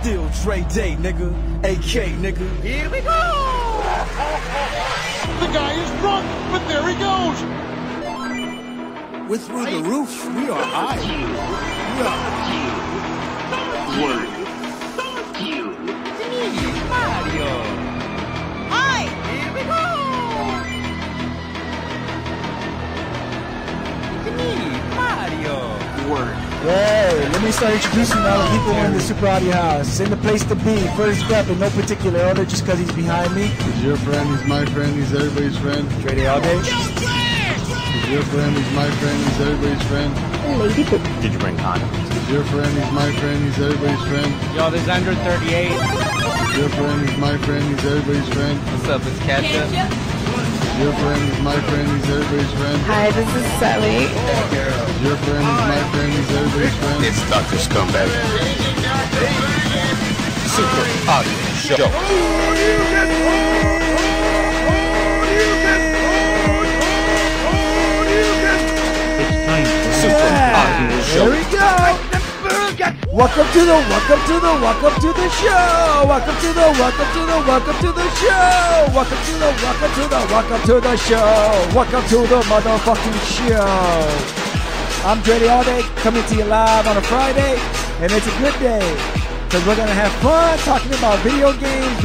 Still Dre Day, nigga. AK, nigga. Here we go! The guy is drunk, but there he goes! We're through the roof. We are high. Word. Mario! Hi! Here we go! It's me, Mario! Word. Hey, let me start introducing all the people in the Super Audio House. It's in the place to be. First up, in no particular order, just because he's behind me. He's your friend, he's my friend, he's everybody's friend. Dre all day. He's your friend, he's my friend, he's everybody's friend. Did you bring condoms? He's your friend, he's my friend, he's everybody's friend. Yo, this is Andrew 38. He's your friend, he's my friend, he's everybody's friend. What's up, it's Ketchup. He's your friend, he's my friend, he's everybody's friend. Hi, this is Sally. He's your friend, he's my friend, he's everybody's friend. It's Dr. Scumbag. Super Audio Show. Super Audio Show. There we go. Welcome to the show. Welcome to the show. Welcome to the show. Welcome to the motherfucking show. I'm Dre all day, coming to you live on a Friday, and it's a good day because we're gonna have fun talking about video games.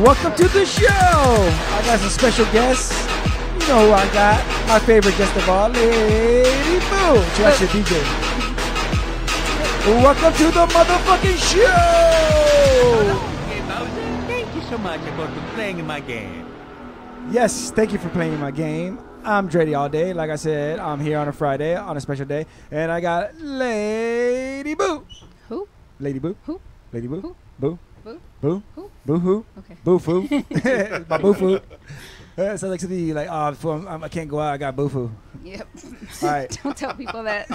Welcome to the show. I got some special guests. You know who I got? My favorite guest of all, Lady Boo. She actually DJ. Welcome to the motherfucking show. Thank you so much for playing in my game. Yes, thank you for playing my game. I'm Dre all day. Like I said, I'm here on a Friday, on a special day. And I got Lady Boo. Who? Lady Boo. Who? Lady Boo. Who? Boo. Boo? Boo. Who? Boo hoo. Okay. Boo foo. My boo foo. Sounds like something you like, I can't go out, I got boo foo. Yep. All right. Don't tell people that.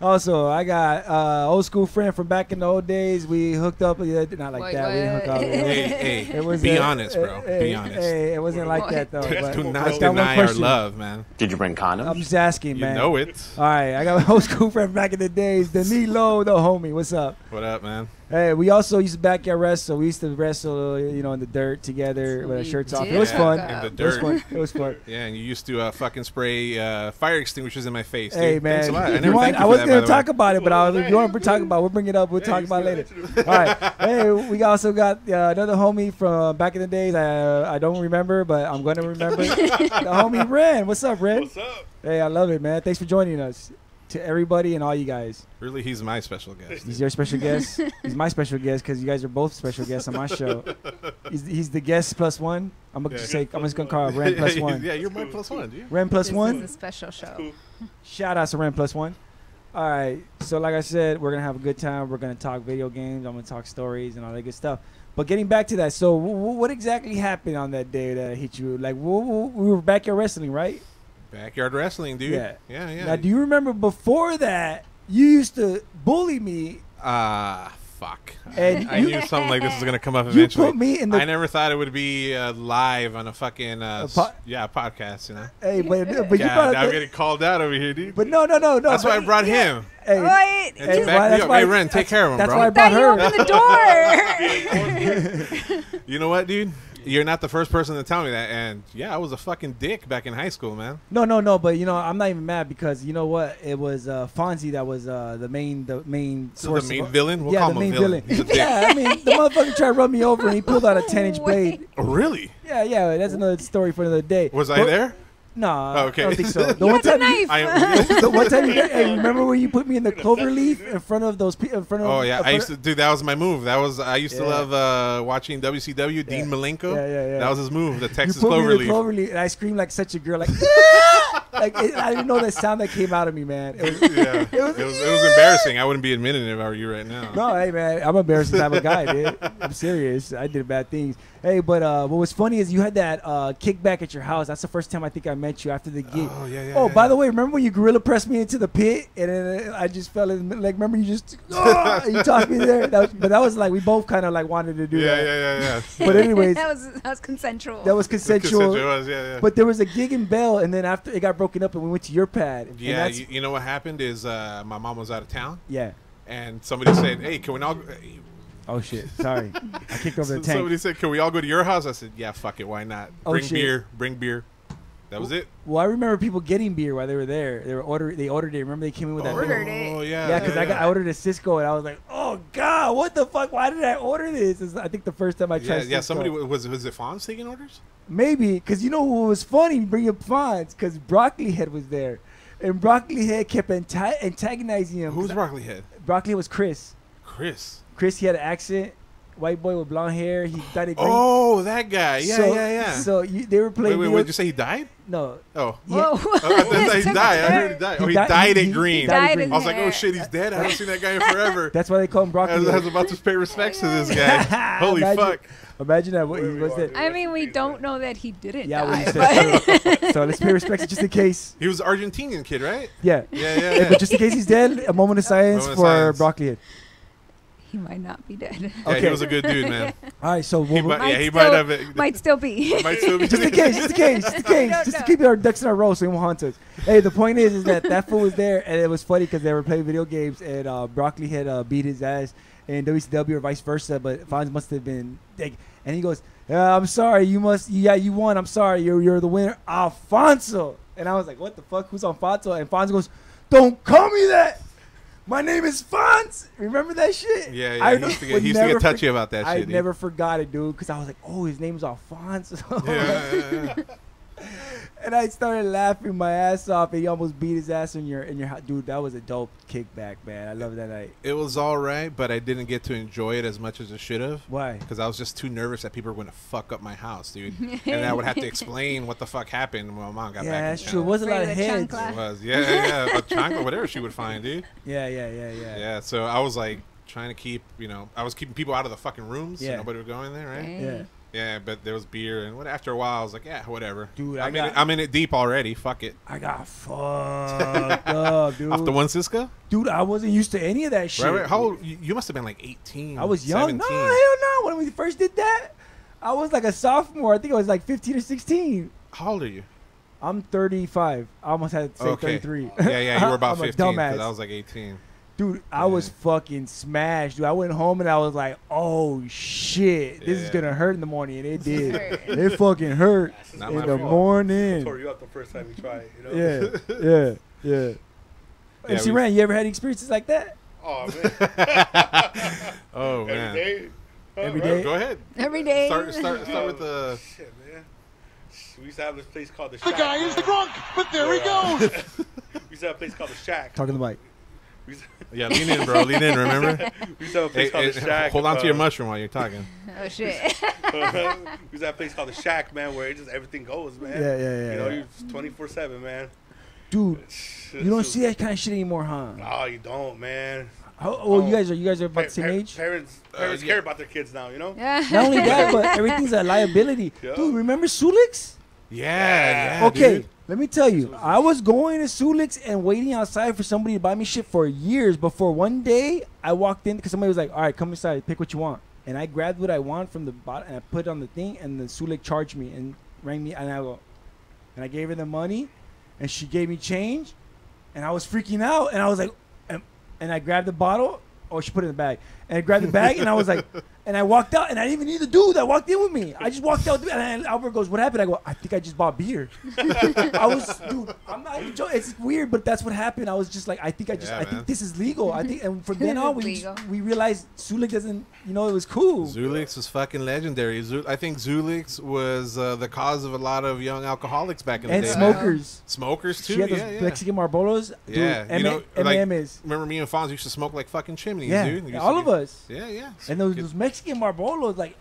Also, I got old school friend from back in the old days. We hooked up, not like Wait, that. We didn't hook up. Hey, It was be honest, bro. Be honest. Hey, it wasn't like that though. but Do I not got one deny our question. love, man. Did you bring condoms? I'm just asking, man. You know it. All right, I got my old school friend back in the days, Danilo, the homie. What's up? What up, man? Hey, we also used to backyard wrestle. We used to wrestle, in the dirt together with our shirts off. It was fun. In the It was dirt. fun. It was fun. Yeah, and you used to fucking spray fire extinguishers in my face. Hey, dude. man. Thanks a lot. If you want, I wasn't going to talk about it, but if you want to talk about it, we'll bring it up. We'll talk about it later. All right. Hey, we also got another homie from back in the days. I don't remember, but I'm going to remember. The homie Ren. What's up, Ren? What's up? Hey, I love it, man. Thanks for joining us. To everybody and all you guys. Really, he's my special guest. He's your special guest. He's my special guest because you guys are both special guests on my show. He's the guest plus one. I'm just gonna call it Ren plus one. Yeah, you're my plus one, dude. Ren plus This one. is a special show. Shout out to Ren plus one. All right. So like I said, we're gonna have a good time. We're gonna talk video games. I'm gonna talk stories and all that good stuff. But getting back to that, so what exactly happened on that day that hit you? Like we were backyard wrestling, right? Backyard wrestling, dude. Yeah. Yeah. Now, do you remember before that you used to bully me? Fuck. And I knew something like this was gonna come up eventually. You put me in the. I never thought it would be live on a fucking podcast, you know. Hey, but you Yeah, brought now I'm getting called out over here, dude. But no. That's why I brought him. Hey, Wait. It's back me up. Hey, Ren, take care of him, that's bro. why I brought You her. opened the door. You know what, dude? You're not the first person to tell me that, and yeah, I was a fucking dick back in high school, man. No, but I'm not even mad because you know what? It was Fonzie that was the main So source. the main villain? We'll yeah, call the him main a villain. villain. He's a dick. Yeah, I mean the motherfucker tried to run me over and he pulled out a 10-inch blade. Oh, really? Yeah, that's another story for another day. Was I there? No, Okay. I don't think so. The one time, the one time, hey, remember when you put me in the clover leaf in front of those people? Oh yeah, I used to do. That was my move. I used to love watching WCW. Dean Malenko. Yeah. That was his move. The Texas you put clover me in leaf. the clover leaf, and I screamed like such a girl, like, I didn't know the sound that came out of me, man. It was embarrassing. I wouldn't be admitting it if I were you right now. No, hey man, I'm an embarrassing type of guy, dude. I'm serious. I did bad things. Hey, but what was funny is you had that kickback at your house. That's the first time I think I met you after the gig. Oh yeah. Oh, by the way, remember when you gorilla pressed me into the pit and then I just fell in? Like, remember you just you tossed me there? But that was like we both kind of like wanted to do that. Yeah. But anyways, that was consensual. That was consensual. It was, yeah. But there was a gig in Bell, and then after it got broken up, and we went to your pad. Yeah, you know what happened is my mom was out of town. Yeah. and somebody said, "Hey, can we all?" Oh shit! Sorry, I kicked over the tank. Somebody said, "Can we all go to your house?" I said, "Yeah, fuck it, why not? Oh, Bring shit. beer, bring beer." That was it. Well, I remember people getting beer while they were there. They ordered it. Remember they came in with that. Ordered it. Oh yeah. Yeah, because I ordered a Cisco and I was like, oh god, what the fuck? Why did I order this? It's, I think the first time I tried. Yeah. Cisco. Somebody was it Fonz taking orders? Maybe, because you know what was funny? Bring up Fonz, because Broccoli Head was there, and Broccoli Head kept antagonizing him. Who's Broccoli Head? Broccoli Head was Chris. Chris. He had an accent. White boy with blonde hair. He dyed it green. Oh, that guy. Yeah. So they were playing. Wait, did you say he died? No. Oh. Whoa. I thought he died. I heard he died. Oh, he dyed it green. dyed it I was like, oh green. shit, he's dead. I haven't seen that guy in forever. That's why they call him I Broccoli. was about to pay respects to this guy. Holy fuck. Imagine that. What's that? I mean, we don't know that he didn't Yeah, die. well, you but said so let's pay respects just in case. He was an Argentinian kid, right? Yeah. Yeah. But just in case he's dead, a moment of silence Moment of for silence. Broccoli Head. he might not be dead. Yeah, Okay. he was a good dude, man. All right, so He we'll, might have it. Might still be. Might still be. just in case, just to keep our ducks in a row so he won't hunt us. Hey, the point is that fool was there, and it was funny because they were playing video games, and Broccoli had beat his ass in WCW or vice versa, but Fonz must have been like, and he goes, I'm sorry, you won, I'm sorry, you're the winner, Alfonso. And I was like, what the fuck, who's Alfonso? And Fonz goes, don't call me that. My name is Fonz. Remember that shit? Yeah. I He used to get touchy about that I shit. never forgot it, dude, because I was like, oh, his name's Alfonso. Yeah. And I started laughing my ass off, and he almost beat his ass in your house. Dude, that was a dope kickback, man. I love that night. It was all right, but I didn't get to enjoy it as much as I should have. Why? Because I was just too nervous that people were going to fuck up my house, dude. And I would have to explain what the fuck happened when my mom got back. Yeah, that's in true. It town. was a lot of Afraid of the heads. chancla. It was. Yeah. A chancla, whatever she would find, dude. Yeah. Yeah, so I was like trying to keep, I was keeping people out of the fucking rooms so Yeah. nobody would go in there, right? Dang. Yeah. Yeah, but there was beer, and after a while, I was like, yeah, whatever. Dude, I'm in it deep already. Fuck it. I got fucked up, dude. Off the one Cisco? Dude, I wasn't used to any of that shit. Right. How old? You must have been like 18. I was young. 17. No, hell no. When we first did that, I was like a sophomore. I think I was like 15 or 16. How old are you? I'm 35. I almost had to say 33. Yeah, you were about I'm a 15. 'Cause dumbass. I was like 18. Dude, I was fucking smashed. Dude, I went home and I was like, oh, shit. This is Yeah. going to hurt in the morning. And it did. It fucking hurt Not in my the fault. morning. Tore you up the first time you try it, you know? Yeah. Yeah, MC we- Ran, you ever had experiences like that? Oh, man. Oh, Every man. day? Every Right. day? Go ahead. Every day. Start with the. Shit, man. We used to have this place called the The Shack. guy is man. drunk, but there he Yeah. goes. We used to have a place called the Shack. Talking to the mic. We used Yeah, lean in, bro. Lean in, remember? we used to have a place Hey, called the Shack. hold on to your mushroom while you're talking. Oh shit. We used to have a place called the Shack, man, where it just everything goes, man. Yeah. You know, you're 24/7, man. Dude, you don't see that kind of shit anymore, huh? No, you don't, man. How old you guys are about the same age? Parents yeah. care about their kids now, you know? Yeah. Not only that, but everything's a liability. Yeah. Dude, remember Sulix? Yeah. Okay, Dude. let me tell you. I was going to Sulix and waiting outside for somebody to buy me shit for years before one day I walked in because somebody was like, all right, come inside, pick what you want. And I grabbed what I want from the bottom and I put it on the thing, and the Sulik charged me and rang me, and I gave her the money, and she gave me change, and I was freaking out, and I was like, and I grabbed the bottle, or she put it in the bag, and I grabbed the bag, and I was like, and I walked out, and I didn't even need the dude that walked in with me. I just walked out, and Albert goes, what happened? I go, I think I just bought beer. Dude, I'm not even joking. It's weird, but that's what happened. I was just like, I think this is legal. I think, and from then on, we realized Sulik doesn't, it was cool. Zulix was fucking legendary. I think Zulix was the cause of a lot of young alcoholics back in the And day. smokers. Smokers too. She had those Mexican Marlboros. Dude, Yeah, M&M is. Remember me and Fonz used to smoke like fucking chimneys, Yeah, dude. all of us. Yeah. And those Mexican Marlboros, like,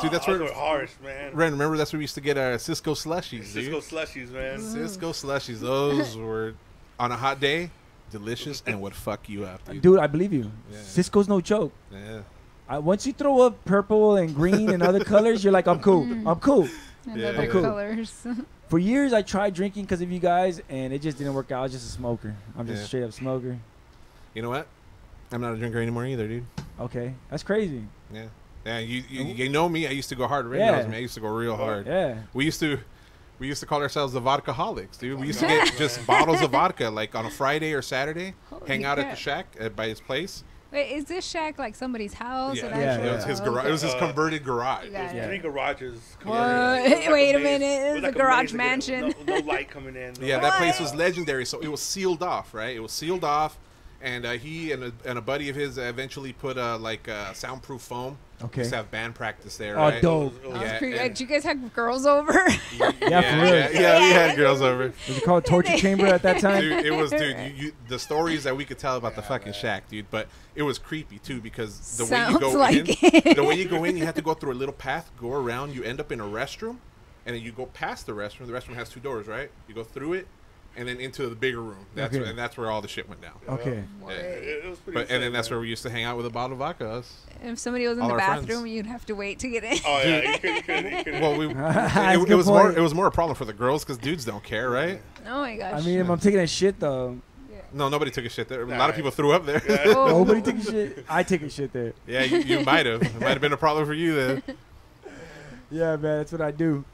Dude, that's Those where were harsh, man. Ren, remember that's where we used to get our Cisco slushies, Cisco dude. slushies, man. Cisco slushies. Those were on a hot day, delicious, and would fuck you up, dude. dude, I believe you. Yeah. Cisco's no joke. Yeah. Once you throw up purple and green and other colors, you're like, I'm cool. I'm cool. And Yeah, other yeah. Cool. colors. For years, I tried drinking because of you guys, and it just didn't work out. I was just a smoker. I'm just Yeah. a straight up smoker. You know what? I'm not a drinker anymore either, dude. Okay, that's crazy. Yeah. Yeah, you know me. I used to go hard. Red Yeah. knows me. I used to go real hard. Yeah. We used to call ourselves the vodkaholics, dude. We used to get just bottles of vodka, like on a Friday or Saturday, Holy hang out at crap. the shack by his place, Wait, is this shack like somebody's house? Yeah, An yeah, actual- it was his oh, garage. okay. It was his converted garage. Got it. Yeah. 3 garages. What? Like Wait a maze. minute, It it's was a like garage maze again. mansion. No light coming in. Yeah, that place was legendary. So it was sealed off, right? It was sealed off, and he and a buddy of his eventually put soundproof foam. Okay. Used to have band practice there. Oh, right? dope. It was- That was Yeah, creepy. and- Did you guys have girls over? Yeah, for real. Yeah, we had girls over. Was it called torture chamber at that time? Dude, it was, dude. The stories that we could tell about the fucking shack, dude. But it was creepy too because the way you Sounds go like in, it. the way you go in, you have to go through a little path, go around. You end up in a restroom, and then you go past the restroom. The restroom has 2 doors, right? You go through it, and then into the bigger room. Okay. And that's where all the shit went down. Okay. Yeah. It was pretty But and then insane, that's man. where we used to hang out with a bottle of vodka. Us. If somebody was in All the our friends. bathroom, you'd have to wait to get in. Oh yeah, you couldn't. Well, That's a it good was more. point. It was more a problem for the girls because dudes don't care, right? Oh my gosh. I mean, if I'm taking a shit though, No, nobody took a shit there. A lot Nah. of people threw up there. Yeah. Oh. nobody taking shit. I take a shit there. Yeah, you might have. It might have been a problem for you then. Yeah, man, that's what I do.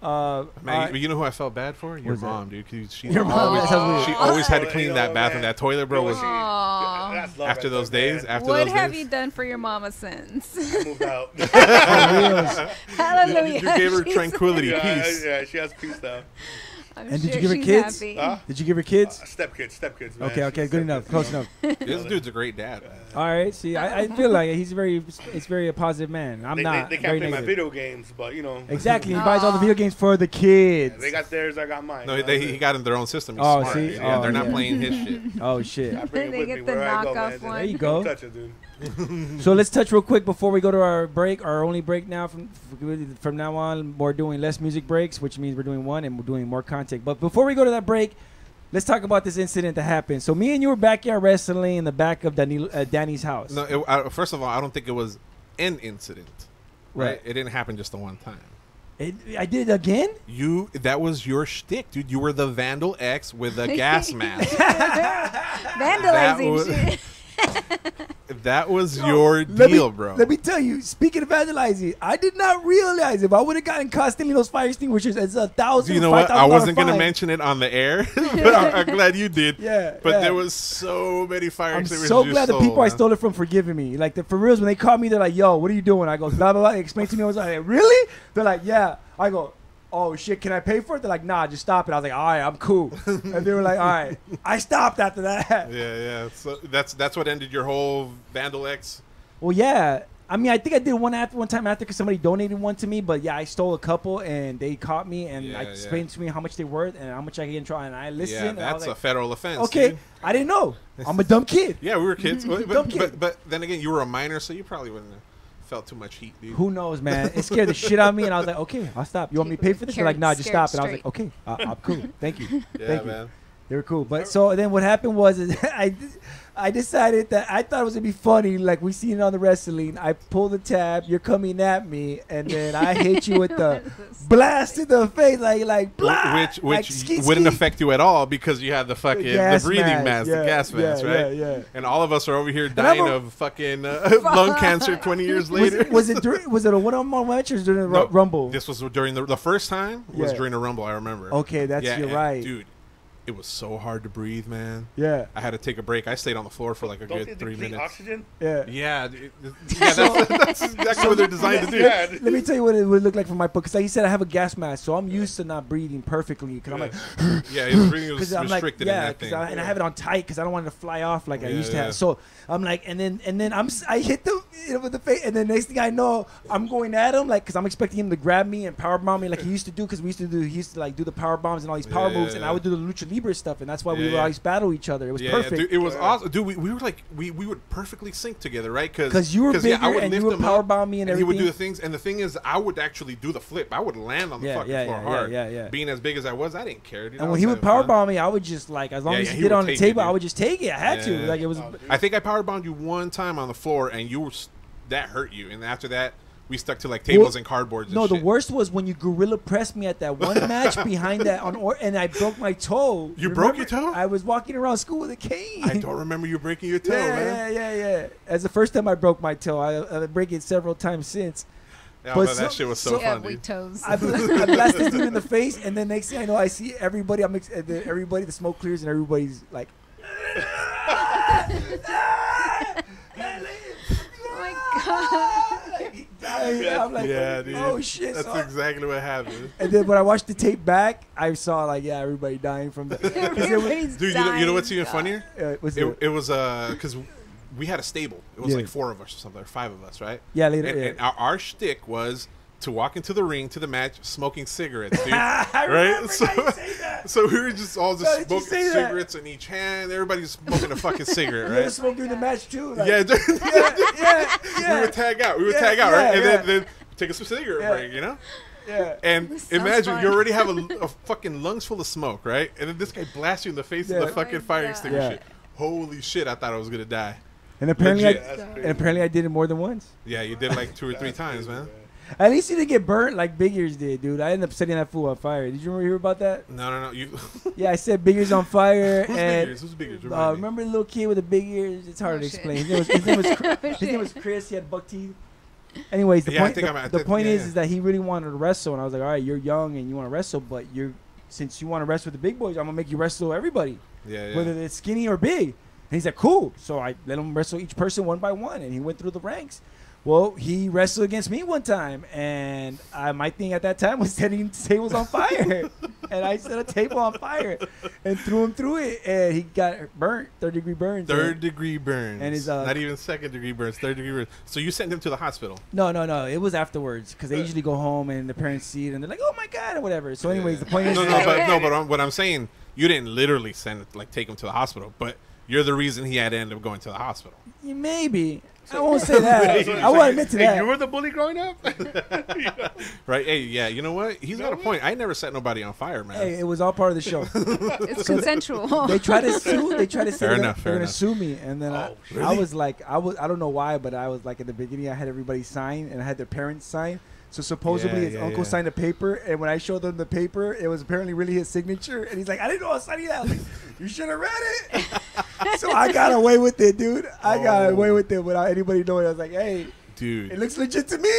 Man, you know who I felt bad for? Your Who's that? mom, dude. 'Cause she Your mom, always, that sounds weird. she always had to Oh, clean you that know, bathroom. man. That toilet, bro, was Aw. That's love after right those there, days. man. After What those have days, you done for your mama since? I moved out. Hallelujah. you gave her She's- tranquility, yeah, peace. yeah, she has peace now. I'm And did sure you give her she's kids? happy. Huh? Did you give her kids? Stepkids, man. Okay, okay, She's good enough, stepkids. close enough. This dude's a great dad. All right, see, I feel like it's very a positive man. I'm They not can't very play my negative. video games, but you know. Exactly, he buys all the video games for the kids. They got theirs, I got mine. No, he got in their own system. He's Oh, smart. see? Yeah, Oh, they're not yeah. playing his shit. Oh shit. I bring it They with get me the wherever I go, knockoff man. one. There you Don't go. touch it, dude. So let's touch real quick before we go to our break. Our only break now from now on, we're doing less music breaks, which means we're doing one and we're doing more content. But before we go to that break, let's talk about this incident that happened. So me and you were backyard wrestling in the back of Danny's house. No, first of all, I don't think it was an incident. Right? It didn't happen just the one time. I did it again? That was your shtick, dude. You were the Vandal X with a gas mask. Vandalizing That shit. That was your deal, bro. Let me tell you, speaking of vandalizing, I did not realize if I would have gotten caught stealing those fire extinguishers, it's $1,000. You know what? I wasn't going to fine. mention it on the air, but I'm glad you did. Yeah, But yeah. there was so many fire I'm extinguishers. so you glad the stole, people I man. stole it from forgiving me. Like, for reals, when they called me, they're like, yo, what are you doing? I go, blah, blah, blah. They explained to me. I was like, really? They're like, yeah. I go, oh, shit, can I pay for it? They're like, nah, just stop it. I was like, all right, I'm cool. And they were like, all right. I stopped after that. Yeah. So that's what ended your whole Vandal X. Well, yeah. I mean, I think I did one time after because somebody donated one to me. But, yeah, I stole a couple, and they caught me, and Yeah, explained to me how much they worth and how much I can try. And I listened. Yeah, and I was that's a like, federal offense. okay, dude. I didn't know. I'm a dumb kid. Yeah, we were kids. Dumb kid. But then again, you were a minor, so you probably wouldn't have felt too much heat, dude. Who knows, man? It scared the shit out of me, and I was like, okay, I'll stop. You want me to pay for this? They're like, nah, just Scared stop. And I was like, straight. okay, I'm cool. Thank you. Yeah, Thank you. man. They were cool. But so then what happened was is I decided that I thought it was going to be funny. Like we seen it on the wrestling. I pull the tab. You're coming at me. And then I hit you with the blast in the face. Like blah. Which like, skeet, wouldn't skeet. affect you at all because you had the fucking the breathing mask, Yeah, the gas mask, yeah, right? Yeah. And all of us are over here I'm dying a- of fucking lung cancer 20 years later. Was it a one-on-one match or was it during the No, Rumble? This was during the first time was Yeah. during the Rumble, I remember. Okay, you're and, right. Dude, it was so hard to breathe, man. Yeah. I had to take a break. I stayed on the floor for like a Don't good they 3 deplete minutes. oxygen? Yeah. Yeah, that's exactly what they're designed to do. Yeah. Let me tell you what it would look like from my book. Because like you said, I have a gas mask, so I'm used to not breathing perfectly. Because I'm like, Yeah, his breathing was because I'm like, restricted in yeah, that thing. and I have it on tight because I don't want it to fly off like I Yeah, used to yeah. have. So I'm like, and then I hit the with the face, and then next thing I know, I'm going at him like because I'm expecting him to grab me and powerbomb me like he used to do because he used to like do the power bombs and all these power Yeah, moves, and yeah. I would do the lucha libre stuff, and that's why we Yeah, would yeah. always battle each other. It was perfect. Dude, it was awesome. Dude, we were like, we would perfectly sync together, right? Because you were bigger I would and you lift would him up, powerbomb me and he everything. would do the things. And the thing is, I would actually do the flip. I would land on the fucking floor hard. Yeah. Being as big as I was, I didn't care. Dude. And I when was he would having fun. powerbomb me, I would just like as long Yeah, as yeah, he he did would on the take it, table, I dude. would just take it. I had to. Yeah. Like it was. I think I powerbombed you one time on the floor, and you were that hurt you. And after that, we stuck to like tables and cardboards. No, and the shit. worst was when you gorilla pressed me at that one match behind that and I broke my toe. You broke your toe? I was walking around school with a cane. I don't remember you breaking your toe, yeah, man. yeah. That's the first time I broke my toe. I break it several times since. Yeah, But but that shit was so Yeah, fun, weak dude. toes. I blast this dude in the face, and then next thing I know, I see everybody. The smoke clears, and everybody's like. I'm like, Yeah, dude. oh shit. That's so exactly what happened. and then when I watched the tape back, I saw like, yeah, everybody dying from that. Everybody's Dude, dying. you know what's even funnier? What's It was because we had a stable. It was Yeah. like 4 of us or something, or 5 of us, right? Yeah, later. And, yeah. and our shtick was to walk into the ring to the match smoking cigarettes, dude. I right? remember now you say that. So we were just all Why just did you smoking say that? cigarettes in each hand. Everybody's smoking a fucking cigarette, You ever right? smoke during the match too? Like, Yeah, yeah. we would tag out. Yeah, right? yeah, And yeah. then take a cigarette Yeah. break, you know? yeah. And This sounds imagine fun. you already have a fucking lungs full of smoke, right? And then this guy blasts you in the face Yeah. with a fucking Oh my fire God. extinguisher. Yeah. Holy shit! I thought I was gonna die. And apparently, Legit. I did it more than once. Yeah, you did like 2 or 3 times, man. At least he didn't get burnt like Big Ears did, dude. I ended up setting that fool on fire. Did you hear about that? No. You. Yeah, I set Big Ears on fire. Who's and Big Ears? Who's Big Ears? Remind me. remember the little kid with the big ears? It's hard Oh, to shit. explain. His name was Shit. Chris. He had buck teeth. Anyways, the Yeah, I point, think the, I'm- I the think- point yeah, is, yeah. is that he really wanted to wrestle, and I was like, all right, you're young and you want to wrestle, but since you want to wrestle with the big boys, I'm gonna make you wrestle everybody, Yeah. whether it's skinny or big. And he's like, cool. So I let him wrestle each person one by one, and he went through the ranks. Well, he wrestled against me one time, and my thing at that time was setting tables on fire. And I set a table on fire and threw him through it, and he got burnt, 3rd-degree burns. 3rd-degree burns. And his, not even 2nd-degree burns. 3rd-degree burns. So you sent him to the hospital. No. It was afterwards because they usually go home and the parents see it, and they're like, oh, my God, or whatever. So anyways, the point is... but what I'm saying, you didn't literally take him to the hospital, but you're the reason he had to end up going to the hospital. Maybe. I won't say that. I won't admit to Hey, that. you were the bully growing up? Right? Hey, yeah, you know what? He's got a point. I never set nobody on fire, man. Hey, it was all part of the show. It's consensual. They try to sue. They try to say Fair they're enough, fair going to enough. sue me, and then I really? was like, I don't know why, but I was like at the beginning, I had everybody sign, and I had their parents sign. So supposedly his uncle signed a paper, and when I showed them the paper, it was apparently really his signature. And he's like, I didn't know I was signing that. I was like, you should have read it. So I got away with it, dude. I got away with it without anybody knowing. I was like, hey, Dude. it looks legit to me.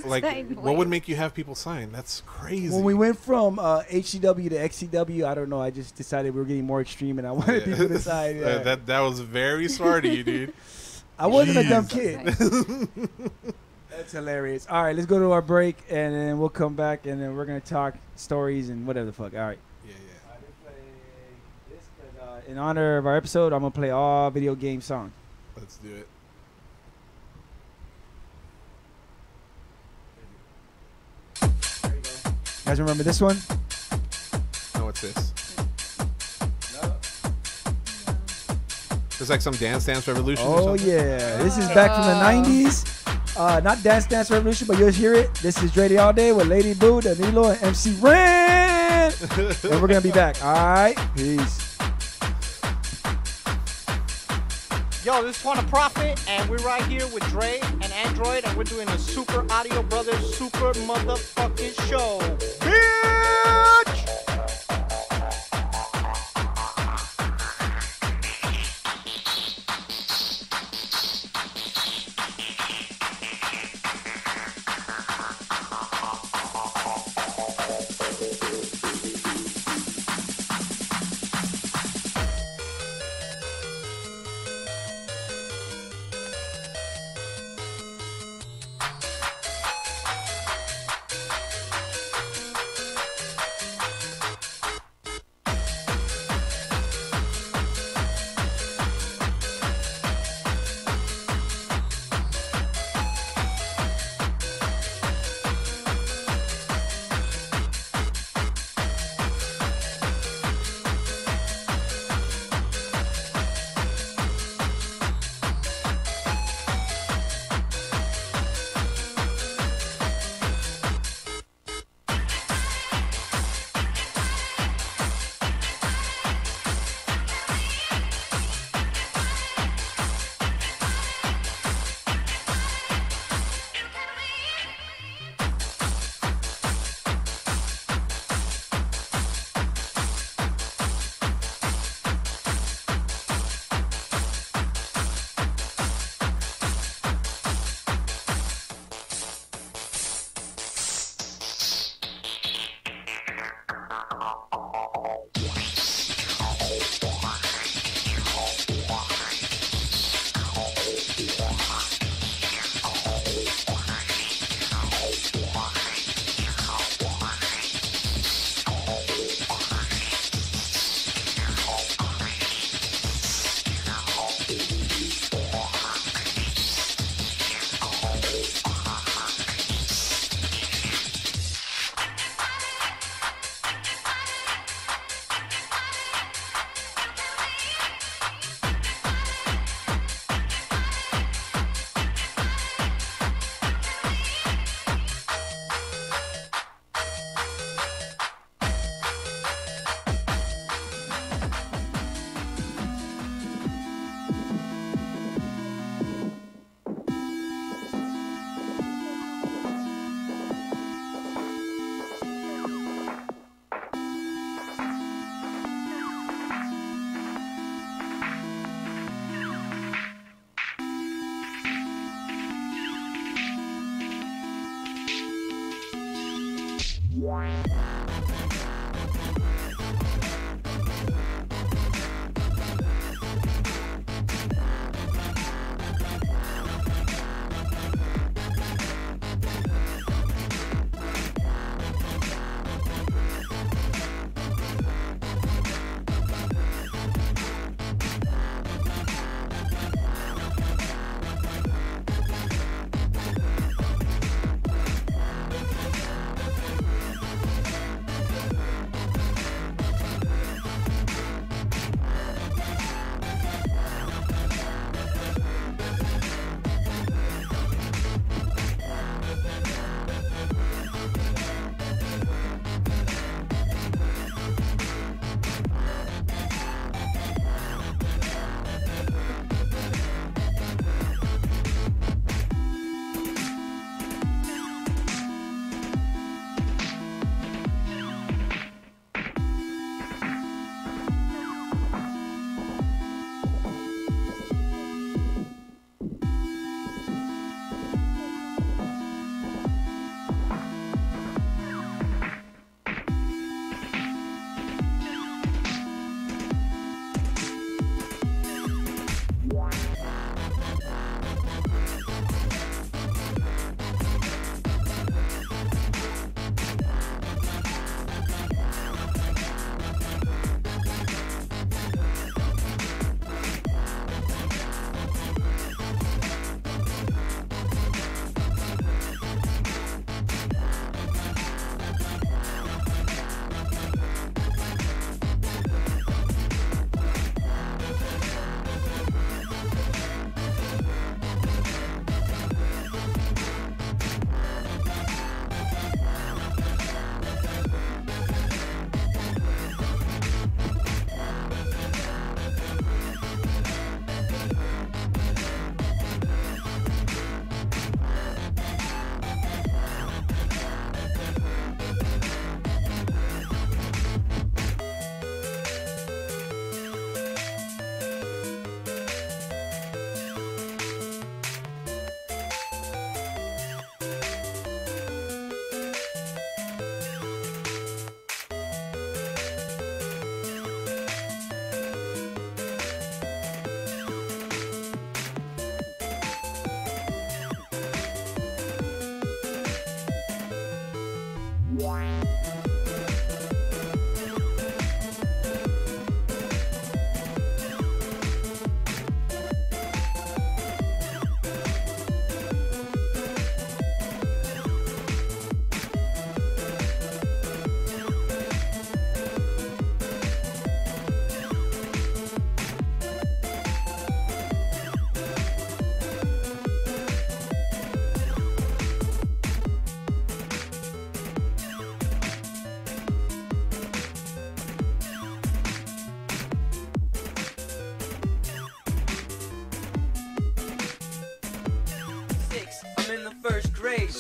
Like, Sign what would away. make you have people sign? That's crazy. When we went from HCW to XCW, I don't know. I just decided we were getting more extreme, and I wanted people to sign. Yeah. that was very smart of you, dude. I wasn't a dumb Jeez. kid. That's hilarious. All right, let's go to our break, and then we'll come back, and then we're going to talk stories and whatever the fuck. All right. Yeah. In honor of our episode, I'm going to play all video game songs. Let's do it. You guys remember this one? No, what's this? It's like some Dance Dance Revolution or Oh, something? yeah. This is back from the 90s. Not Dance Dance Revolution, but you'll hear it. This is Dre All Day with Lady Boo, Danilo, and MC REN. And we're going to be back. All right. Peace. Yo, this is Wanna Profit, and we're right here with Dre and Android, and we're doing a Super Audio Brothers Super Motherfucking Show. Bitch!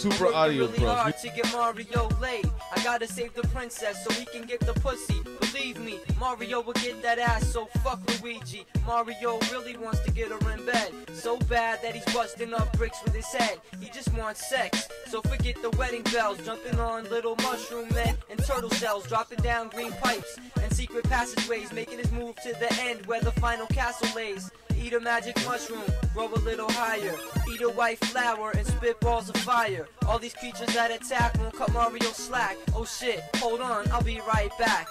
Super Audio really Pros. hard to get Mario laid. I gotta save the princess so he can get the pussy. Believe me, Mario will get that ass, so fuck Luigi. Mario really wants to get her in bed, so bad that he's busting up bricks with his head. He just wants sex, so forget the wedding bells. Jumping on little mushroom men and turtle shells, dropping down green pipes and secret passageways, making his move to the end where the final castle lays. Eat a magic mushroom, grow a little higher. Eat a white flower and spit balls of fire. All these creatures that attack won't cut Mario slack. Oh shit, hold on, I'll be right back.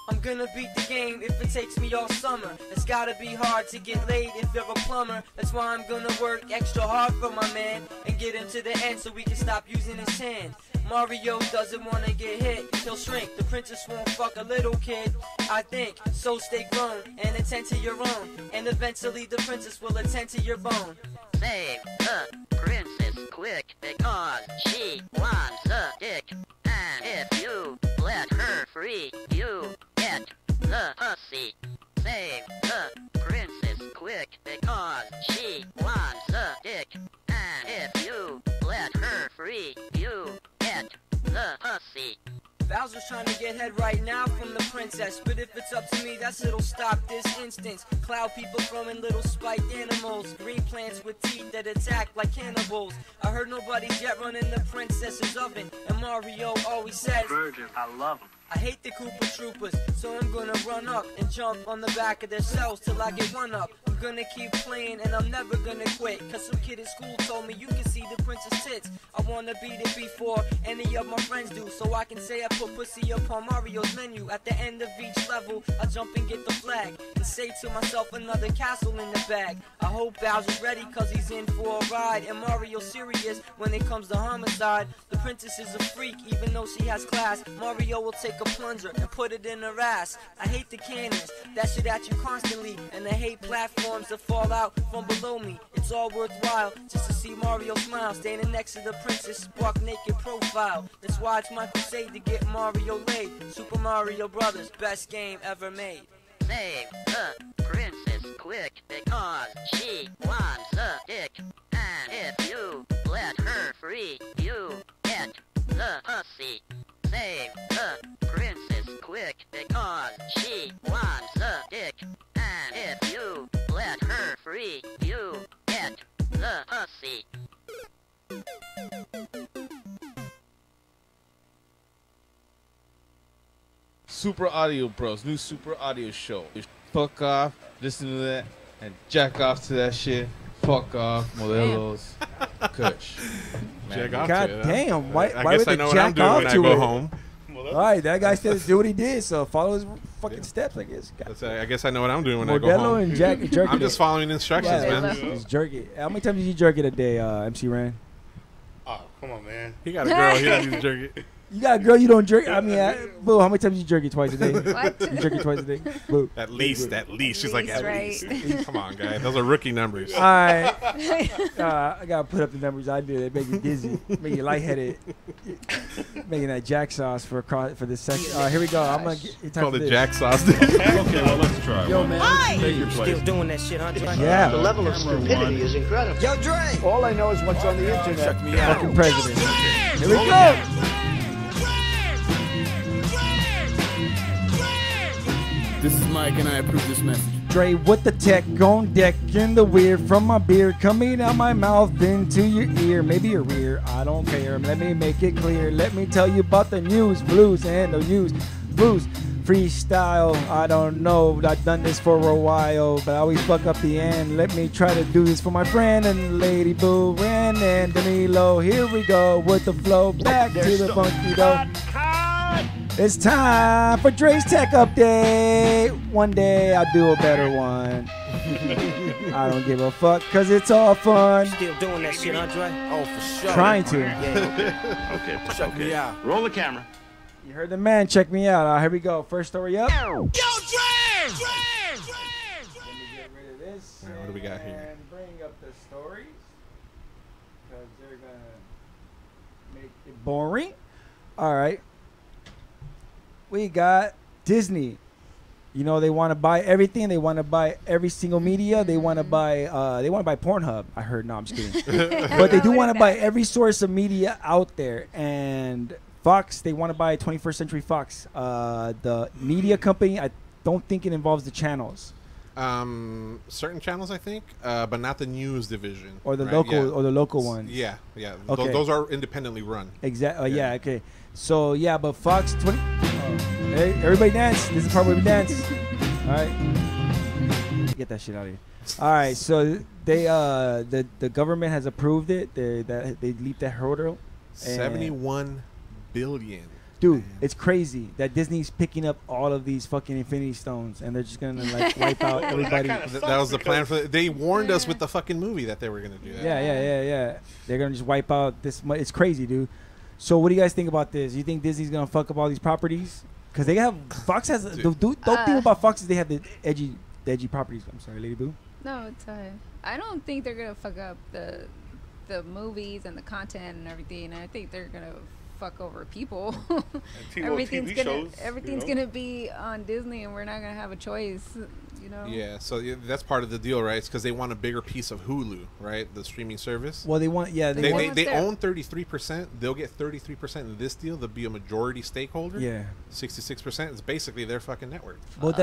I'm gonna beat the game if it takes me all summer. It's gotta be hard to get laid if you're a plumber. That's why I'm gonna work extra hard for my man and get him to the end so we can stop using his hand. Mario doesn't wanna get hit, he'll shrink. The princess won't fuck a little kid, I think. So stay grown and attend to your own, and eventually the princess will attend to your bone. Save the princess quick because she wants a dick. And if you let her free, you get the pussy. Save the princess quick because she wants a dick. And if you let her free, you get the pussy. Bowser's trying to get head right now from the princess, but if it's up to me, that's it'll stop this instance. Cloud people throwing little spiked animals, green plants with teeth that attack like cannibals. I heard nobody's yet running the princess's oven, and Mario always says, Virgin, I love him. I hate the Koopa Troopers, so I'm gonna run up and jump on the back of their cells till I get one up. I'm gonna keep playing and I'm never gonna quit, cause some kid at school told me you can see the princess tits. I wanna beat it before any of my friends do, so I can say I put pussy upon Mario's menu. At the end of each level, I jump and get the flag, and say to myself another castle in the bag. I hope Bowser's ready cause he's in for a ride, and Mario's serious when it comes to homicide. The princess is a freak even though she has class. Mario will take a plunger and put it in her ass. I hate the cannons that shoot at you constantly, and I hate platforms that fall out from below me. It's all worthwhile just to see Mario smile, standing next to the princess buck naked profile. That's why it's my crusade to get Mario laid. Super Mario Brothers, best game ever made. Save the princess quick because she wants a dick. And if you let her free, you get the pussy. Save the princess quick because she wants a dick. And if you let her free, you get the pussy. Super Audio Bros, new Super Audio show. Fuck off, listen to that, and jack off to that shit. Fuck off, Modelos, Kush. Jack off God to it, damn, huh? why I would guess they I know what I'm jack doing off when I to go it? home. All right, that guy said to do what he did, so follow his fucking steps, I guess. I guess I know what I'm doing when I go Modelo home. and jerky I'm just following instructions, man. Just jerk it. How many times did you jerk it a day, MC Ren? Oh, come on, man. He got a girl. He doesn't need to jerk it. You got a girl, you don't jerk. I mean, boo, how many times you jerk it twice a day? What? You jerk it twice a day? Boo. At least. She's like, at right. least. Come on, guy. Those are rookie numbers. All right. I got to put up the numbers I did. It make you dizzy. Make you lightheaded. Making that jack sauce for this section. All right, here we go. I'm going to get Call for the this. jack sauce. Okay, well, let's try. Yo, man. Take your place. Still doing that shit, huh? Yeah. The level of stupidity is incredible. Yo, Dre! All I know is what's on the internet. Check me out. Fucking president. Here we go. This is Mike, and I approve this message. Dre with the tech on deck in the weird from my beard coming out my mouth into your ear, maybe your rear, I don't care. Let me make it clear. Let me tell you about the news, blues and the news, blues freestyle. I don't know. I've done this for a while, but I always fuck up the end. Let me try to do this for my friend and Lady Boo, Ren and Danilo. Here we go with the flow. Back to the funky dough. It's time for Dre's Tech Update. One day I'll do a better one. I don't give a fuck because it's all fun. Still doing that shit, huh, Dre? Oh, for sure. Trying to. Yeah. Okay, check me out. Roll the camera. You heard the man. Check me out. Here we go. First story up. Yo, Dre! Let me get rid of this. All right, what do we got here? And bring up the stories because they're going to make it boring. All right. We got Disney. You know, they want to buy everything. They want to buy every single media. They want to buy Pornhub. I heard. No, I'm just kidding. But they do want to buy every source of media out there. And Fox, they want to buy 21st Century Fox. The media company, I don't think it involves the channels. Certain channels, I think, but not the news division. Or the right? local Yeah. or the local ones. Yeah, yeah. Okay. Those are independently run. Exactly. Yeah. Okay. So yeah, but Fox 20. Hey, everybody dance. This is the part where we dance. All right. Get that shit out of here. All right. So they the government has approved it. They leaped that hurdle. 71 billion. Dude, it's crazy that Disney's picking up all of these fucking Infinity Stones and they're just gonna like wipe out everybody. That was the plan for. They warned us with the fucking movie that they were gonna do that. Yeah. They're gonna just wipe out this. It's crazy, dude. So what do you guys think about this? You think Disney's gonna fuck up all these properties? Because they have Fox has the thing about Fox is they have the edgy properties. I'm sorry, Lady Boo. No, it's I don't think they're gonna fuck up the movies and the content and everything. I think they're gonna fuck over people. TV shows, everything's gonna be on Disney, and we're not gonna have a choice. You know. Yeah, so that's part of the deal, right? It's because they want a bigger piece of Hulu, right? The streaming service. Well, they want, they own 33%. They'll get 33% in this deal. They'll be a majority stakeholder. Yeah, 66% is basically their fucking network. Well,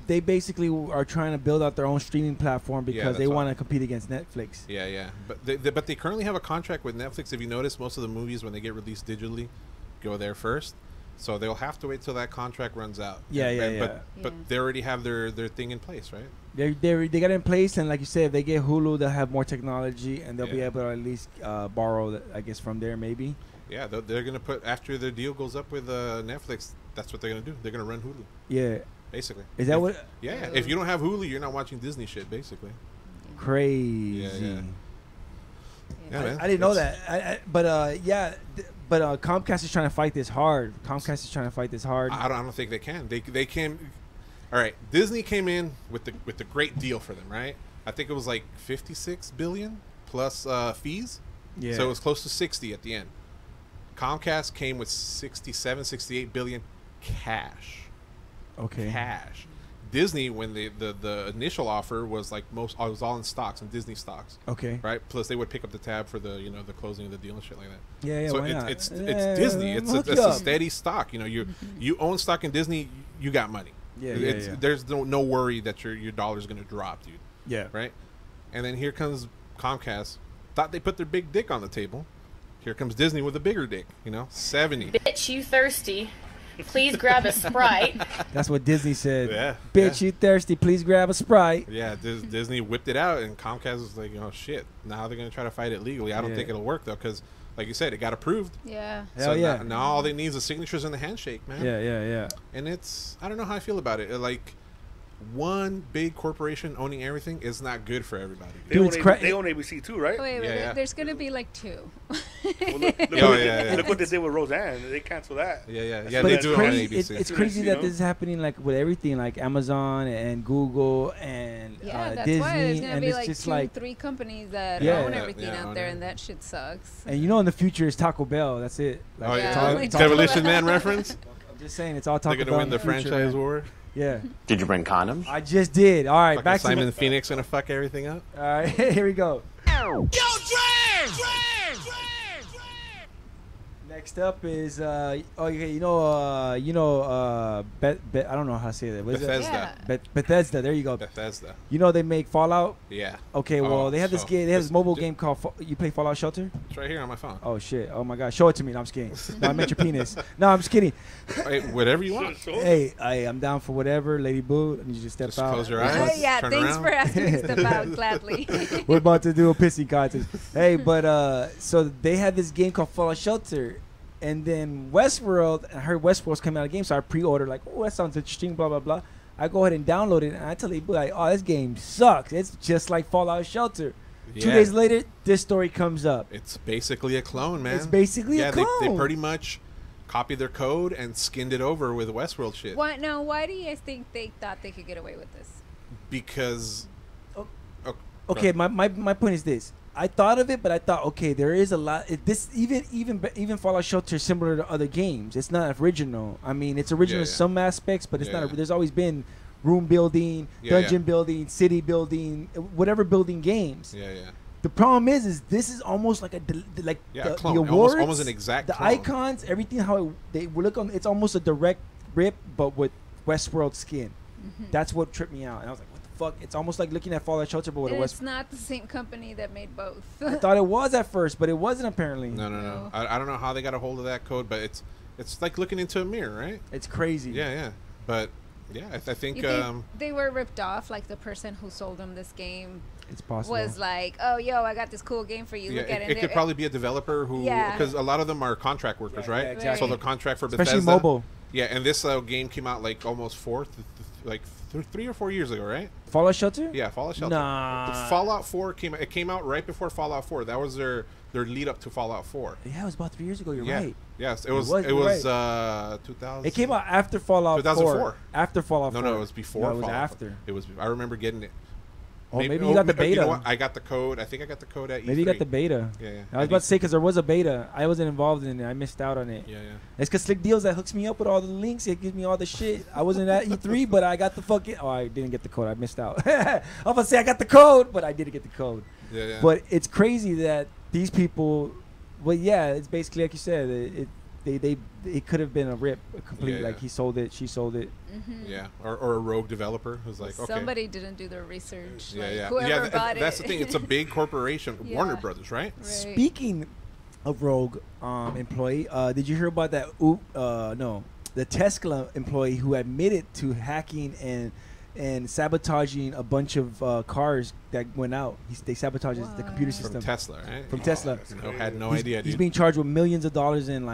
they basically are trying to build out their own streaming platform because they want to compete against Netflix. Yeah. But they currently have a contract with Netflix. If you notice, most of the movies when they get released digitally go there first. So they'll have to wait till that contract runs out. But they already have their thing in place, right? They got it in place, and like you said, if they get Hulu, they'll have more technology, and they'll be able to at least borrow, I guess, from there maybe. Yeah, they're gonna put after their deal goes up with Netflix. That's what they're gonna do. They're gonna run Hulu. Yeah, basically. Is that what? Yeah. If you don't have Hulu, you're not watching Disney shit, basically. Crazy. Yeah, man. I didn't know that. But Comcast is trying to fight this hard. I don't think they can. They came. All right, Disney came in with the great deal for them, right? I think it was like 56 billion plus fees. Yeah. So it was close to 60 at the end. Comcast came with 67, 68 billion cash. Okay. Cash. Disney, when the initial offer was like I was all in stocks and Disney stocks. Okay. Right. Plus they would pick up the tab for the the closing of the deal and shit like that. Yeah. So why not? it's Disney. It's a steady stock. You own stock in Disney. You got money. Yeah. There's no worry that your dollar's gonna drop, dude. Yeah. Right. And then here comes Comcast. Thought they put their big dick on the table. Here comes Disney with a bigger dick. 70. Bitch, you thirsty? Please grab a Sprite. That's what Disney said. Yeah. Bitch, you thirsty? Please grab a Sprite. Yeah, Disney whipped it out, and Comcast was like, shit. Now they're gonna try to fight it legally. I don't think it'll work though, because like you said, it got approved. Yeah. Hell yeah. Now all they need is the signatures and the handshake, man. Yeah. And I don't know how I feel about it. Like, one big corporation owning everything is not good for everybody. They own ABC too, right? Wait, there's gonna be like two. Well, look what they did with Roseanne. They canceled that. Yeah. But They it's do crazy. on ABC. It's crazy that this is happening like with everything, like Amazon and Google and that's Disney, why there's gonna and be it's like just 3 companies that Yeah. own everything Yeah, out there, and that shit sucks. And in the future is Taco Bell. That's it. Like, Demolition Man reference. I'm just saying, it's all Taco Bell. They're gonna win the future, franchise man. war. Yeah. Did you bring condoms? I just did. All right, Fucking back Simon to Phoenix gonna fuck everything up. All right, here we go. Yo, Dre! Next up is I don't know how to say that. What is Bethesda. it? Bethesda. There you go. Bethesda. They make Fallout. Yeah. Okay. Well, they have this game. They have this mobile game called. You play Fallout Shelter? It's right here on my phone. Oh shit! Oh my god! Show it to me. No, I'm just kidding. No, I meant your penis. No, I'm just kidding. Hey, whatever you want. Hey, I'm down for whatever, Lady Boo. I need you to step out. Close your eyes. Yeah, turn thanks around. for asking me to step out gladly. We're about to do a pissing contest. Hey, but so they had this game called Fallout Shelter. And then Westworld, I heard Westworld's coming out of the game, so I pre-ordered, like, oh, that sounds interesting, blah, blah, blah. I go ahead and download it, and I tell people, like, oh, this game sucks. It's just like Fallout Shelter. Yeah. 2 days later, this story comes up. It's basically a clone, man. It's basically a clone. They pretty much copied their code and skinned it over with Westworld shit. Why do you guys think they thought they could get away with this? Because... Okay, my point is this. I thought of it, but I thought, okay, there is a lot. Even Fallout Shelter is similar to other games. It's not original. I mean, it's original in some aspects, but it's not. There's always been room building, dungeon building, city building, whatever building games. Yeah. The problem is this is almost like the clone. awards, almost an exact. The clone. icons, everything how they look on. It's almost a direct rip, but with Westworld skin. Mm-hmm. That's what tripped me out, and I was like, fuck, it's almost like looking at Fallout Shelter, but with and a it's not the same company that made both. I thought it was at first, but it wasn't apparently. No. I don't know how they got a hold of that code, but it's like looking into a mirror, right? It's crazy. Yeah. But yeah, I think they were ripped off. Like the person who sold them this game. It's possible. Was like, oh, yo, I got this cool game for you. Yeah, Look at it. It could probably be a developer who, because a lot of them are contract workers, right? Yeah, exactly. So the contract for especially Bethesda, mobile. Yeah, and this game came out like almost 3 or 4 years ago, right? Fallout Shelter? Yeah, Fallout Shelter. Nah. The Fallout 4 came out right before Fallout 4. That was their lead up to Fallout 4. Yeah, it was about 3 years ago. You're right. Yes, it was 2000. It came out after Fallout 2004. 4. After Fallout 4. No, it was before. No, it was Fallout after. 4. It was. I remember getting it. Oh, maybe you got the beta. You know what? I got the code. I think I got the code at E3. Maybe you got the beta. Yeah. I was about to say, because there was a beta. I wasn't involved in it. I missed out on it. Yeah. It's because Slick Deals that hooks me up with all the links. It gives me all the shit. I wasn't at E3, but I got the fucking... Oh, I didn't get the code. I missed out. I was about to say I got the code, but I didn't get the code. Yeah. But it's crazy that these people... Well, yeah, it's basically like you said. It could have been a rip, like he sold it, she sold it. Yeah, or a rogue developer who's like, okay. Somebody didn't do their research. Yeah. Whoever bought that's it. the thing. It's a big corporation, Warner Brothers, right? Speaking of rogue employee, did you hear about that? The Tesla employee who admitted to hacking and sabotaging a bunch of cars that went out. They sabotaged the computer system. From Tesla, right? From Tesla. Had no idea, dude. He's being charged with millions of dollars in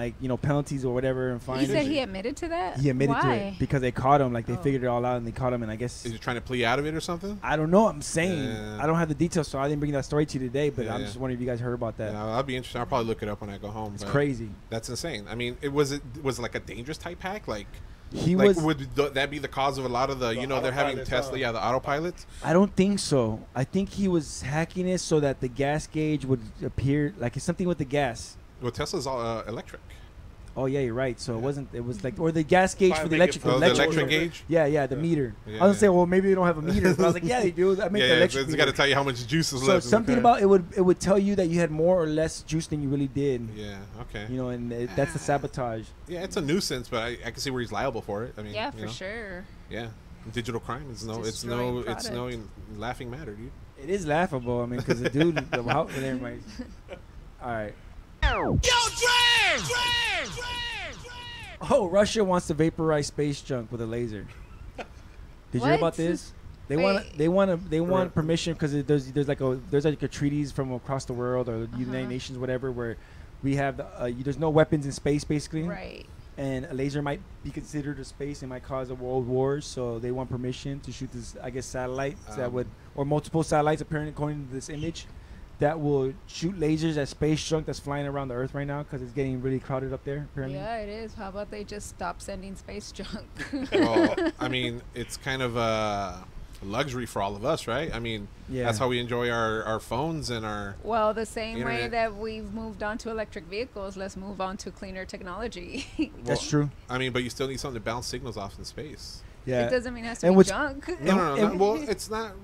penalties or whatever and fines. He said he admitted to that? He admitted to Why? it because they caught him. Like they figured it all out and they caught him, and I guess... Is he trying to plea out of it or something? I don't know. I'm saying. I don't have the details, so I didn't bring that story to you today, but I'm just wondering if you guys heard about that. Yeah, I'll be interested. I'll probably look it up when I go home. It's crazy. That's insane. I mean, was it like a dangerous type hack? Like... would that be the cause of a lot of the they're having Tesla, the autopilots? I don't think so. I think he was hacking it so that the gas gauge would appear like it's something with the gas. Well, Tesla's all electric. Oh yeah, you're right. So it wasn't. It was like, or the gas gauge for the electric. The electric gauge. Yeah, the meter. I was gonna say, well, maybe they don't have a meter. But I was like, yeah, they do. I mean, the electric. It's got to tell you how much juice is so left. So something about it would tell you that you had more or less juice than you really did. Yeah. Okay. And that's the sabotage. Yeah, it's a nuisance, but I can see where he's liable for it. I mean, yeah, for sure. Yeah, digital crime is no laughing matter, dude. It is laughable. I mean, because the dude, everybody. All right. Yo, Dream! Oh, Russia wants to vaporize space junk with a laser. Did you hear about this? They want permission because there's like a treaties from across the world or the United Nations, whatever, where we have there's no weapons in space basically. Right. And a laser might be considered a space and might cause a world war, so they want permission to shoot this, I guess, satellites or multiple satellites, apparently according to this image, that will shoot lasers at space junk that's flying around the Earth right now because it's getting really crowded up there, apparently. Yeah, it is. How about they just stop sending space junk? Well, I mean, it's kind of a luxury for all of us, right? I mean, that's how we enjoy our phones and our the same internet. way that we've moved on to electric vehicles, let's move on to cleaner technology. That's true. I mean, but you still need something to bounce signals off in space. Yeah. It doesn't mean it has to be junk. No. Well, it's not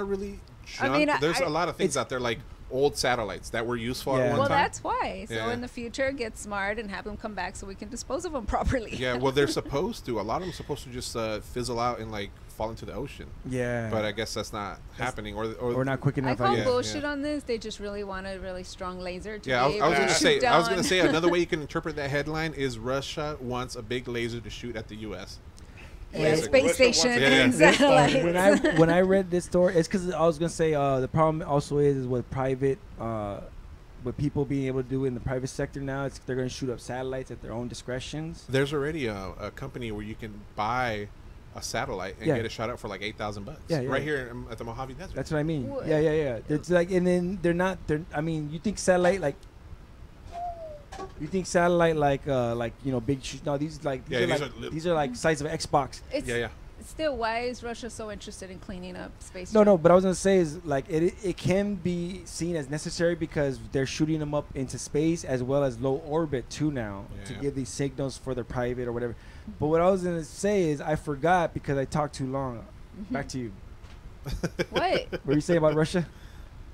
really junk. I mean, there's a lot of things out there like old satellites that were useful at one time. Well, that's why. So in the future, get smart and have them come back so we can dispose of them properly. Yeah, well, they're supposed to. A lot of them are supposed to just fizzle out and like fall into the ocean. Yeah. But I guess that's not happening, or not quick enough. I call bullshit on this. They just really want a really strong laser to I was going to say another way you can interpret that headline is Russia wants a big laser to shoot at the U.S. Yeah, space station and satellite. When I read this story, it's because I was gonna say the problem also is with private, with people being able to do it in the private sector now. They're gonna shoot up satellites at their own discretions. There's already a company where you can buy a satellite and get it shot up for like $8,000. Right here at the Mojave Desert. That's what I mean. Yeah. It's like, and then they're not. I mean, you think satellite like. You think satellite like big? No, these are like size of Xbox. Still, why is Russia so interested in cleaning up space? No. But I was gonna say is like it can be seen as necessary because they're shooting them up into space as well as low orbit too now to give these signals for their private or whatever. But what I was gonna say is I forgot because I talked too long. Back to you. What? What were you saying about Russia?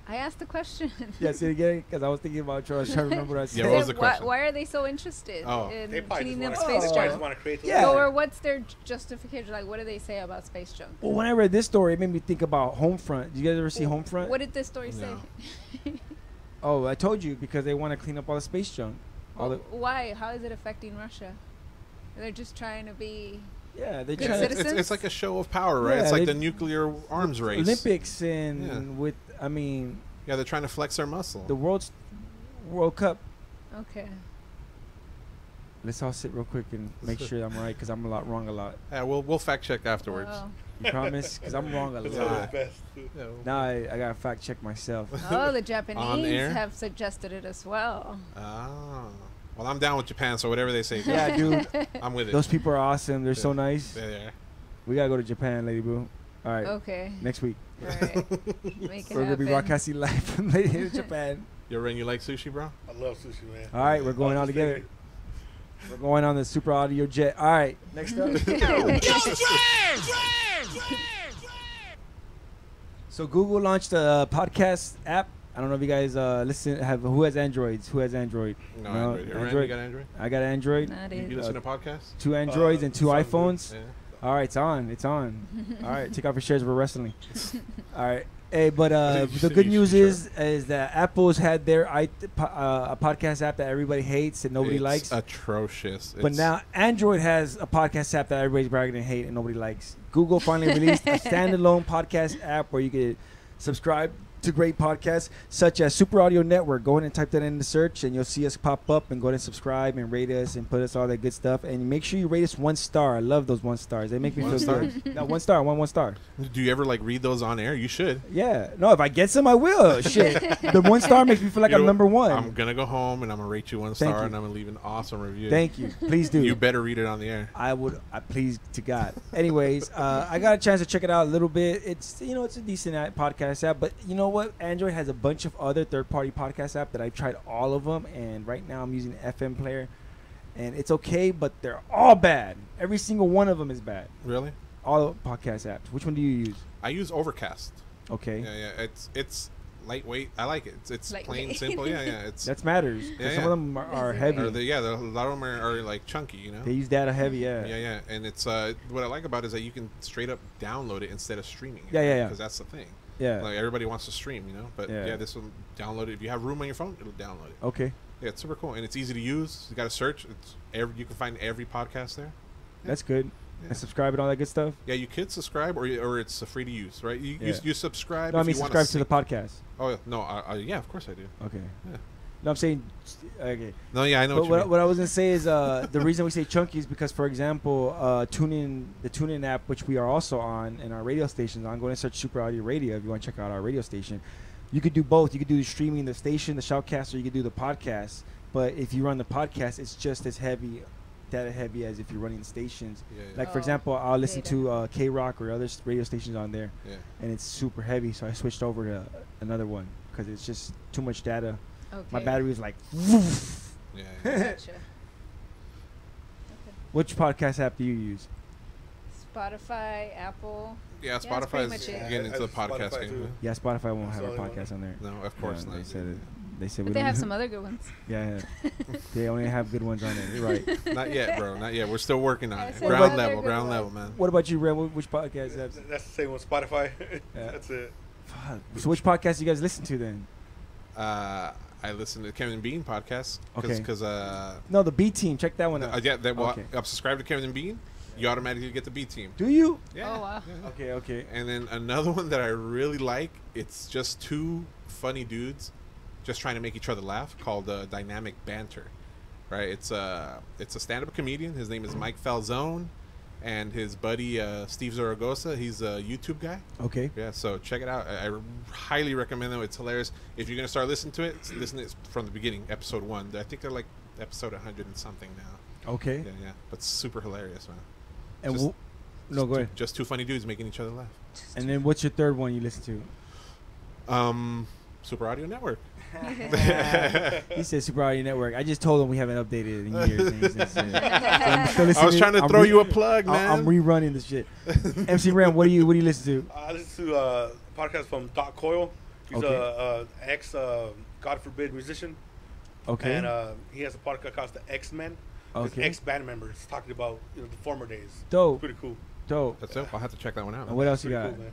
I asked the question. Yeah, say it again, because I was thinking about you. I was trying to remember what I said. Yeah, what was the question? Why are they so interested in cleaning up space junk? Yeah. Or what's their justification? Like, what do they say about space junk? Well, when I read this story, it made me think about Homefront. Did you guys ever see Homefront? What did this story say? Oh, I told you, because they want to clean up all the space junk. Why? How is it affecting Russia? They're just trying to be... Yeah, they good citizens? It's like a show of power, right? It's like the nuclear arms race. Olympics and they're trying to flex their muscle. The World Cup. Okay. Let's all sit real quick and make sure I'm right, because I'm wrong a lot. Yeah, we'll fact check afterwards. Wow. You promise? Because I'm wrong a lot. Now I gotta fact check myself. Oh, the Japanese have suggested it as well. Ah. Well, I'm down with Japan, so whatever they say. Yeah, dude. I'm with it. Those people are awesome. They're so nice. Yeah. We gotta go to Japan, Lady Boo. All right. Okay. Next week. All right. Make it We're gonna be happen. broadcasting live from Japan. Yo, Ren, you like sushi, bro? I love sushi, man. All right, we're going on together. We're going on the Super Audio Jet. All right, next up. So Google launched a podcast app. I don't know if you guys listen. Who has Androids? Who has Android? No, Android. Ren, you got Android? I got Android. You listen to podcasts? 2 Androids and 2 iPhones. Yeah. All right, it's on. It's on. All right, take off your shirts. We're wrestling. All right. Hey, but the good news is that Apple's had their a podcast app that everybody hates and nobody likes. Atrocious. But now Android has a podcast app that everybody's probably gonna hate and nobody likes. Google finally released a standalone podcast app where you could subscribe to great podcasts such as Super Audio Network. Go ahead and type that in the search and you'll see us pop up, and go ahead and subscribe and rate us and put us all that good stuff. And make sure you rate us 1 star. I love those 1 stars. They make me feel good. No, 1 star, one star. Do you ever like read those on air? You should. Yeah. No, if I get some, I will. Shit. The 1 star makes me feel like I'm number one. I'm gonna go home and I'm gonna rate you 1 star and I'm gonna leave an awesome review. Thank you. Please do. You better read it on the air. I would. Please to God. Anyways, I got a chance to check it out a little bit. It's it's a decent podcast app, but you know what? Android has a bunch of other third-party podcast apps that I've tried all of them, and right now I'm using FM Player, and it's okay, but they're all bad. Every single one of them is bad. Really? All podcast apps. Which one do you use? I use Overcast. Okay. Yeah. It's lightweight. I like it. It's plain simple. Yeah. It's that matters. Yeah, some of them are heavy. A lot of them are like chunky. You know. They use data heavy. Yeah. Yeah. And it's what I like about it is that you can straight up download it instead of streaming it. Yeah. Because that's the thing. Yeah. Like everybody wants to stream, But this will download it. If you have room on your phone, it'll download it. Okay. Yeah, it's super cool and it's easy to use. You got to search. You can find every podcast there. Yeah. That's good. Yeah. And subscribe and all that good stuff. Yeah, you could subscribe or it's free to use, right? You subscribe. No, I mean subscribe to the podcast. Oh no, yeah, of course I do. Okay. Yeah. No, I'm saying, okay. No, yeah, I know. What I was gonna say is the reason we say chunky is because, for example, the TuneIn app, which we are also on, and our radio stations on. Go and search Super Audio Radio if you want to check out our radio station. You could do both. You could do the streaming, the station, the shoutcast, or you could do the podcast. But if you run the podcast, it's just as data heavy as if you're running the stations. Yeah. Like for example, I'll listen to K Rock or other radio stations on there, and it's super heavy. So I switched over to another one because it's just too much data. Okay. My battery was like, woof. Yeah. Gotcha. Okay. Which podcast app do you use? Spotify, Apple. Yeah, Spotify is getting into the podcast game. Yeah, Spotify won't have a podcast on there. No, of course not. They said but they have some other good ones. Yeah. They only have good ones on there. You're right. Not yet, bro. Not yet. We're still working on it. Ground level, man. What about you, Ren? Which podcast apps? That's the same with Spotify. Yeah. That's it. Fuck. So which podcast you guys listen to then? I listen to Kevin and Bean podcast. Okay. Because no, the B Team. Check that one out. Yeah, I'm subscribed to Kevin and Bean. You automatically get the B Team. Do you? Yeah. Oh wow. Yeah. Okay. And then another one that I really like. It's just 2 funny dudes, just trying to make each other laugh. Called Dynamic Banter. Right. It's a stand-up comedian. His name is Mike Falzone. And his buddy Steve Zaragoza, he's a YouTube guy. Okay. Yeah, so check it out. I highly recommend them. It's hilarious. If you're gonna start listening to it, listen to it from the beginning, episode 1. I think they're like episode 100 and something now. Okay. Yeah, but super hilarious, man. And go ahead. Just 2 funny dudes making each other laugh. And then what's your third one you listen to? Super Audio Network. He said Super Audio Network. I just told him we haven't updated it in years. I was trying to throw you a plug, man. I'm rerunning this shit. MC Ram, what do you listen to? I listen to a podcast from Doc Coyle. He's a ex God forbid musician. Okay. And he has a podcast called the X-Men. Okay. Ex band members talking about the former days. Dope. Pretty cool. Dope. That's it. I'll have to check that one out. And what else you got? Cool,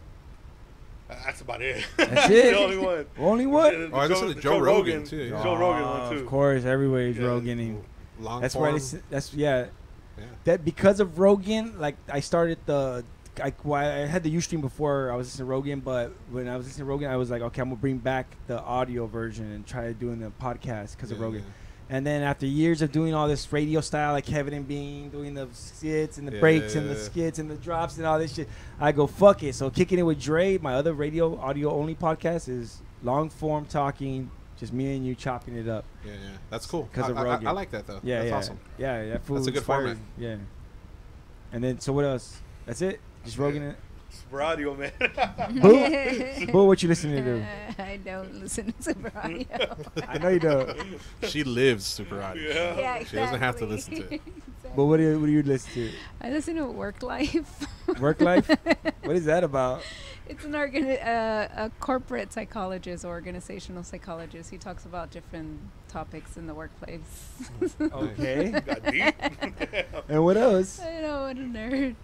that's about it. That's it. The only one. Only one? I listen to Joe Rogan too. Joe Rogan one too. Of course, everybody's Roganing. That's why that because of Rogan, like I started I had the Ustream before I was listening to Rogan, but when I was listening to Rogan, I was like, okay, I'm gonna bring back the audio version and try doing the podcast because of Rogan. Yeah. And then after years of doing all this radio style, like Kevin and Bean, doing the skits and the breaks and the skits and the drops and all this shit, I go, fuck it. So Kicking It with Dre, my other radio audio only podcast, is long form talking, just me and you chopping it up. Yeah. That's cool. Because of Rogan. I like that though. Yeah, that's awesome. Yeah, that's a good format. Yeah. And then, so what else? That's it? Just Rogan it? Super audio, man. Boo, what you listening to? I don't listen to super audio. I know you don't. She lives super audio. Yeah, exactly. She doesn't have to listen to it. Exactly. But what do you listen to? I listen to Work Life. Work Life? What is that about? It's a corporate psychologist or organizational psychologist. He talks about different topics in the workplace. Okay. Got deep. And what else? I know, what a nerd.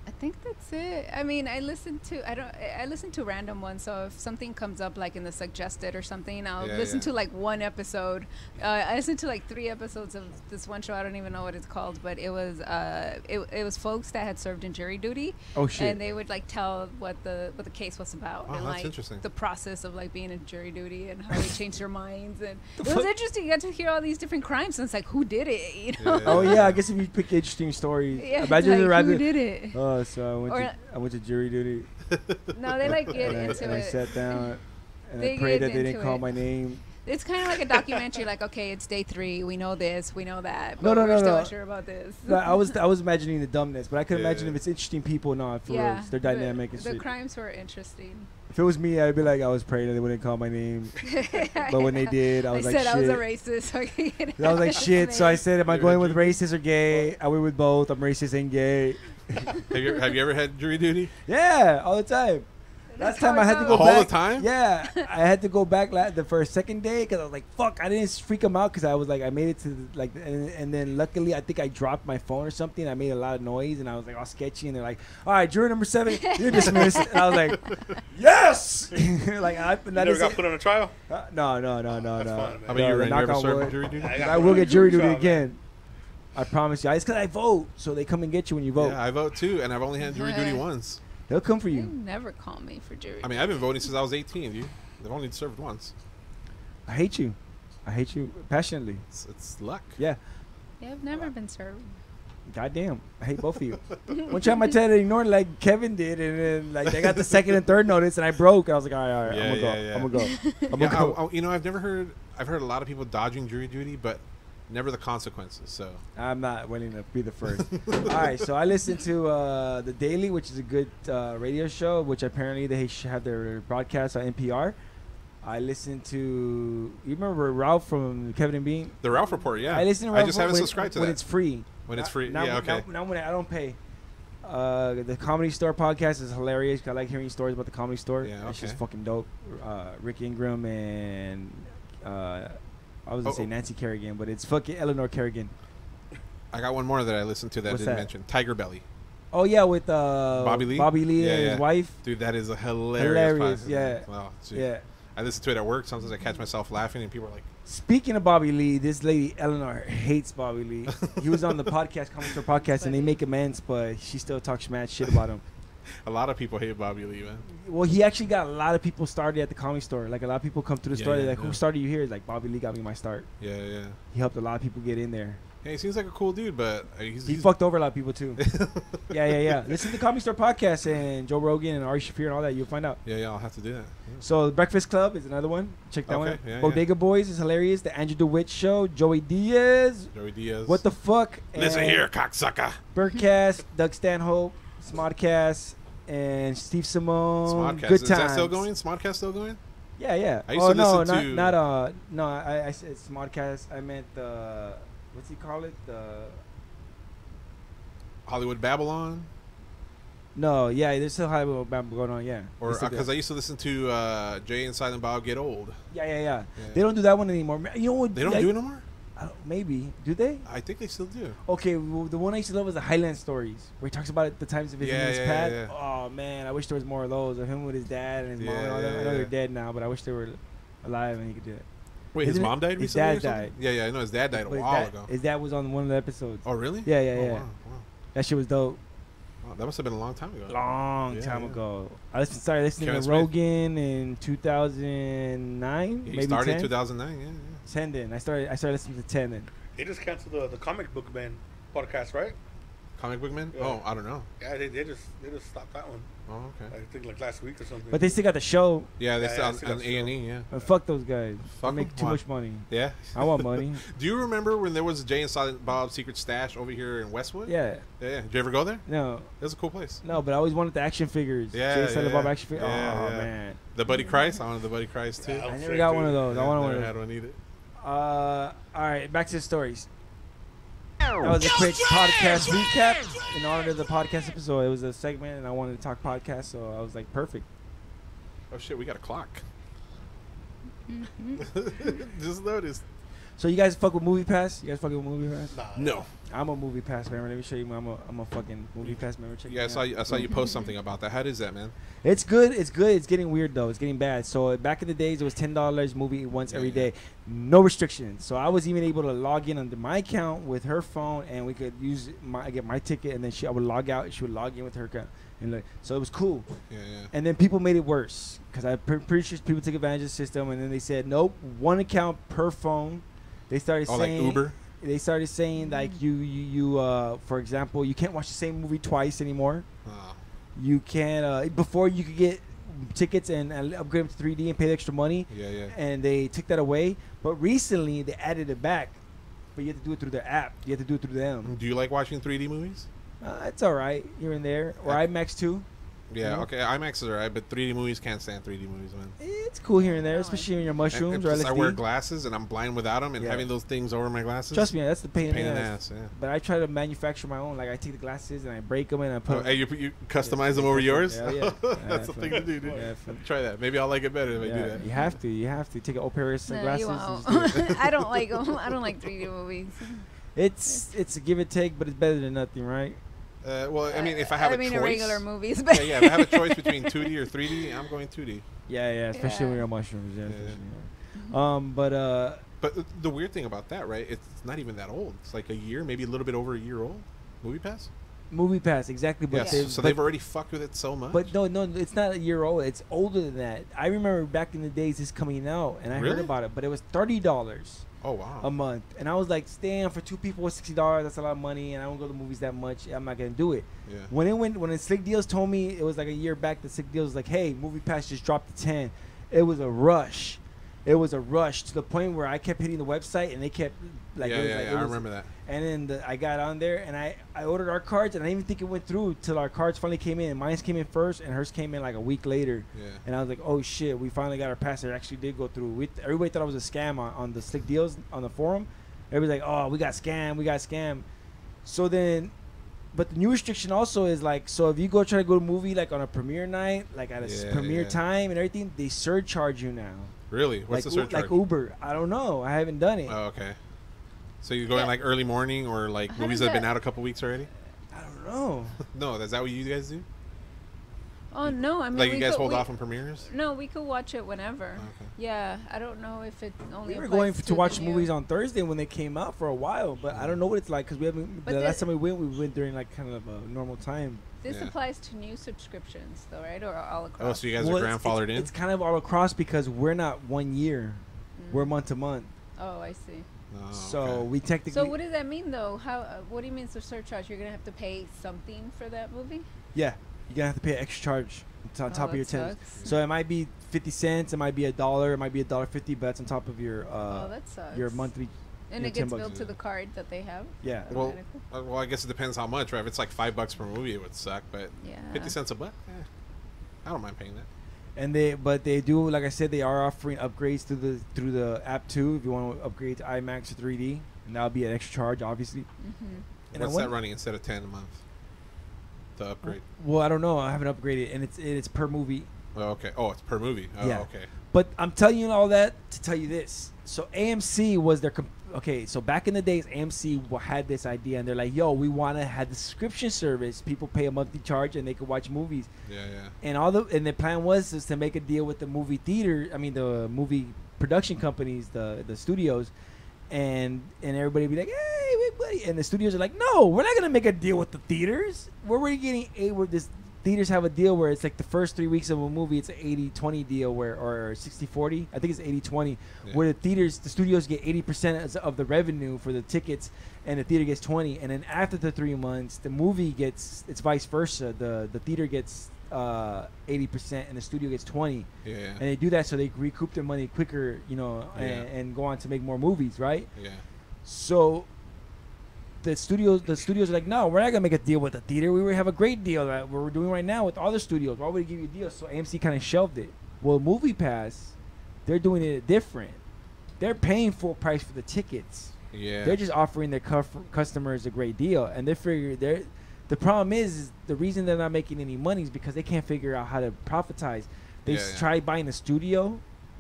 I think that's it. I mean, I listen to random ones. So if something comes up like in the suggested or something, I'll listen to like one episode. I listened to like 3 episodes of this one show. I don't even know what it's called, but it was it was folks that had served in jury duty. Oh shit! And they would like tell what the case was about, and that's like interesting. the process of like being in jury duty and how they changed their minds. And it was interesting. You got to hear all these different crimes, and it's like, who did it? You know? Oh yeah, I guess if you pick interesting stories. Yeah, Imagine like, who did it? So I went to jury duty. No, they like get into and it. I sat down and They I prayed get that they didn't into call it. my name. It's kind of like a documentary. Like, okay, it's day 3. We know this. We know that. No, But no, we're no, still no. unsure about this. No, I was imagining the dumbness, but I could imagine if it's interesting people. No, for real, they're dynamic and the shit. crimes were interesting. If it was me, I'd be like, I was praying that they wouldn't call my name. But when they did, I was like, said shit. I was a racist. So I could get I was like, shit. So I said, am I going with racist or gay? I went with both. I'm racist and gay. Have you ever had jury duty? Yeah, all the time. Last time how I it had to go goes. back. All the time? Yeah, I had to go back the second day because I was like, fuck, I didn't freak them out because I was like, I made it to and then luckily I think I dropped my phone or something. I made a lot of noise and I was like all sketchy and they're like, all right, jury number 7, you're dismissed. And I was like, yes. Like I never got put on a trial. No. Fine, How about you, No, Ren? You knock ever on served wood. jury duty? I will get jury duty again. I promise you. It's because I vote, so they come and get you when you vote. Yeah, I vote too, and I've only had jury duty once. They'll come for They you. never call me for jury. I mean, I've been voting since I was 18, dude. They've only served once. I hate you. I hate you passionately. It's luck. Yeah. Yeah, I've never been served. Goddamn. I hate both of you. One time I tried to ignore it like Kevin did, and then like I got the second and third notice, and I broke. I was like, all right, I'm gonna go. I'm gonna go. You know, I've heard a lot of people dodging jury duty, but never the consequences. So I'm not willing to be the first. All right, so I listened to The Daily, which is a good radio show, which apparently they have their broadcast on NPR. I listened to, you remember Ralph from Kevin and Bean? The Ralph Report, yeah. I listen to Ralph I just haven't subscribed to that. when it's free. When it's free, Not yeah, okay. Not when I don't pay. The Comedy Store podcast is hilarious. I like hearing stories about the Comedy Store. Yeah, It's just okay. fucking dope. Rick Ingram and I was gonna say Nancy Kerrigan, but it's fucking Eleanor Kerrigan. I got one more that I listened to that I What's didn't that? mention. Tiger Belly. Oh yeah, with Bobby Lee. And his wife. Dude, that is a hilarious podcast. Yeah. Oh, gee. Yeah. I listen to it at work. Sometimes I catch myself laughing, and people are like, Speaking of Bobby Lee, this lady Eleanor hates Bobby Lee. He was on the podcast, Comedy Store podcast, and they make amends, but she still talks mad shit about him. a lot of people hate Bobby Lee, man. Well, he actually got a lot of people started at the Comedy Store. Like a lot of people come through the store. They're like, yeah. who started you here? It's like Bobby Lee got me my start. Yeah. He helped a lot of people get in there. Hey, he seems like a cool dude, but He fucked over a lot of people too. Yeah. Listen to the Comedy Store podcast and Joe Rogan and Ari Shaffir and all that. You'll find out. Yeah, I'll have to do that. Yeah. So the Breakfast Club is another one. Check that one out. Yeah, Bodega Boys is hilarious. The Andrew DeWitt Show. Joey Diaz. What the fuck? Listen here, cocksucker. Birdcast, Doug Stanhope, Smodcast, and Steve Simone. Smodcast. Good Is times. that still going? Smodcast still going? Yeah. I used to listen to... I said Smodcast. I meant the... What's he call it? The Hollywood Babylon? No, yeah, there's still Hollywood Babylon going on, yeah. Or because I used to listen to Jay and Silent Bob Get Old. Yeah. They don't do that one anymore. You know what? They don't do it no more? Maybe. Do they? I think they still do. Okay, well, the one I used to love was the Highland Stories, where he talks about the times of visiting his past. Yeah. Oh, man, I wish there was more of those, of him with his dad and his mom and all that. I know they're dead now, but I wish they were alive and he could do it. Wait, his mom died recently? His dad died. Yeah, I know his dad died a while ago. His dad was on one of the episodes. Oh, really? Yeah. Oh, wow. That shit was dope. Wow, that must have been a long time ago. Long time ago. I started listening Kevin to Smith. Rogan in 2009. He maybe started 10? in 2009, yeah. 10 then. I started listening to 10 then. They just canceled the comic book man podcast, right? Comic Book Men? Yeah. Oh, I don't know. Yeah, they just stopped that one. Oh, okay. I think like last week or something. But they still got the show. Yeah, they Yeah, still on A&E, yeah. Fuck those guys. Fuck They make 'em. too Why? much money. Yeah. I want money. Do you remember when there was a Jay and Silent Bob's Secret Stash over here in Westwood? Yeah. Yeah. Did you ever go there? No. It was a cool place. No, but I always wanted the action figures. Yeah, Jay Silent yeah. Bob action figures. Yeah, Oh, yeah. man. The Buddy Christ? I wanted the Buddy Christ, too. I never got one of those. I want one of never those. had one either. All right, back to the stories. That was a quick podcast recap in honor of the podcast episode. It was a segment, and I wanted to talk podcast, so I was like, perfect. Oh, shit, we got a clock. Just noticed. So you guys fuck with Movie Pass? You guys fucking with Movie Pass? No. I'm a Movie Pass member. Let me show you. I'm a fucking Movie Pass member. Check Yeah, it out. I saw you post something about that. How is that, man? It's good. It's good. It's getting weird though. It's getting bad. So back in the days, it was $10 movie once every day, no restrictions. So I was even able to log in under my account with her phone, and we could use get my ticket, and then I would log out, and she would log in with her account, and like, so it was cool. Yeah. And then people made it worse because I'm pretty sure people took advantage of the system, and then they said nope, one account per phone. They started saying like Uber. They started saying like you for example, you can't watch the same movie twice anymore. You can't before you could get tickets and upgrade them to 3D and pay the extra money. Yeah. And they took that away, but recently they added it back. But you have to do it through their app. You have to do it through them. Do you like watching 3D movies? It's all right here and there, or IMAX too. Yeah, You know? okay. IMAX is alright, but 3D movies can't stand 3D movies, man. It's cool here and there, especially in your mushrooms or Plus I LSD. wear glasses and I'm blind without them, and Yeah. having those things over my glasses. Trust me, that's the pain, Pain in in the the ass. ass, yeah. But I try to manufacture my own. Like I take the glasses and I break them and I put. Hey, you customize them over yours? Yeah. That's the thing to do, dude. Yeah, Try that. Maybe I'll like it better if I do that. You have to. You have to take an Operis sunglasses. You and just do it. I don't like them. I don't like 3D movies. It's a give and take, but it's better than nothing, right? Well, I mean, if I have a choice, regular movies. yeah. If I have a choice between 2D or 3D, I'm going 2D. Yeah, especially when you're on mushrooms. But the weird thing about that, right? It's not even that old. It's like a year, maybe a little bit over a year old. Movie Pass. Movie Pass, exactly. But Yes, they've already fucked with it so much. But no, it's not a year old. It's older than that. I remember back in the days this coming out, and I heard Really? about it. But it was $30. Oh wow. A month, and I was like, "Damn, for two people, $60. That's a lot of money, and I don't go to movies that much. I'm not gonna do it." Yeah. When the Slick Deals told me it was like a year back, the Slick Deals was like, "Hey, Movie Pass just dropped to 10." It was a rush. It was a rush to the point where I kept hitting the website, and they kept like, I remember that. And then I got on there, and I ordered our cards, and I didn't even think it went through till our cards finally came in. Mine came in first, and hers came in like a week later. Yeah. And I was like, oh shit, we finally got our pass. It actually did go through. Everybody thought it was a scam on the Slick Deals on the forum. Everybody's like, oh, we got scammed. So then, but the new restriction also is like, so if you try to go to a movie like on a premiere night, like at a premiere time and everything, they surcharge you now. Really? What's the surcharge? Like Uber. I don't know. I haven't done it. Oh, okay. So you're going like early morning or like movies that have been out a couple weeks already? I don't know. No, is that what you guys do? Oh no! I mean, like you guys hold off on premieres? No, we could watch it whenever. Okay. Yeah, I don't know if it only. We were going to watch movies on Thursday when they came out for a while, but I don't know what it's like because we haven't. The last time we went during like kind of a normal time. This applies to new subscriptions, though, right? Or all across? Oh, so you guys are grandfathered in? It's kind of all across because we're not 1 year; we're month to month. Oh, I see. Oh, so we technically. So what does that mean, though? How? What do you mean it's a surcharge? You're gonna have to pay something for that movie? Yeah, you're gonna have to pay an extra charge on top of your 10. So it might be 50 cents, it might be $1, it might be $1.50, but that's on top of your that sucks. your monthly. And it gets billed to the card that they have. Yeah. Well, I guess it depends how much, right? If it's like $5 per movie, it would suck. But 50 cents a buck, I don't mind paying that. And they do, like I said, they are offering upgrades through the app too. If you want to upgrade to IMAX or 3D, and that'll be an extra charge, obviously. And what's that running instead of 10 a month? The upgrade. Well, I don't know. I haven't upgraded, and it's per movie. Oh, okay. Oh, it's per movie. Oh, yeah. Okay. But I'm telling you all that to tell you this. So AMC was their so back in the days, AMC had this idea, and they're like, "Yo, we want to have the subscription service. People pay a monthly charge, and they could watch movies." Yeah. And the plan was to make a deal with the movie theater. I mean, the movie production companies, the studios, and everybody be like, "Hey, buddy," and the studios are like, "No, we're not gonna make a deal with the theaters. We're already getting with this theaters have a deal where it's like the first 3 weeks of a movie, it's an 80-20 deal or 60-40. I think it's 80-20, where the studios get 80% of the revenue for the tickets, and the theater gets 20. And then after the 3 months, the movie gets, it's vice versa. The theater gets 80% and the studio gets 20. Yeah. And they do that so they recoup their money quicker, and go on to make more movies, right? Yeah. So the studios are like, no, we're not gonna make a deal with the theater. We have a great deal that we're doing right now with all the studios. Why would we give you a deal? So AMC kind of shelved it. Well, Movie Pass, they're doing it different. They're paying full price for the tickets. Yeah. They're just offering their customers a great deal, and they figure the problem is the reason they're not making any money is because they can't figure out how to profitize. They tried buying a studio.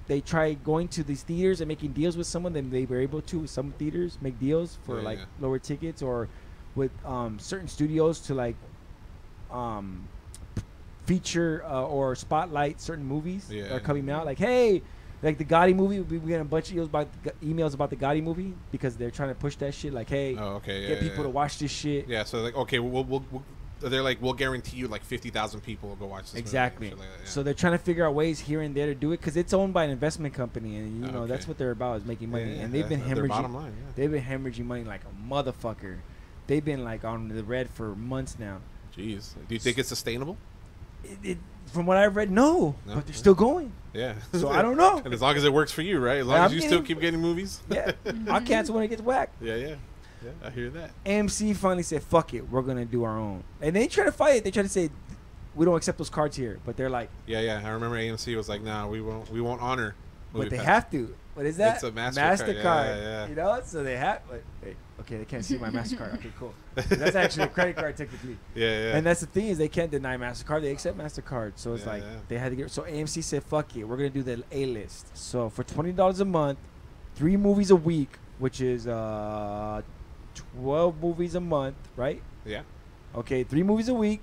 They tried going to these theaters and making deals with someone. Then they were able to, with some theaters, make deals for lower tickets, or with certain studios to like feature or spotlight certain movies that are coming out. Like, hey, like the Gotti movie, we get a bunch of emails about the Gotti movie because they're trying to push that shit. Like, hey, get people to watch this shit. Yeah, so like, okay, they're like, we'll guarantee you like 50,000 people will go watch this exactly. movie. Like that, So they're trying to figure out ways here and there to do it because it's owned by an investment company, and you know that's what they're about, is making money. And they've been hemorrhaging. Bottom line, They've been hemorrhaging money like a motherfucker. They've been like on the red for months now. Jeez, do you think it's sustainable? From what I've read, no, but they're still going. Yeah. So I don't know. And as long as it works for you, right? As long as you still keep getting movies. Yeah. I'll cancel when it gets whacked. Yeah, I hear that. AMC finally said, fuck it, we're going to do our own. And they try to fight it. They try to say, we don't accept those cards here. But they're like... Yeah. I remember AMC was like, nah, we won't honor But they have to. What is that? It's a MasterCard. Yeah. You know? So they have... Okay, they can't see my MasterCard. Okay, cool. That's actually a credit card technically. Yeah. And that's the thing, is they can't deny MasterCard. They accept MasterCard. So it's they had to get... So AMC said, fuck it, we're going to do the A-list. So for $20 a month, 3 movies a week, which is 12 movies a month, right? Yeah. Okay, 3 movies a week,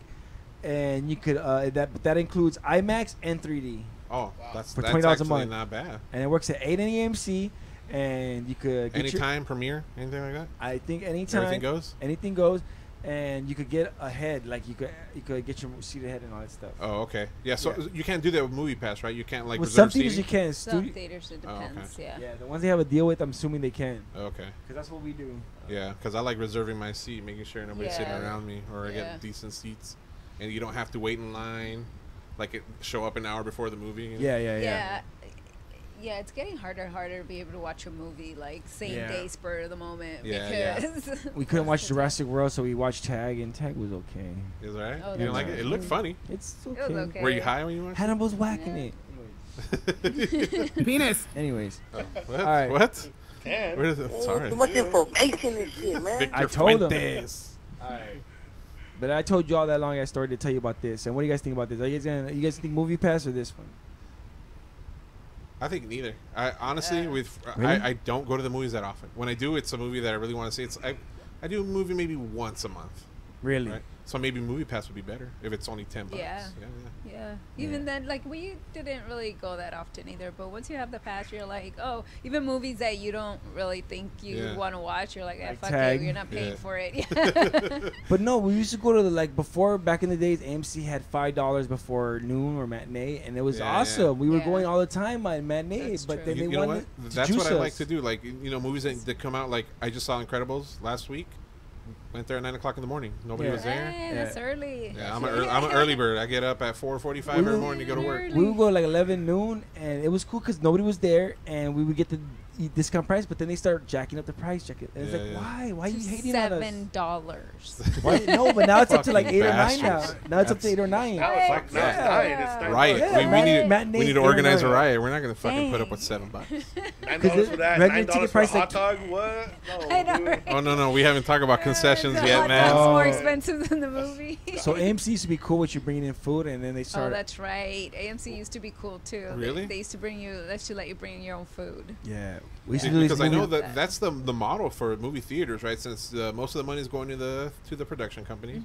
and you could that includes IMAX and 3D. Oh, that's $20 a month. Not bad. And it works at 8 in the AMC, and you could get anytime premiere, anything like that. I think anytime. Everything goes. Anything goes, and you could get ahead, like you could get your seat ahead and all that stuff. Oh, okay. Yeah, so you can't do that with Movie Pass, right? You can't like with reserve some theaters seating? you can. Some theaters it depends. Okay. Yeah, the ones they have a deal with, I'm assuming they can. Okay. Because that's what we do. Yeah, because I like reserving my seat, making sure nobody's sitting around me, or I get decent seats, and you don't have to wait in line, like show up an hour before the movie. You know? Yeah, it's getting harder and harder to be able to watch a movie like same day, spur of the moment. Yeah, because we couldn't watch Jurassic World, so we watched Tag, and Tag was okay. It was alright. Oh, you didn't like it? It looked funny. It's okay. It was okay. Were you high when you watched it? Hannibal's whacking it. Penis. Anyways. What? All right. What? Damn. Where is it? Sorry. Looking for bacon and shit, man. Victor I told him. Fuentes. All right. But I told you all that long ass story to tell you about this. And what do you guys think about this? You guys think Movie Pass or this one? I think neither. I honestly, Really? I don't go to the movies that often. When I do, it's a movie that I really want to see. I do a movie maybe once a month. Really? Right? So maybe Movie Pass would be better if it's only $10. Yeah. Even then, like, we didn't really go that often either. But once you have the pass, you're like, oh, even movies that you don't really think you want to watch, you're like, fuck Tag. it, you're not paying for it. But no, we used to go to before, back in the days, AMC had $5 before noon or matinee, and it was awesome. We were going all the time on matinee, That's but true. then they wanted to That's juice what I like us. to do. Like, movies that come out. Like, I just saw Incredibles last week. Went there at 9 o'clock in the morning. Nobody was there. Hey, that's early. Yeah, I'm an early bird. I get up at 4:45 in the morning to go to work. We would go like 11 noon, and it was cool because nobody was there, and we would get the discount price. But then they start jacking up the price. And it's like, why? Why are you hating on us? $7. Why? No, but now it's up to like Fucking 8 or 9 now. bastards. Now it's up to 8 or 9. Now it's like 9. It's 9. Riot. Yeah. We need to organize a riot. We're not gonna fucking put up with $7. $9 for that. regular $9 ticket for a price, hot like- dog. What? No, I know, dude. right? Oh no, we haven't talked about concessions The yet, hot man. dog's more Oh. expensive than the movie. So AMC used to be cool with you bringing in food, and then they Oh, started. that's right. AMC used to be cool too. Really? They used to let you bring in your own food. Yeah, we used to do these Because I know movies- that that's the model for movie theaters, right? Since most of the money is going to the production company,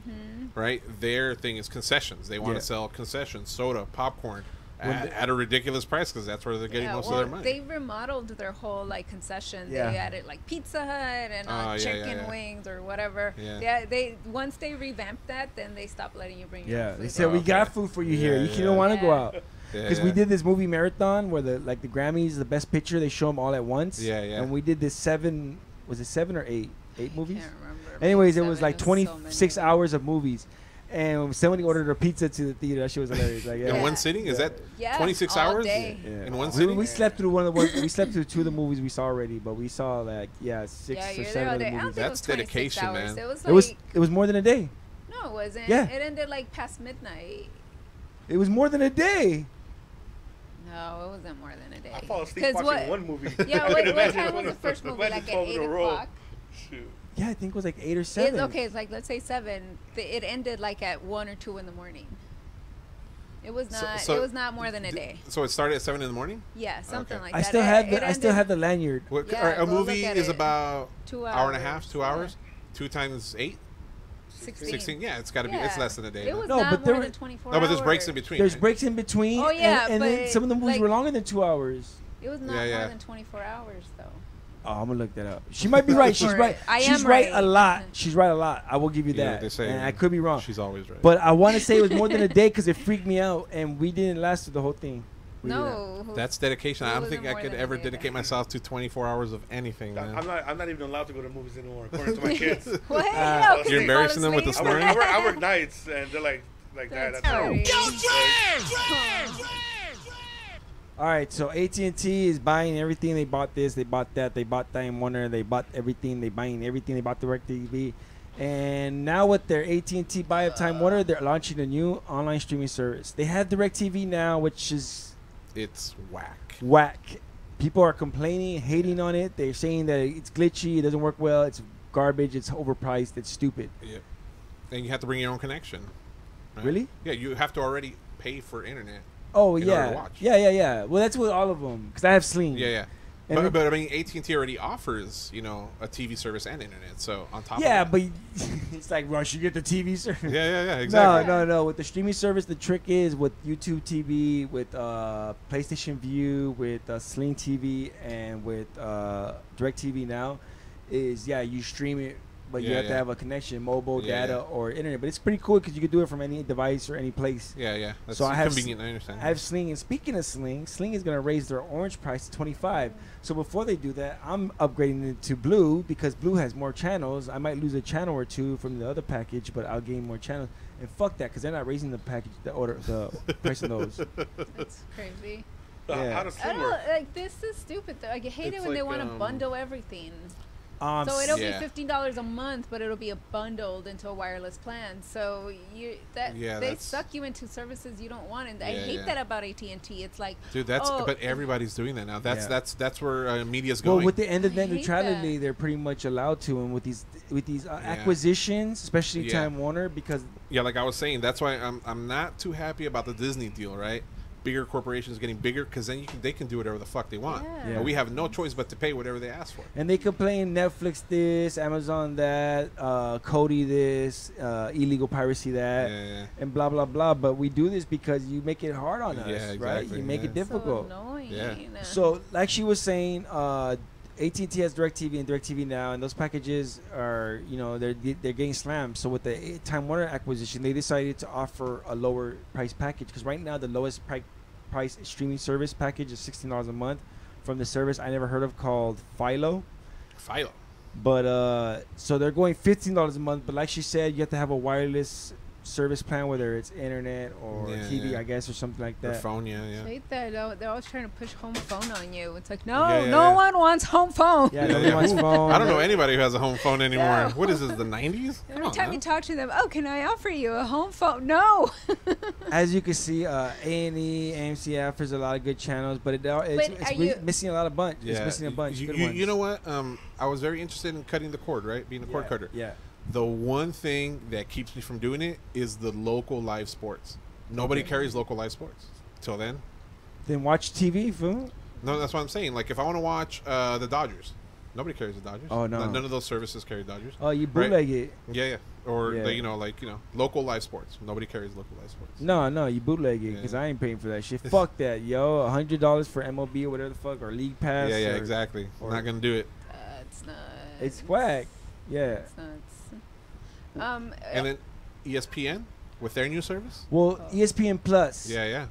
right? Their thing is concessions. They want to sell concessions, soda, popcorn, at a ridiculous price because that's where they're getting most of their money. They remodeled their whole like concession. Yeah. They added like Pizza Hut and chicken wings or whatever. Yeah. They once they revamped that, then they stopped letting you bring your own food. They said we got food for you here. You don't want to go out. Because we did this movie marathon where the Grammys, the best picture, they show them all at once. Yeah, yeah. And we did this 7 or 8 movies? I can't remember. Anyways, it was like 26 hours of movies. And somebody ordered a pizza to the theater. That shit was hilarious. Like, In one sitting? Is that 26 all hours? Day. In one sitting? We slept through we slept through 2 of the movies we saw already, but we saw like 6 or 7 of the movies. That's dedication, man. It was more than a day. No, it wasn't. Yeah. It ended like past midnight. It was more than a day. No, it wasn't more than a day. I fall asleep watching one movie. Yeah, what time was the first movie? Like at 8 o'clock? Shoot. Yeah, I think it was like 8 or 7. It's like let's say 7. It ended like at 1 or 2 in the morning. It was not. It was not more than a day. So it started at 7 in the morning. Yeah, something like I that. still have the lanyard. A movie is about 2 hour and a half, 2 hours. 2 times 8. 16. Yeah, it's got to be. It's less than a day. It was not more than 24 hours. No, but there's breaks in between. There's breaks in between. Oh yeah, and but then some of the movies were longer than 2 hours. It was not more than 24 hours though. Oh, I'm gonna look that up. She might be right. She's right. She's right a lot. She's right a lot. I will give you that. They say, and I could be wrong. She's always right. But I want to say it was more than a day because it freaked me out, and we didn't last through the whole thing. No, that's dedication. I don't think I could ever dedicate myself to 24 hours of anything, man. I'm not even allowed to go to movies anymore, according to my kids. What? You're embarrassing them with the snoring? I work nights, and they're like that. All right, so AT&T is buying everything. They bought this, they bought that, they bought Time Warner, they bought everything. They buying everything. They bought DirecTV, and now with their AT&T buy of Time Warner, they're launching a new online streaming service. They have DirecTV now, which is whack. People are complaining, hating on it. They're saying that it's glitchy, it doesn't work well, it's garbage, it's overpriced, it's stupid. Yeah, and you have to bring your own connection. Right? Really? Yeah, you have to already pay for internet. Oh in order to yeah, watch. yeah. Well, that's with all of them because I have Sling. Yeah. And but I mean, AT&T already offers a TV service and internet. So on top. Yeah, of that, but it's like Rush. You get the TV service. Yeah, exactly. No. With the streaming service, the trick is with YouTube TV, with PlayStation View, with Sling TV, and with DirecTV now, is you stream it. But you have to have a connection, mobile, data, or internet. But it's pretty cool because you can do it from any device or any place. Yeah. That's so I have convenient. I understand. I have Sling, and speaking of Sling is going to raise their orange price to $25. So before they do that, I'm upgrading it to Blue because Blue has more channels. I might lose a channel or 2 from the other package, but I'll gain more channels. And fuck that, because they're not raising the package, the price of those. That's crazy. How does Sling work? This is stupid though. I hate it when they want to bundle everything. So it'll be $15 a month, but it'll be bundled into a wireless plan. So they suck you into services you don't want, and I hate that about AT&T. It's like, dude, but everybody's doing that now. That's where media's going. Well, with the end of net neutrality, they're pretty much allowed to, and with these acquisitions, especially Time Warner, because like I was saying, that's why I'm not too happy about the Disney deal, right? Bigger corporations getting bigger because then they can do whatever the fuck they want. But we have no choice but to pay whatever they ask for. And they complain Netflix this, Amazon that, Cody this, illegal piracy that, and blah blah blah. But we do this because you make it hard on us, exactly, right? You make it difficult. So annoying. So like she was saying, AT&T has DirecTV and DirecTV Now, and those packages are, they're getting slammed. So with the Time Warner acquisition, they decided to offer a lower price package because right now the lowest price streaming service package is $16 a month from the service I never heard of called Philo. But so they're going $15 a month. But like she said, you have to have a wireless service plan, whether it's internet or TV, I guess, or something like that. Or phone, I hate that. They're always trying to push home phone on you. It's like, no one wants home phone. Nobody wants phone. I don't know anybody who has a home phone anymore. What is this, the 90s? Every time you talk to them, can I offer you a home phone? No. As you can see, A&E, AMC offers a lot of good channels, but it's missing a lot of bunch. It's missing a bunch. You know what? I was very interested in cutting the cord, right? Being a cord cutter. Yeah. The one thing that keeps me from doing it is the local live sports. Nobody carries local live sports. Till then watch TV, fool. No, that's what I'm saying. Like if I want to watch the Dodgers, Nobody carries the Dodgers. Oh, no. None of those services carry Dodgers. Oh, you bootleg it. Yeah. Or Yeah. local live sports. Nobody carries local live sports. No, you bootleg it because I ain't paying for that shit. Fuck that, yo. $100 for MLB or whatever the fuck, or League Pass. Yeah, exactly. We're not gonna do it. It's not. It's whack. Yeah. It's not. And then ESPN with their new service. Well, ESPN Plus. Yeah.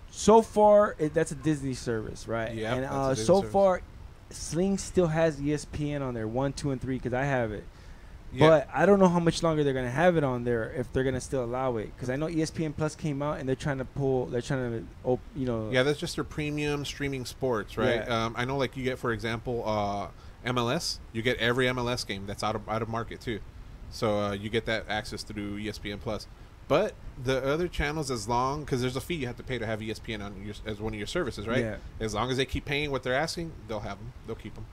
So far, that's a Disney service, right? Yeah. And so far, Sling still has ESPN on there 1, 2, and 3 because I have it. Yeah. But I don't know how much longer they're gonna have it on there if they're gonna still allow it because I know ESPN Plus came out and they're trying to Yeah, that's just their premium streaming sports, right? Yeah. I know, like you get, for example, MLS. You get every MLS game that's out of market too, so you get that access through ESPN Plus. But the other channels, as long because there's a fee you have to pay to have ESPN on as one of your services, right? Yeah. As long as they keep paying what they're asking, they'll have them. They'll keep them.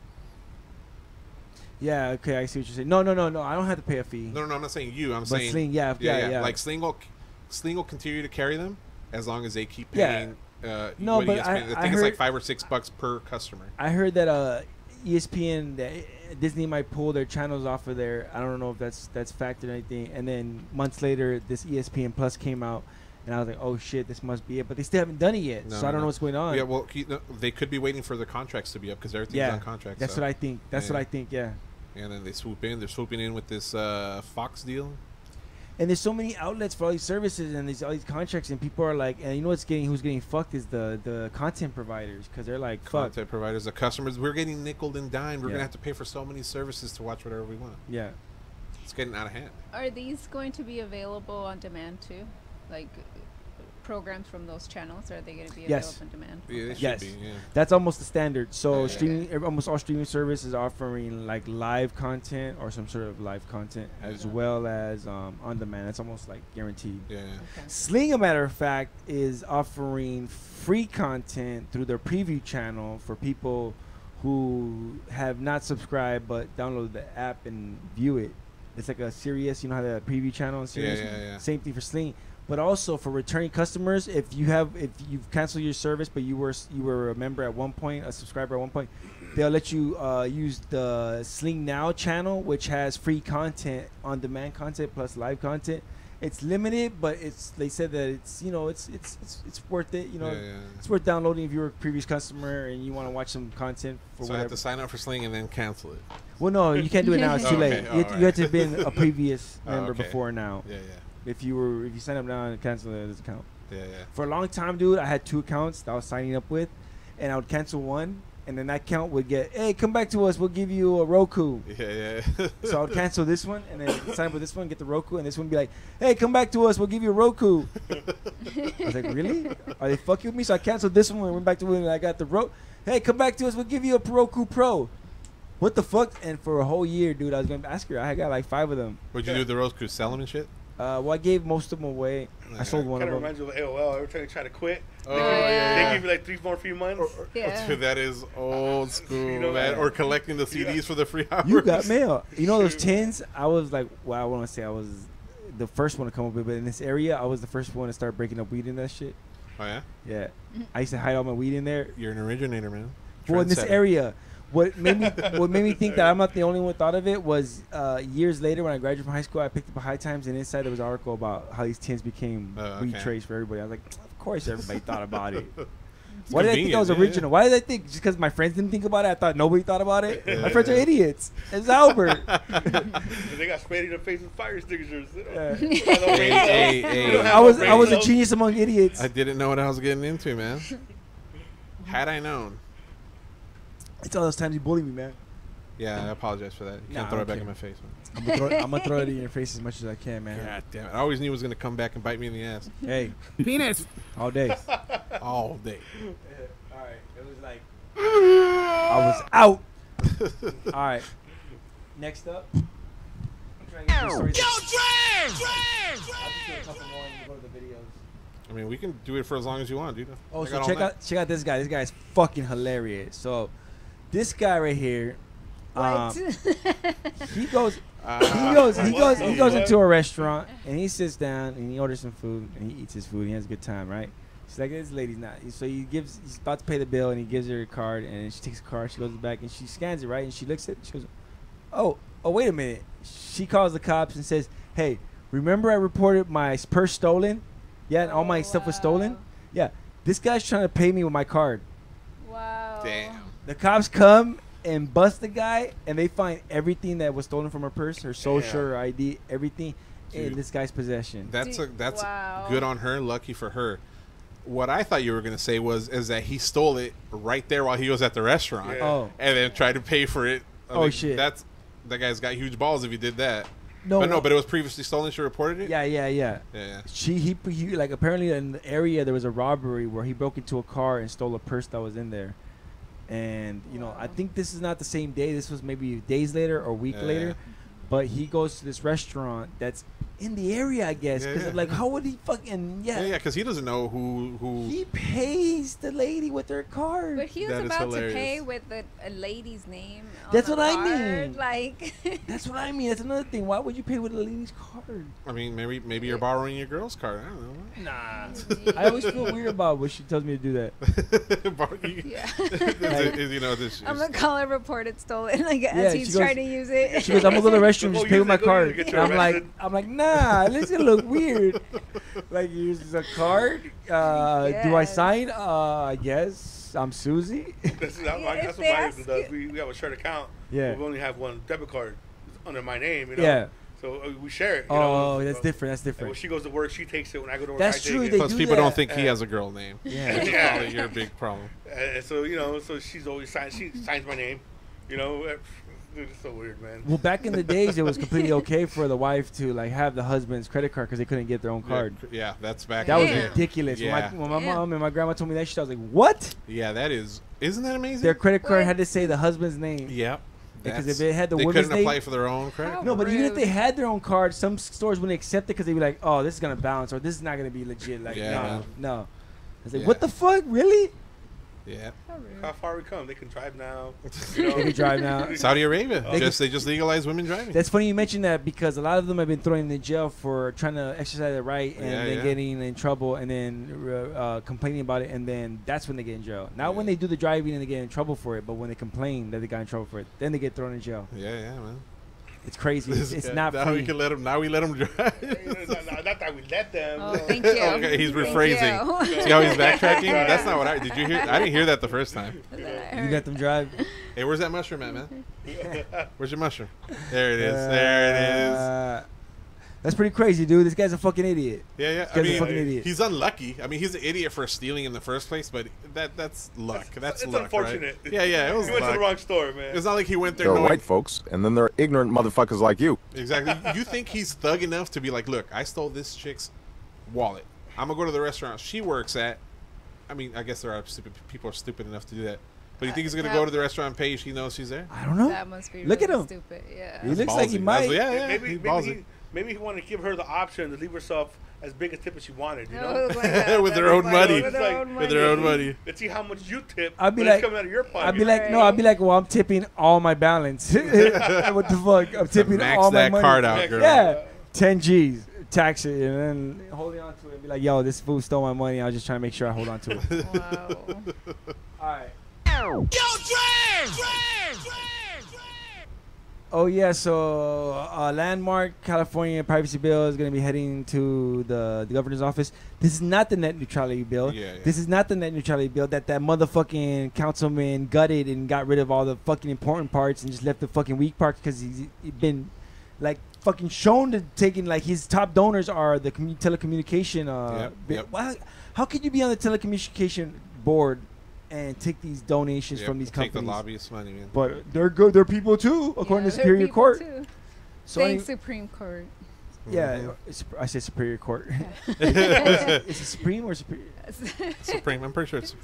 Yeah, okay, I see what you're saying. No, I don't have to pay a fee. No, I'm not saying you. I'm but saying Sling, yeah. Like Sling will continue to carry them as long as they keep paying. No, but ESPN. I think it's like $5 or $6 per customer. I heard that ESPN, Disney might pull their channels off of there. I don't know if that's fact or anything. And then months later, this ESPN Plus came out, and I was like, oh shit, this must be it. But they still haven't done it yet, so I don't know what's going on. Yeah, well, they could be waiting for their contracts to be up because everything's on contract. That's what I think. What I think. Yeah. And then they swoop in. They're swooping in with this Fox deal. And there's so many outlets for all these services and all these contracts, and people are like, and you know who's getting fucked is the content providers because they're like, fuck. Content providers, the customers, we're getting nickeled and dimed. We're gonna have to pay for so many services to watch whatever we want. Yeah, it's getting out of hand. Are these going to be available on demand too, like programs from those channels? Are they going to be available on demand? Yeah, they yes, should be, that's almost the standard. So almost all streaming services are offering like live content or some sort of live content as well as on demand. That's almost like guaranteed. Yeah. Okay. Sling, a matter of fact, is offering free content through their preview channel for people who have not subscribed but download the app and view it. It's like a Sirius, you know how the preview channel on Sirius? Yeah. Same thing for Sling. But also for returning customers, if you've canceled your service but you were a member at one point, a subscriber at one point, they'll let you use the Sling Now channel, which has free content, on demand content plus live content. It's limited, but they said that it's worth it. It's worth downloading if you're a previous customer and you want to watch some content for whatever. I have to sign up for Sling and then cancel it. Well, no, you can't do it now. It's too late. You have to have been a previous member okay. before now. Yeah. If you sign up now and cancel it, doesn't count. Yeah. For a long time, dude, I had 2 accounts that I was signing up with, and I would cancel one, and then that account would get, hey, come back to us, we'll give you a Roku. Yeah. So I would cancel this one, and then sign up with this one, get the Roku, and this one would be like, hey, come back to us, we'll give you a Roku. I was like, really? Are they fucking with me? So I canceled this one and went back to it, and I got the Roku. Hey, come back to us, we'll give you a Roku Pro. What the fuck? And for a whole year, dude, I was going to ask her. I got like 5 of them. What'd you do with the Roku? Sell them and shit? Well, I gave most of them away. I sold one of them. Kind of reminds you of AOL. Every time you try to quit, yeah. they give you like 3 more free months. Yeah. That is old school, man. Or collecting the CDs for the free hours. You got mail. You know those tins? I was like, well, I want to say I was the first one to come up with it, but in this area, I was the first one to start breaking up weed in that shit. Oh, yeah? Yeah. I used to hide all my weed in there. You're an originator, man. Well, in this area. What made me think that I'm not the only one thought of it was years later when I graduated from high school, I picked up a High Times, and inside there was an article about how these tins became weed trays for everybody. I was like, of course everybody thought about it. Why did I think I was original? Why did I think just because my friends didn't think about it, I thought nobody thought about it? My friends are idiots. It's Albert. They got sprayed in the face with fire extinguishers. Hey. I was a genius among idiots. I didn't know what I was getting into, man. Had I known. It's all those times you bully me, man. Yeah, I apologize for that. You can't throw it back in my face, man. I'm gonna throw it in your face as much as I can, man. God damn it. I always knew it was gonna come back and bite me in the ass. Hey. Penis. All day. All day. Alright. It was like I was out. Alright. Next up. I'm trying to get some stories. Yo, Trash! I'll just do a couple more and go to the videos. I mean, we can do it for as long as you want, dude. Oh, so check out this guy. This guy is fucking hilarious. So, this guy right here, he goes into a restaurant and he sits down and he orders some food and he eats his food. And he has a good time, right? She's like, this lady's not. So he's about to pay the bill, and he gives her a card, and she takes a card. She goes back, and she scans it, right? And she looks at it. She goes, oh, wait a minute. She calls the cops and says, hey, remember I reported my purse stolen? Yeah, and all my stuff was stolen? Yeah. This guy's trying to pay me with my card. Wow. Damn. The cops come and bust the guy, and they find everything that was stolen from her purse, her social, her ID, everything in this guy's possession. That's good on her. Lucky for her. What I thought you were gonna say is that he stole it right there while he was at the restaurant, and then tried to pay for it. Shit! That guy's got huge balls if he did that. But it was previously stolen. She reported it. Yeah. He like apparently in the area there was a robbery where he broke into a car and stole a purse that was in there, and I think this is not the same day. This was maybe days later or a week later, but he goes to this restaurant that's in the area, I guess. Because like, how would he fucking because he doesn't know who he pays the lady with her card. But he was about to pay with a lady's name. That's what I mean. Like, that's what I mean. That's another thing. Why would you pay with a lady's card? I mean, maybe you're borrowing your girl's card. I don't know. Nah. I always feel weird about when she tells me to do that. I'm gonna call her report it stolen. Like as he's trying to use it. She goes, I'm gonna go to the restroom, just pay with my card. And I'm like, nah, this is gonna look weird. Like, use a card. Do I sign? I guess. I'm Susie. That's what my husband does. We have a shared account. Yeah. We only have one debit card under my name. Yeah. So we share it. That's different. And when she goes to work, she takes it. When I go to work, that's I take true. it. Plus, people don't think he has a girl name. Yeah. That's probably your big problem. And so so she's always she signs my name. Dude, it's so weird, man. Well, back in the days, it was completely okay for the wife to like have the husband's credit card because they couldn't get their own card. Yeah, that's back. That was ridiculous. Yeah. When my mom and my grandma told me that shit, I was like, "What?" Yeah, isn't that amazing? Their credit card had to say the husband's name. Yep. Because if it had the they woman's couldn't name, apply for their own credit. No, but even if they had their own card, some stores wouldn't accept it because they'd be like, "Oh, this is gonna bounce," or "This is not gonna be legit." Like, no. I was like, "What the fuck, really?" Yeah. How far we come? They can drive now. They can drive now. Saudi Arabia. They just legalized women driving. That's funny you mentioned that because a lot of them have been thrown in jail for trying to exercise their right and then getting in trouble and then complaining about it, and then that's when they get in jail. Not when they do the driving and they get in trouble for it, but when they complain that they got in trouble for it, then they get thrown in jail. Yeah, man. It's crazy. It's not now free. We let them drive. Not that we let them. Oh, thank you. Okay, he's rephrasing. See how he's backtracking? That's not what did you hear? I didn't hear that the first time. You got them drive. Hey, where's that mushroom at, man? Where's your mushroom? There it is. There it is. That's pretty crazy, dude. This guy's a fucking idiot. Yeah. This guy's a fucking idiot. He's unlucky. I mean, he's an idiot for stealing in the first place, but that's luck. That's luck, unfortunate. Right? Yeah. It was he went luck. to the wrong store, man. It's not like he went there. There are white folks, and then there are ignorant motherfuckers like you. Exactly. You think he's thug enough to be like, look, I stole this chick's wallet. I'm gonna go to the restaurant she works at. I mean, I guess there are people are stupid enough to do that. But you think he's gonna go to the restaurant and pay? She knows she's there. I don't know. That must be Look really at him. Stupid. Yeah. He looks like he might. Yeah. Maybe he wanted to give her the option to leave herself as big a tip as she wanted, you know? Like with their own money. With their own money. Let's see how much you tip. I'd be like, it's coming out of your pocket. I'd be like, no, I'd be like, well, I'm tipping all my balance. What the fuck? I'm tipping all my money. Max that card out, girl. Yeah, 10 G's, tax it, and then holding on to it. And be like, yo, this fool stole my money. I was just trying to make sure I hold on to it. Wow. All right. Yo, Dre! Oh, yeah, so landmark California privacy bill is going to be heading to the governor's office. This is not the net neutrality bill. Yeah. This is not the net neutrality bill that motherfucking councilman gutted and got rid of all the fucking important parts and just left the fucking weak parts because he's been, like, fucking shown to taking, like, his top donors are the telecommunication. Yep. How could you be on the telecommunication board and take these donations from these companies? Take the lobbyists' money, man. But they're good. They're people too, according to Superior Court. So thanks, Supreme Court. Yeah, I said Superior Court. Is it Supreme or Superior? Supreme. I'm pretty sure it's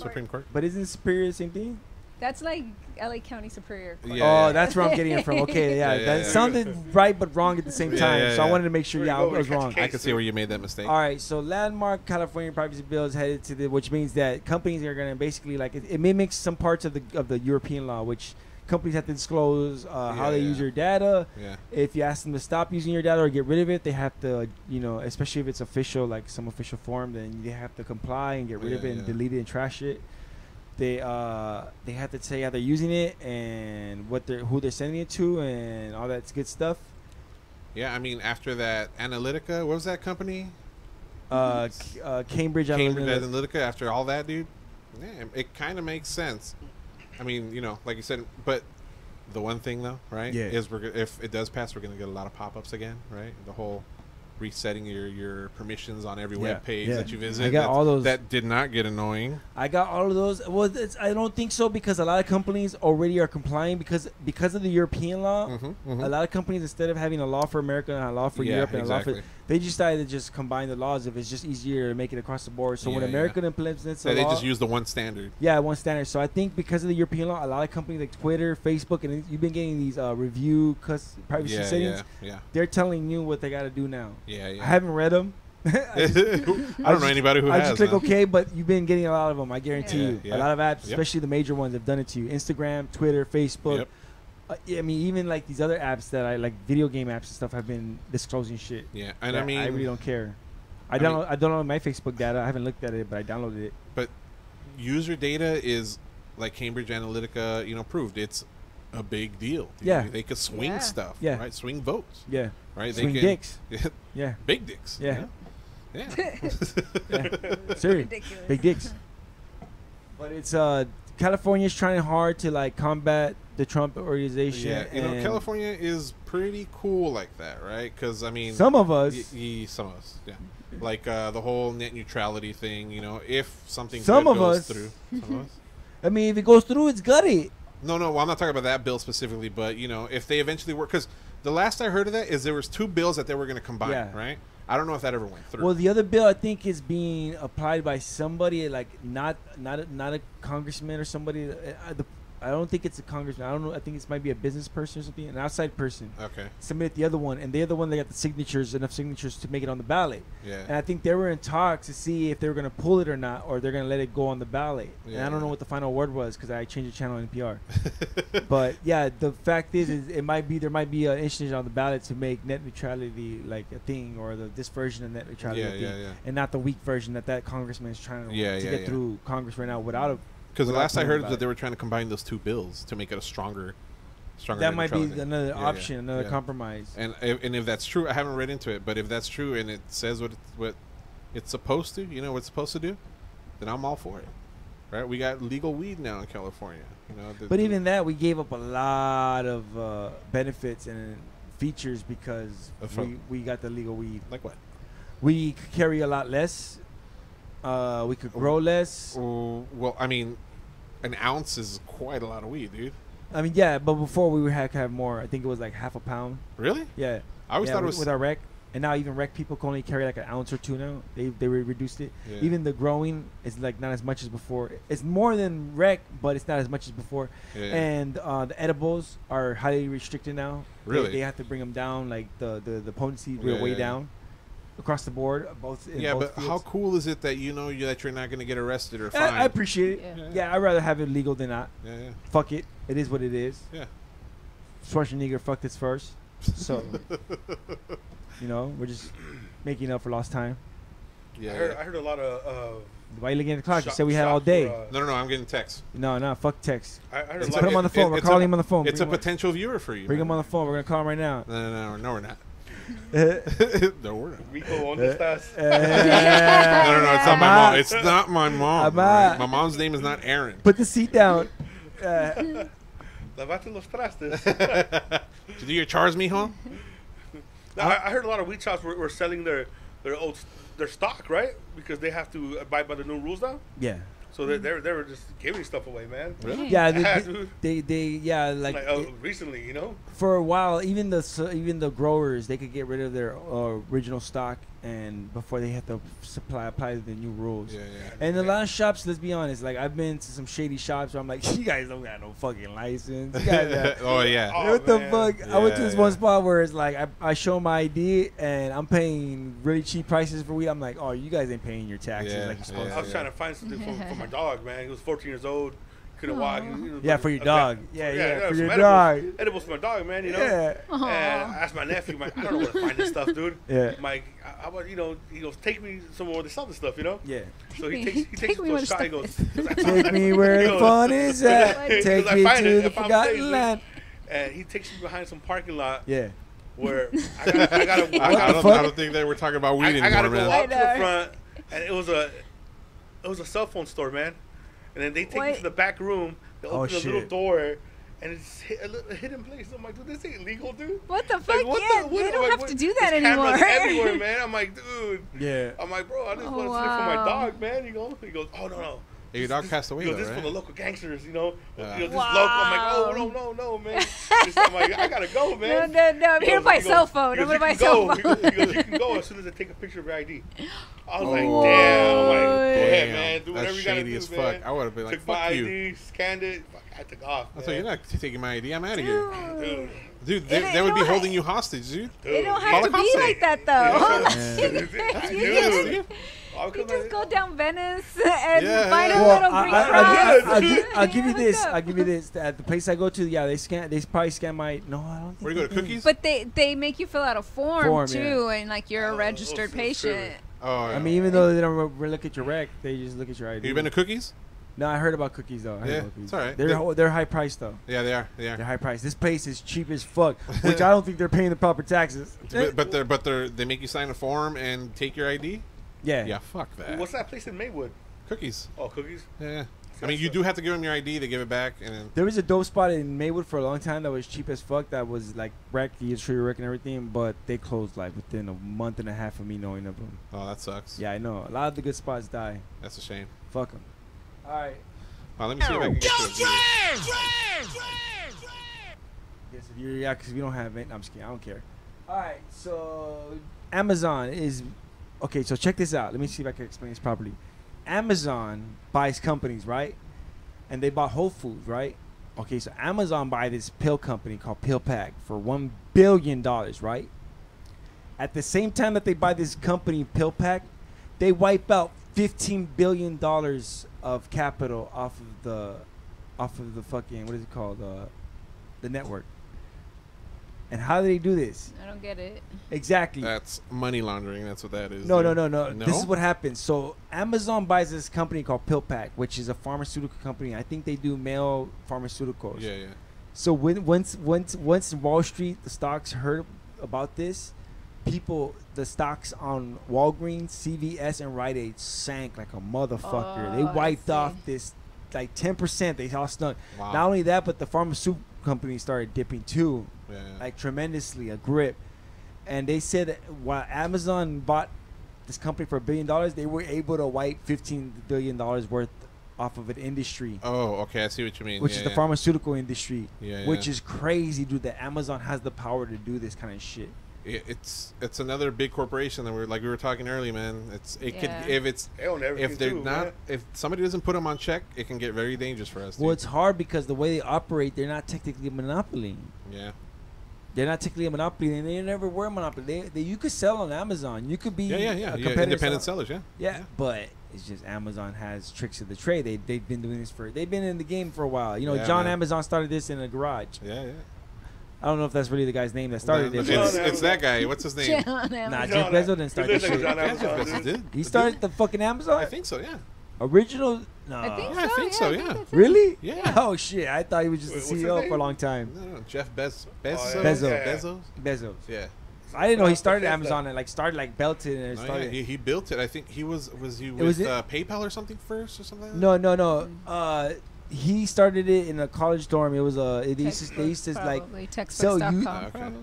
Supreme Court. But isn't Superior the same thing? That's like LA County Superior Court. Yeah, that's where I'm getting it from. Okay, that sounded right but wrong at the same time. So I wanted to make sure I was wrong. I can see where you made that mistake. All right, so landmark California privacy bill is headed to which means that companies are going to basically like it mimics some parts of the European law, which companies have to disclose how they use your data. Yeah. If you ask them to stop using your data or get rid of it, they have to, especially if it's official, like some official form, then they have to comply and get rid of it and delete it and trash it. They have to say how they're using it and who they're sending it to and all that good stuff. Yeah, I mean, after that Analytica, what was that company? Cambridge Analytica. After all that, dude, yeah, it kind of makes sense. I mean, like you said, but the one thing though, right? Yeah. Is if it does pass, we're gonna get a lot of pop-ups again, right? The whole resetting your permissions on every web page that you visit. I got all those. That did not get annoying. I got all of those. Well, I don't think so because a lot of companies already are complying because of the European law. A lot of companies, instead of having a law for America and a law for Europe and a law for, they just decided to just combine the laws if it's just easier to make it across the board. So when America implements a law, they just use the one standard. Yeah, one standard. So I think because of the European law, a lot of companies like Twitter, Facebook, and you've been getting these review privacy settings. Yeah. They're telling you what they got to do now. Yeah. I haven't read them. I don't know anybody who has. I just click OK, but you've been getting a lot of them. I guarantee you. Yeah. A lot of apps, especially the major ones, have done it to you. Instagram, Twitter, Facebook. Yep. I mean, even like these other apps that I like, video game apps and stuff, have been disclosing shit. Yeah, and I mean, I really don't care. I download my Facebook data. I haven't looked at it, but I downloaded it. But user data is like Cambridge Analytica, proved it's a big deal. Yeah, they could swing stuff. Yeah, right, swing votes. Yeah, right. Swing dicks. Yeah, big dicks. Yeah, yeah. Seriously, big dicks. But it's California's trying hard to like combat the Trump organization. Yeah, California is pretty cool like that, right? Because I mean, some of us, some of us, yeah, like the whole net neutrality thing. If something some of goes us through, some of us. I mean, if it goes through, it's gutty. No, well, I'm not talking about that bill specifically, but if they eventually work, because the last I heard of that is there was 2 bills that they were going to combine, right? I don't know if that ever went through. Well, the other bill I think is being applied by somebody like not a congressman or somebody. I don't think it's a congressman. I don't know. I think it might be a business person or something, an outside person. Okay. Submit the other one, and the other one they got the signatures, enough signatures to make it on the ballot. Yeah. And I think they were in talks to see if they were going to pull it or not, or they're going to let it go on the ballot. Yeah. And I don't know what the final word was because I changed the channel on NPR. But yeah, the fact is there might be an initiative on the ballot to make net neutrality like a thing, or this version of net neutrality a thing, and not the weak version that congressman is trying to get through Congress right now without a. Because the last I heard is that they were trying to combine those 2 bills to make it a stronger. That might be another option, another compromise. And if that's true, I haven't read into it, but if that's true and it says what it's supposed to, what it's supposed to do, then I'm all for it. Right? We got legal weed now in California. But even that, we gave up a lot of benefits and features because we got the legal weed. Like what? We could carry a lot less. We could grow less. Well, I mean, an ounce is quite a lot of weed, dude. I mean, yeah, but before we had to have more. I think it was like half a pound. Really? Yeah. I always thought it was with our rec, and now even rec people can only carry like an ounce or 2 now. They reduced it. Yeah. Even the growing is like not as much as before. It's more than rec, but it's not as much as before. Yeah. And the edibles are highly restricted now. Really? They have to bring them down, like the potency way down. Across the board, both. But fields. how cool is it that that you're not going to get arrested or fined? I appreciate it. Yeah, I'd rather have it legal than not. Yeah. Fuck it. It is what it is. Yeah. Schwarzenegger fucked this first, so we're just making up for lost time. Yeah. I heard a lot of. Why are you looking at the clock? You said we had all day. No, I'm getting text. No, fuck text. I heard Let's put him on the phone. We're calling him on the phone. It's a potential viewer for you. Bring him on the phone. We're gonna call him right now. No, we're not. No, we're not. Rico, ¿dónde estás? No, it's not my mom. It's not my mom. Right? My mom's name is not Aaron. Put the seat down. Lavate los trastes. Did you do your chores, mijo? No, I heard a lot of weed shops were selling their stock, right? Because they have to abide by the new rules now. Yeah. So they were just giving stuff away, man. Really? Yeah, they recently, For a while, even the growers, they could get rid of their original stock, and before they have to apply the new rules. Yeah. And a lot of shops, let's be honest, like I've been to some shady shops where I'm like, you guys don't got no fucking license. You guys oh yeah. What the fuck? Yeah, I went to this one spot where it's like I show my ID and I'm paying really cheap prices for weed. I'm like, oh, you guys ain't paying your taxes like you're supposed to. I was trying to find something for my dog, man. He was 14 years old. couldn't walk. Yeah, for your dog. Yeah, for your some dog. Edibles for my dog, man. You know. Yeah. And I asked my nephew, like, I don't know where to find this stuff, dude. Yeah. Mike, I was, he goes, take me somewhere where they sell this stuff, you know. Yeah. So he takes me to a shop. He goes, take me where the fun is at. Take me to the forgotten land. And he takes me behind some parking lot. Yeah. Where I gotta I don't think they were talking about weed anymore, I gotta man. go up to the front, and it was a cell phone store, man. And then they take me to the back room. They open a little door, and it's a hidden place. I'm like, dude, this ain't legal, dude. What the fuck? Like, They don't have to do that anymore. Cameras everywhere, man. I'm like, dude. Yeah. I'm like, bro, I just want to sleep for my dog, man. He goes, oh no. Hey, your dog passed away, He though, goes, this right? for the local gangsters, you know. This local. I'm like, oh no, man. I'm like, I gotta go, man. No. I'm here to buy a cell phone. I'm gonna buy a cell phone. He goes, you can go as soon as I take a picture of your ID. I was like, damn. I'm like, go ahead, man. Do whatever you gotta do, as man. fuck. I would have been like, took my fuck you. ID, scanned it. Fuck, I took off. I thought you're not taking my ID. I'm out of here. Dude, they would be holding you hostage, dude. It don't have to be like that, though. Yeah. You just go down Venice and find a little green cross. I'll give you this. I'll give you this. At the place I go to, yeah, they probably scan my. No, I don't think. Where you go to Cookies? But they make you fill out a form too, and like you're a registered patient. Oh, yeah. I mean, even though they don't look at your rec, they just look at your ID. You been to Cookies? No, I heard about Cookies though. It's all right. They're high priced though. Yeah, they are. They're high priced. This place is cheap as fuck, which I don't think they're paying the proper taxes. But they make you sign a form and take your ID. Yeah. Yeah. Fuck that. What's that place in Maywood? Cookies. Oh, Cookies. Yeah. I mean, you do have to give them your ID. They give it back, and then there was a dope spot in Maywood for a long time that was cheap as fuck. That was like wrecked, the industry wreck and everything. But they closed like within a month and a half of me knowing of them. Oh, that sucks. Yeah, I know. A lot of the good spots die. That's a shame. Fuck them. All right. Let me see if I can get you a yeah, because we don't have it. I'm just kidding. I don't care. All right. So Amazon is okay. So check this out. Let me see if I can explain this properly. Amazon buys companies, right? And they bought Whole Foods, right? Okay, so Amazon buy this pill company called PillPack for $1 billion, right? At the same time that they buy this company, PillPack, they wipe out $15 billion of capital off of the fucking, what is it called? The network. And how do they do this? I don't get it. Exactly. That's money laundering. That's what that is. No. This is what happens. So Amazon buys this company called PillPack, which is a pharmaceutical company. I think they do male pharmaceuticals. Yeah. So once Wall Street, the stocks heard about this, the stocks on Walgreens, CVS, and Rite Aid sank like a motherfucker. They wiped off this like 10%. They all stunk. Wow. Not only that, but the pharmaceutical companies started dipping too. Like tremendously, a grip. And they said that while Amazon bought this company for $1 billion, they were able to wipe $15 billion worth off of an industry. Oh, okay, I see what you mean. Which is the pharmaceutical industry. Which Yeah. is crazy, dude, that Amazon has the power to do this kind of shit. It's another big corporation that we were talking earlier, man. If somebody doesn't put them on check, it can get very dangerous for us. Well, dude. it's hard because the way they operate, they're not technically a monopoly. Yeah. They're not technically a monopoly, and they never were a monopoly. You could sell on Amazon. You could be independent sellers. Yeah, but it's just Amazon has tricks of the trade. They've been doing this they've been in the game for a while. You know, John Amazon started this in a garage. Yeah. I don't know if that's really the guy's name that started it. It's that guy. What's his name? Nah, Jeff Bezos didn't start this shit. He started the fucking Amazon? I think so, yeah. Original? No. I think so, yeah. Really? Yeah. Oh, shit. I thought he was just the CEO for a long time. No, Jeff Bezos. Yeah. I didn't know he started Amazon and started belted and started. He built it. I think he was he with PayPal or something first or something? No. He started it in a college dorm. It was they used to like sell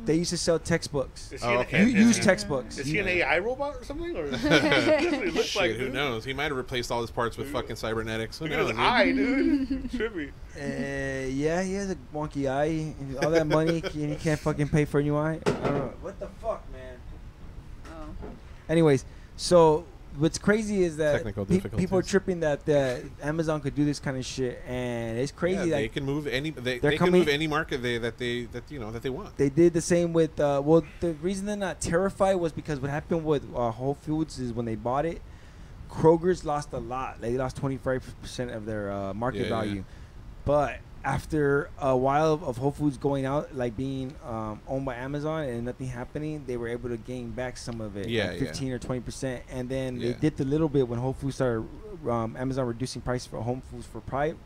They used to sell textbooks. Use textbooks. Is he an AI robot or something? Or who knows? He might have replaced all his parts with fucking cybernetics. Who knows? Dude. Trippy. Yeah, he has a wonky eye. All that money, and he can't fucking pay for a new eye. I don't know. What the fuck, man? Anyways, so what's crazy is that people are tripping that Amazon could do this kind of shit, and it's crazy. Yeah, they can move any. They can move any market that they want. They did the same with. Well, the reason they're not terrified was because what happened with Whole Foods is when they bought it, Kroger's lost a lot. They lost 25% of their market value. But after a while of Whole Foods going out, like being owned by Amazon and nothing happening, they were able to gain back some of it, like 15 or 20%. And then they dipped a little bit when Whole Foods started, Amazon reducing price for Whole Foods for Prime.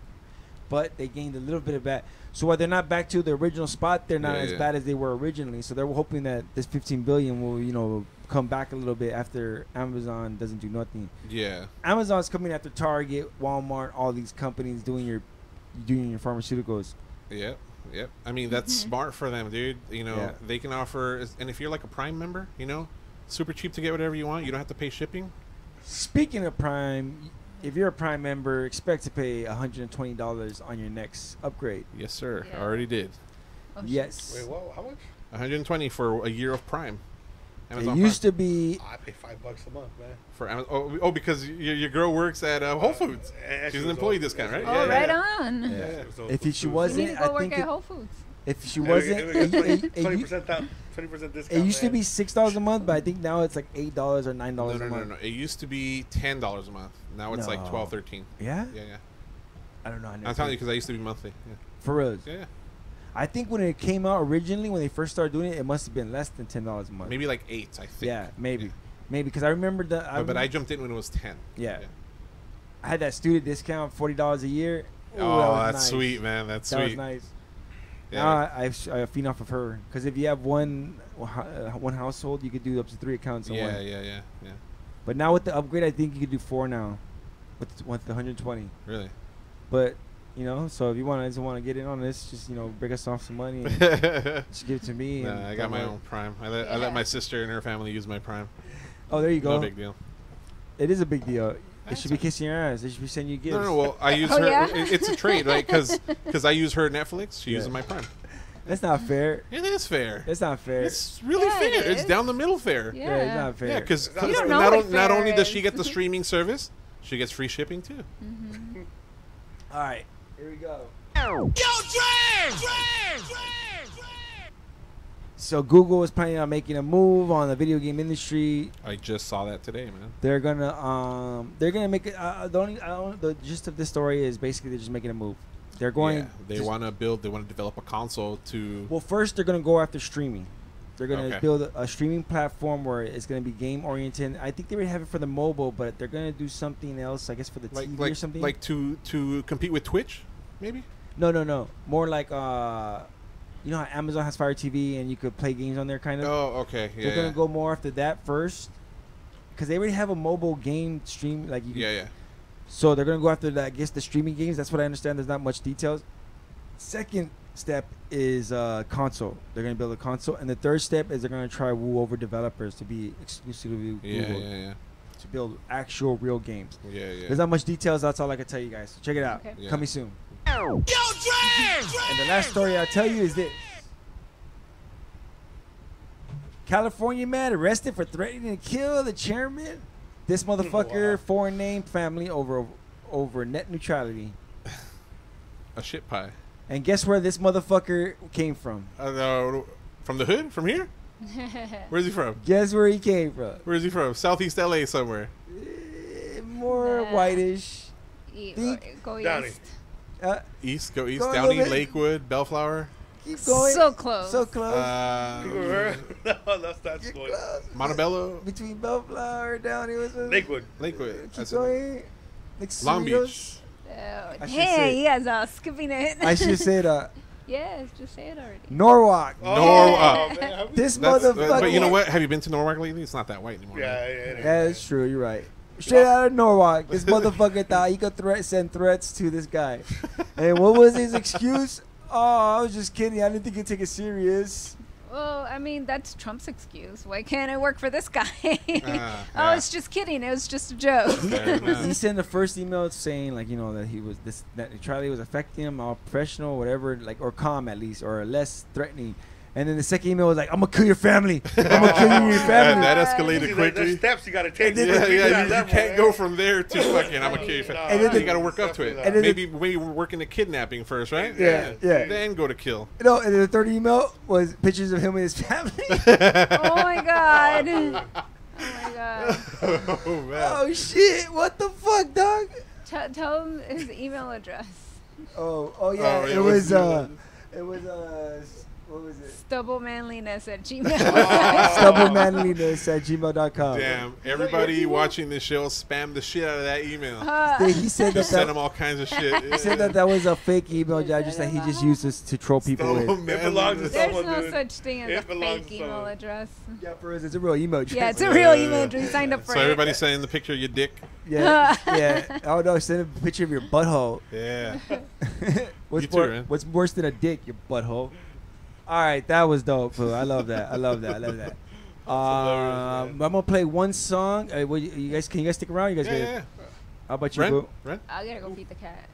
But they gained a little bit of that. So while they're not back to the original spot, they're not as bad as they were originally. So they're hoping that this 15 billion will, come back a little bit after Amazon doesn't do nothing. Yeah. Amazon's coming after Target, Walmart, all these companies doing your pharmaceuticals. Yep. I mean, that's smart for them, dude. They can offer, and if you're like a Prime member, super cheap to get whatever you want. You don't have to pay shipping. Speaking of Prime, if you're a Prime member, expect to pay $120 on your next upgrade. Yes, sir. I already did. Oh, yes. Wait, what? How much? $120 for a year of Prime. Amazon used to be. I pay $5 a month, man. For Amazon. Oh, because your girl works at Whole Foods. She's an employee discount, right? Oh, right on. Yeah. If she wasn't, you need to go work at Whole Foods. If she wasn't, 20% down, 20% discount. It used to be $6 a month, but I think now it's like $8 or $9 a month. No. It used to be $10 a month. Now it's like $12, $13. Yeah. Yeah. I don't know. I'm telling you because I used to be monthly. Yeah. For real. Yeah. I think when it came out originally, when they first started doing it, it must have been less than $10 a month. Maybe like 8, I think. Yeah, maybe because I remember but I jumped in when it was 10. Yeah. I had that student discount, $40 a year. Ooh, that's nice. Sweet, man. That's sweet. That was nice. Yeah. Now I feed off of her because if you have one household, you could do up to 3 accounts. Yeah. But now with the upgrade, I think you could do 4 now, with the 120. Really? But so if you want to get in on this, just break us off some money, and just give it to me. Nah, I got my own Prime. I let my sister and her family use my Prime. Oh, there you go. No big deal. It is a big deal. It should be kissing your ass. They should be sending you gifts. No. Well, I use her. Yeah? It's a trade, right? Because I use her Netflix. She uses my Prime. That's not fair. It is fair. It's not fair. It's really fair. It's down the middle fair. Yeah, it's not fair. Yeah, because not only does she get the streaming service, she gets free shipping too. Mm-hmm. All right, here we go. Yo, Dre! So Google is planning on making a move on the video game industry. I just saw that today, man. They're gonna make it. The gist of this story is basically they're just making a move. They're going. Yeah, they want to develop a console to. Well, first they're gonna go after streaming. They're gonna build a streaming platform where it's gonna be game oriented. I think they already have it for the mobile, but they're gonna do something else. I guess for the TV or something. Like to compete with Twitch, maybe. No. More like you know how Amazon has Fire TV and you could play games on there, kind of. Oh, okay. Yeah. They're gonna go more after that first, because they already have a mobile game stream. Like you. Yeah. So they're gonna go after that. I guess the streaming games. That's what I understand. There's not much details. Second step is console. They're gonna build a console, and the third step is they're gonna try woo over developers to be exclusively Google. Yeah. To build actual real games. Yeah. There's not much details. That's all I can tell you guys. Check it out. Okay. Yeah. Coming soon. Yo, Dre! And the last story I'll tell you is this. California man arrested for threatening to kill the chairman. This motherfucker, foreign name, family over net neutrality. A shit pie. And guess where this motherfucker came from? From the hood? From here? Where's he from? Guess where he came from? Where's he from? Southeast LA somewhere. More whitish. Go Downey. East. Go east. Go Downey, Lakewood, Bellflower. Keep going. So close. So close. No, that's You're good. close. Montebello. Between Bellflower, Downey, what's it? Lakewood. Keep going. Like Long Cerritos. Beach. Hey, you guys are skipping it. I should say that. Yes, just say it already. Norwalk. Norwalk. Man, This motherfucker. But you know what? Have you been to Norwalk lately? It's not that white anymore. Yeah. That's true. You're right. Straight out of Norwalk, this motherfucker thought he could send threats to this guy. And what was his excuse? Oh, I was just kidding. I didn't think he'd take it serious. Well, I mean, that's Trump's excuse. Why can't I work for this guy? Yeah. It's just kidding. It was just a joke. He sent the first email saying, like, that he was that neutrality was affecting him, all professional, whatever, like, or calm at least, or less threatening. And then the second email was like, "I'm gonna kill your family. I'm gonna kill you and your family." That escalated quickly. There's steps you gotta take. You can't go from there to fucking I'm gonna kill your family. And then you gotta work up to it. and then Maybe we're working the kidnapping first, right? Yeah. Then go to kill. No, and then the third email was pictures of him and his family. Oh my god. Oh my god. Oh man. Oh shit! What the fuck, dog? Tell him his email address. Yeah, it was what was it? Stubblemanliness@gmail. Stubblemanliness@gmail.com. Damn, everybody watching this show spam the shit out of that email. He said just that send him all kinds of shit. He said that was a fake email address that he just uses to troll people with. It belongs to There's someone, no dude. such thing as It a belongs fake to email someone. address. Yeah, for us, it's a real email address. Yeah, it's a real email address. You signed up for So it. everybody's sending the picture of your dick. Yeah. Oh no, send a picture of your butthole. Yeah. What's You too, man. What's worse than a dick, your butthole? All right, that was dope, fool. I love that. I'm gonna play one song. Can you guys stick around? You guys Yeah, ready? yeah. How about you, Ren? boo? Ren? I gotta go feed the cat.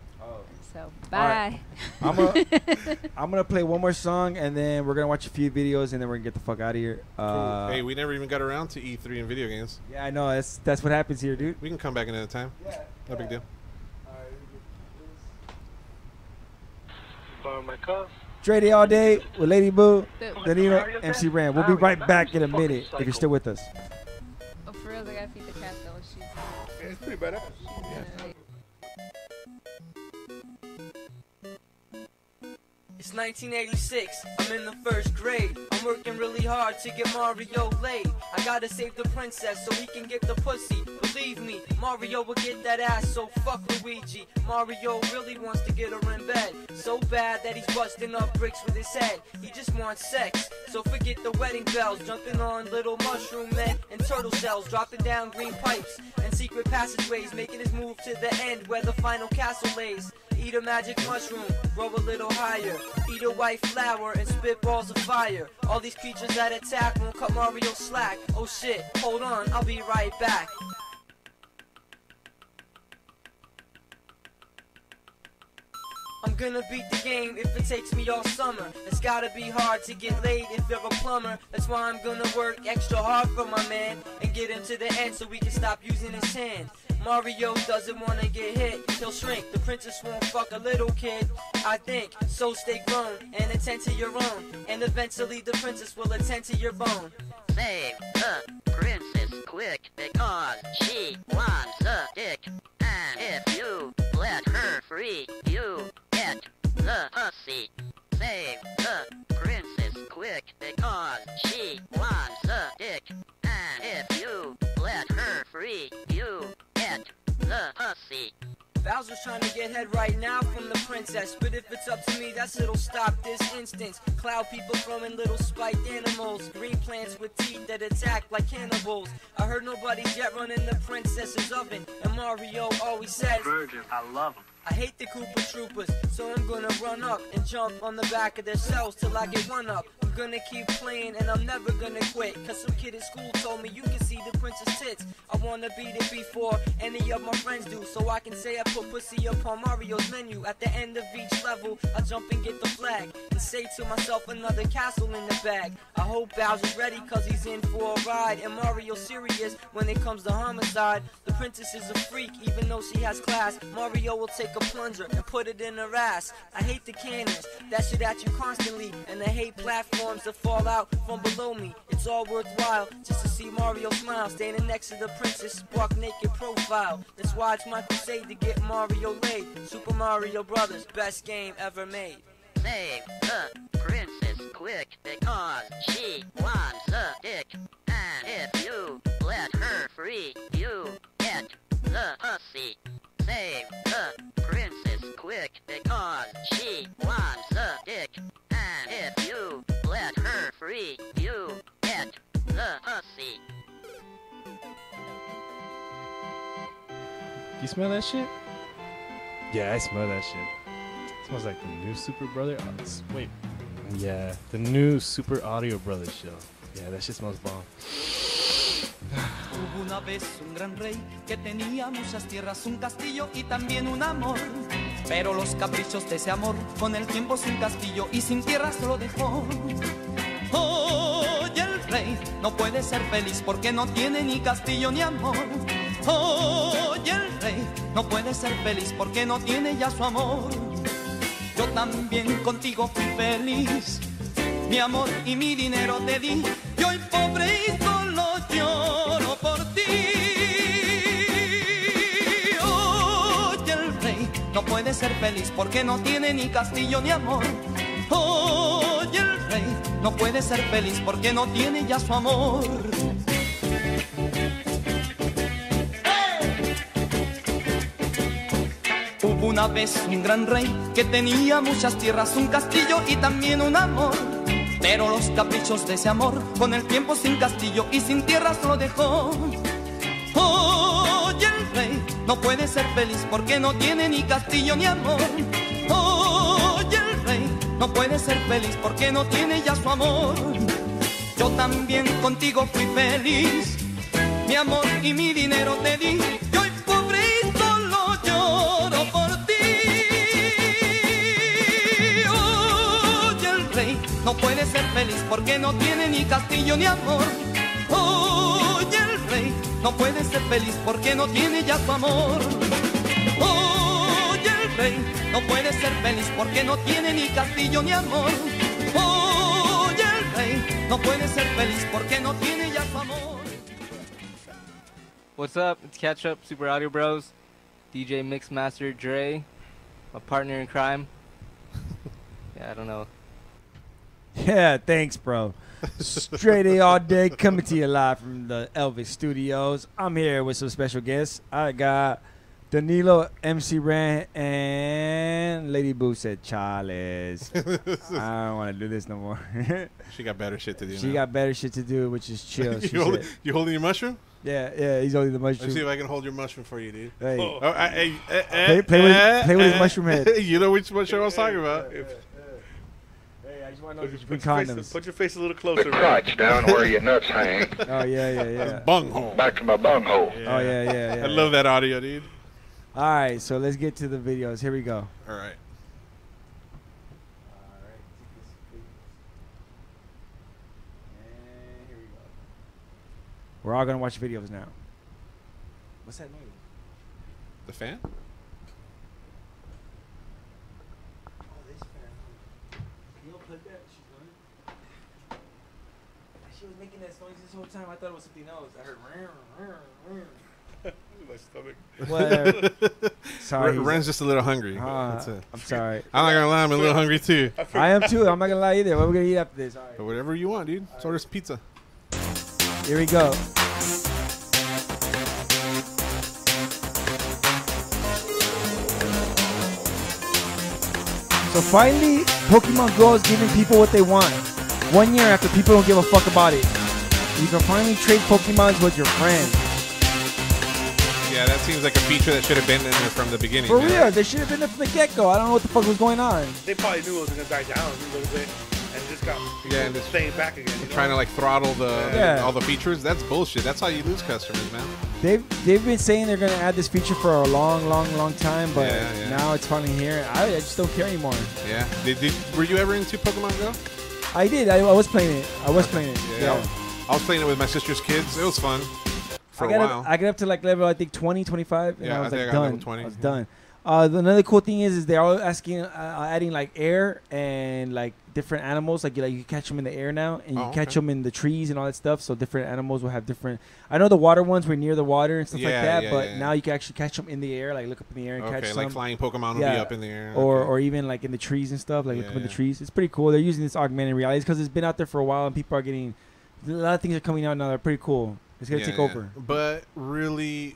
So All bye. right. I'm gonna play one more song, and then we're gonna watch a few videos, and then we're gonna get the fuck out of here. Cool. Hey, we never even got around to E3 and video games. Yeah, I know. That's what happens here, dude. We can come back another time. Yeah. No big deal. Borrow my car. Dre Day all day with Lady Boo, Danilo, MC Ran. We'll be right back in a minute if you're still with us. Oh, for real, I gotta feed the cat though. She's It's pretty badass. It's 1986, I'm in the first grade. I'm working really hard to get Mario laid. I gotta save the princess so he can get the pussy. Believe me, Mario will get that ass, so fuck Luigi. Mario really wants to get her in bed, so bad that he's busting up bricks with his head. He just wants sex, so forget the wedding bells. Jumping on little mushroom men and turtle shells, dropping down green pipes and secret passageways, making his move to the end where the final castle lays. Eat a magic mushroom, grow a little higher. Eat a white flower and spit balls of fire. All these creatures that attack won't cut Mario slack. Oh shit, hold on, I'll be right back. I'm gonna beat the game if it takes me all summer. It's gotta be hard to get laid if you're a plumber. That's why I'm gonna work extra hard for my man and get him to the end so we can stop using his hand. Mario doesn't wanna get hit, he'll shrink. The princess won't fuck a little kid, I think. So stay grown and attend to your own, and eventually the princess will attend to your bone. Save the princess quick because she wants a dick. And if you let her free, you get the pussy. Save the princess quick because she wants a dick. And if you let her free, you get the pussy. Bowser's trying to get head right now from the princess, but if it's up to me, that's it'll stop this instance. Cloud people throwing little spiked animals, green plants with teeth that attack like cannibals. I heard nobody's yet running the princess's oven, and Mario always says, Virgin, I love him. I hate the Koopa Troopers, so I'm gonna run up and jump on the back of their cells till I get one up. I'm gonna keep playing and I'm never gonna quit, cause some kid at school told me you can see the princess tits. I wanna beat it before any of my friends do, so I can say I put pussy upon Mario's menu. At the end of each level, I jump and get the flag and say to myself another castle in the bag. I hope Bowser's ready cause he's in for a ride, and Mario's serious when it comes to homicide. The princess is a freak even though she has class. Mario will take a plunger and put it in her ass. I hate the cannons that shoot at you constantly, and I hate platforms that fall out from below me. It's all worthwhile just to see Mario smile, standing next to the princess buck naked profile. That's why it's my crusade to get Mario laid. Super Mario Brothers, best game ever made. Save the princess quick because she wants a dick. And if you let her free, you get the pussy. Save the princess quick because she wants a dick. And if you let her free, you get the pussy. You smell that shit? Yeah, I smell that shit. It smells like the new Super Brother. Wait. Yeah, the new Super Audio Brothers show. Yeah, that shit smells bomb. Hubo una vez un gran rey que tenía muchas tierras, un castillo y también un amor. Pero los caprichos de ese amor con el tiempo sin castillo y sin tierras lo dejó. Hoy el rey no puede ser feliz porque no tiene ni castillo ni amor. Hoy el rey no puede ser feliz porque no tiene ya su amor. Yo también contigo fui feliz, mi amor y mi dinero te di, y hoy pobre y solo lloro por ti. Hoy el rey no puede puede ser feliz porque no tiene ni castillo ni amor. Oye, el rey no puede ser feliz porque no tiene ya su amor. Hubo una vez un gran rey que tenía muchas tierras, un castillo y también un amor. Pero los caprichos de ese amor, con el tiempo sin castillo y sin tierras lo dejó. Oye, el rey no puede ser feliz porque no tiene ni castillo ni amor. Oye, el rey no puede ser feliz porque no tiene ya su amor. Yo también contigo fui feliz, mi amor y mi dinero te di. Y hoy pobre y solo lloro por ti. Oye, el rey no puede ser feliz porque no tiene ni castillo ni amor. Oye, el rey no puede ser feliz porque no tiene ya su amor. Oye, el rey no puede ser feliz porque no tiene ni castillo ni amor. Oye, el rey no puede ser feliz porque no tiene ya su amor. What's up? It's Catch Up Super Audio Bros, DJ Mixmaster Dre, my partner in crime. Yeah, I don't know. Yeah, thanks, bro. Straight A all day, coming to you live from the Elvis Studios. I'm here with some special guests. I got Danilo, MC REN, and Lady Boo said, Charles. I don't want to do this no more. She got better shit to do. She got better shit to do, which is chill. You holding your mushroom? Yeah, he's holding the mushroom. Let's see if I can hold your mushroom for you, dude. Hey. Play with his mushroom head. You know which mushroom I was talking about. I just want to know if you bring condoms. Put your face a little closer. The crotch down where your nuts hang. Oh, yeah. Bunghole. Back to my bunghole. Yeah. Oh, yeah. I love that audio, dude. All right, so let's get to the videos. Here we go. All right. We're all going to watch videos now. What's that noise? The fan? Oh, this fan. You don't plug that? She's going. She was making that noise this whole time. I thought it was something else. I heard. My stomach. Whatever. Sorry. Ren's just a little hungry. That's it. I'm sorry. I'm not going to lie. I'm a little hungry, too. I am, too. I'm not going to lie either. What are we going to eat after this? All right. But whatever you want, dude. So order pizza. Here we go. So finally, Pokemon Go is giving people what they want. 1 year after people don't give a fuck about it. You can finally trade Pokemons with your friends. Yeah, that seems like a feature that should have been in there from the beginning. For real, they should have been there from the get-go. I don't know what the fuck was going on. They probably knew it was going to die down a little bit. And just got and just staying back again. Trying to like throttle all the features. That's bullshit. That's how you lose customers, man. They've been saying they're gonna add this feature for a long time, but now it's finally here. I just don't care anymore. Yeah. Were you ever into Pokemon Go? I did. I was playing it. I was playing it. Yeah. I was playing it with my sister's kids. It was fun for a while. I got up to like level, I think 20, 25, and I was like done. Level 20. I was done. Another cool thing is they're all adding like air and like different animals. Like you catch them in the air now, and you catch them in the trees and all that stuff. So different animals will have different. I know the water ones were near the water and stuff like that, but now you can actually catch them in the air. Like look up in the air and catch some. Like flying Pokemon will be up in the air, or even like in the trees and stuff. Like look up in the trees. It's pretty cool. They're using this augmented reality because it's been out there for a while, and people are getting a lot of things are coming out now. They're pretty cool. It's gonna take over. But really,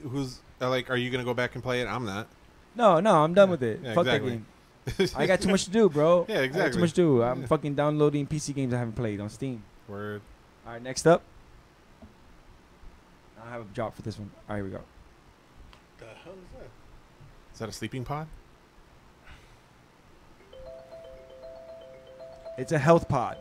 are you gonna go back and play it? I'm not. No, I'm done with it. Yeah, Fuck that game. I got too much to do, bro. Yeah, exactly. I got too much to do. I'm fucking downloading PC games I haven't played on Steam. Word. All right, next up. I have a job for this one. All right, here we go. The hell is that? Is that a sleeping pod? It's a health pod.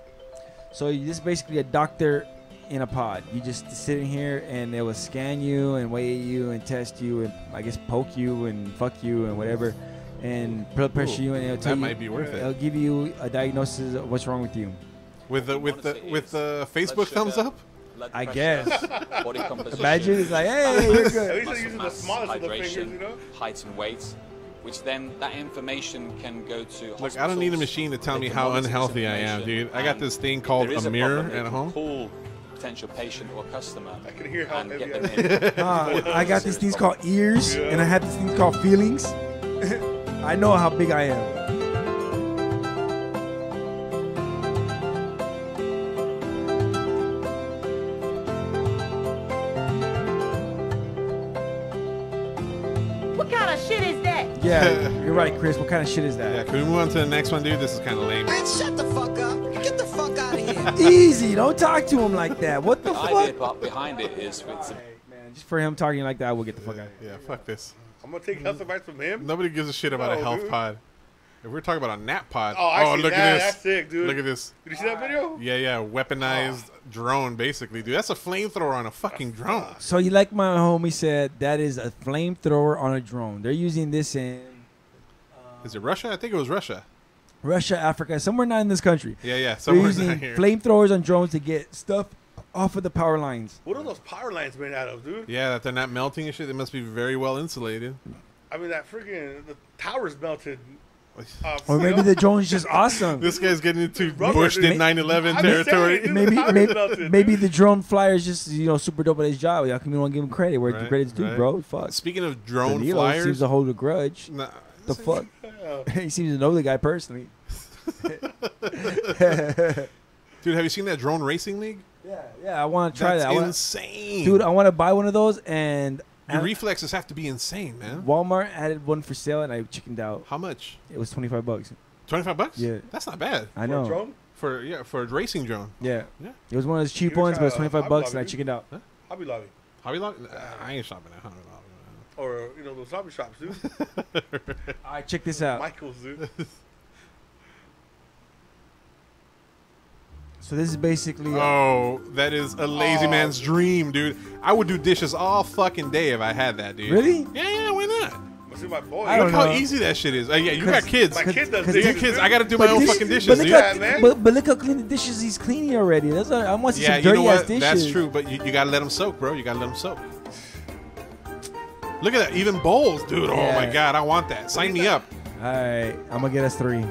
So this is basically a doctor in a pod. You just sit in here and it will scan you and weigh you and test you and I guess poke you and fuck you and whatever and blood pressure you, and it'll tell that you, might be worth it. It'll give you a diagnosis of what's wrong with you. With the Facebook thumbs up? I guess. Body composition. Imagine it's like, hey, you're good. At least they're using the smallest of the fingers, you know? Height and weight, which then that information can go to. Look, I don't need a machine to tell me how unhealthy I am, dude. I got this thing called a mirror at home. Call potential patient or customer. I can hear how heavy I got these things called ears, and I had these things called feelings. I know how big I am. What kind of shit is that? Yeah, you're right, Chris. What kind of shit is that? Yeah, can we move on to the next one, dude? This is kind of lame. Bitch, shut the fuck up. Get the fuck out of here. Easy. Don't talk to him like that. What the The fuck? idea behind it is with some Man, just for him talking like that, I will get the fuck out of here. Yeah, fuck this. I'm gonna take health advice from him. Nobody gives a shit about a No, health dude. pod. If we're talking about a nap pod, Oh, I see look that. at this. That's sick, dude. Look at this. Did you see that video? Yeah, weaponized drone, basically, dude. That's a flamethrower on a fucking drone. So you like my homie said, that is a flamethrower on a drone. They're using this in Is it Russia? I think it was Russia. Russia, Africa, somewhere not in this country. Yeah, They're somewhere using down here. flamethrowers on drones to get stuff off of the power lines. What are those power lines made out of, dude? Yeah, that they're not melting and shit. They must be very well insulated. I mean, that freaking the tower's melted. Or maybe the drone's just awesome. This guy's getting into Rubber, Bush dude. did 9/11 I'm territory. saying, dude, the tower's melted, Maybe the drone flyer is just super dope at his job. How come you don't give him credit where the Right, credit's due, right. bro? Fuck. Speaking of drone Danilo flyers, seems to hold a grudge. Nah. The fuck? He seems to know the guy personally. dude, have you seen that drone racing league? Yeah, I want to try That's that. I wanna- insane, dude. I want to buy one of those, and Your reflexes have to be insane, man. Walmart added one for sale, and I chickened out. How much? It was $25. $25? Yeah, that's not bad. I know. For a drone? For a racing drone. Yeah, Yeah. It was one of those cheap You ever ones, but it's try, $25, and I Hobby chickened out. Huh? Hobby Lobby. Hobby Lobby? I ain't shopping at Hobby Lobby. Or, those hobby shops, dude. All right, check this out. Michael's, dude. So this is basically. Oh, that is a lazy man's dream, dude. I would do dishes all fucking day if I had that, dude. Really? Yeah, why not? See my boy. I don't Look how know. easy that shit is. Yeah, you got kids. My kid does You dishes, got kids. dude. I got to do my own fucking dishes, But look, dude. how, man. but look how clean the dishes he's cleaning already. That's I want to see Yeah, some you know dirty ass what? dishes. That's true, but you got to let them soak, bro. You got to let them soak. Look at that. Even bowls, dude. Oh, Yeah. my God. I want that. Sign me up. All right, I'm gonna get us 3.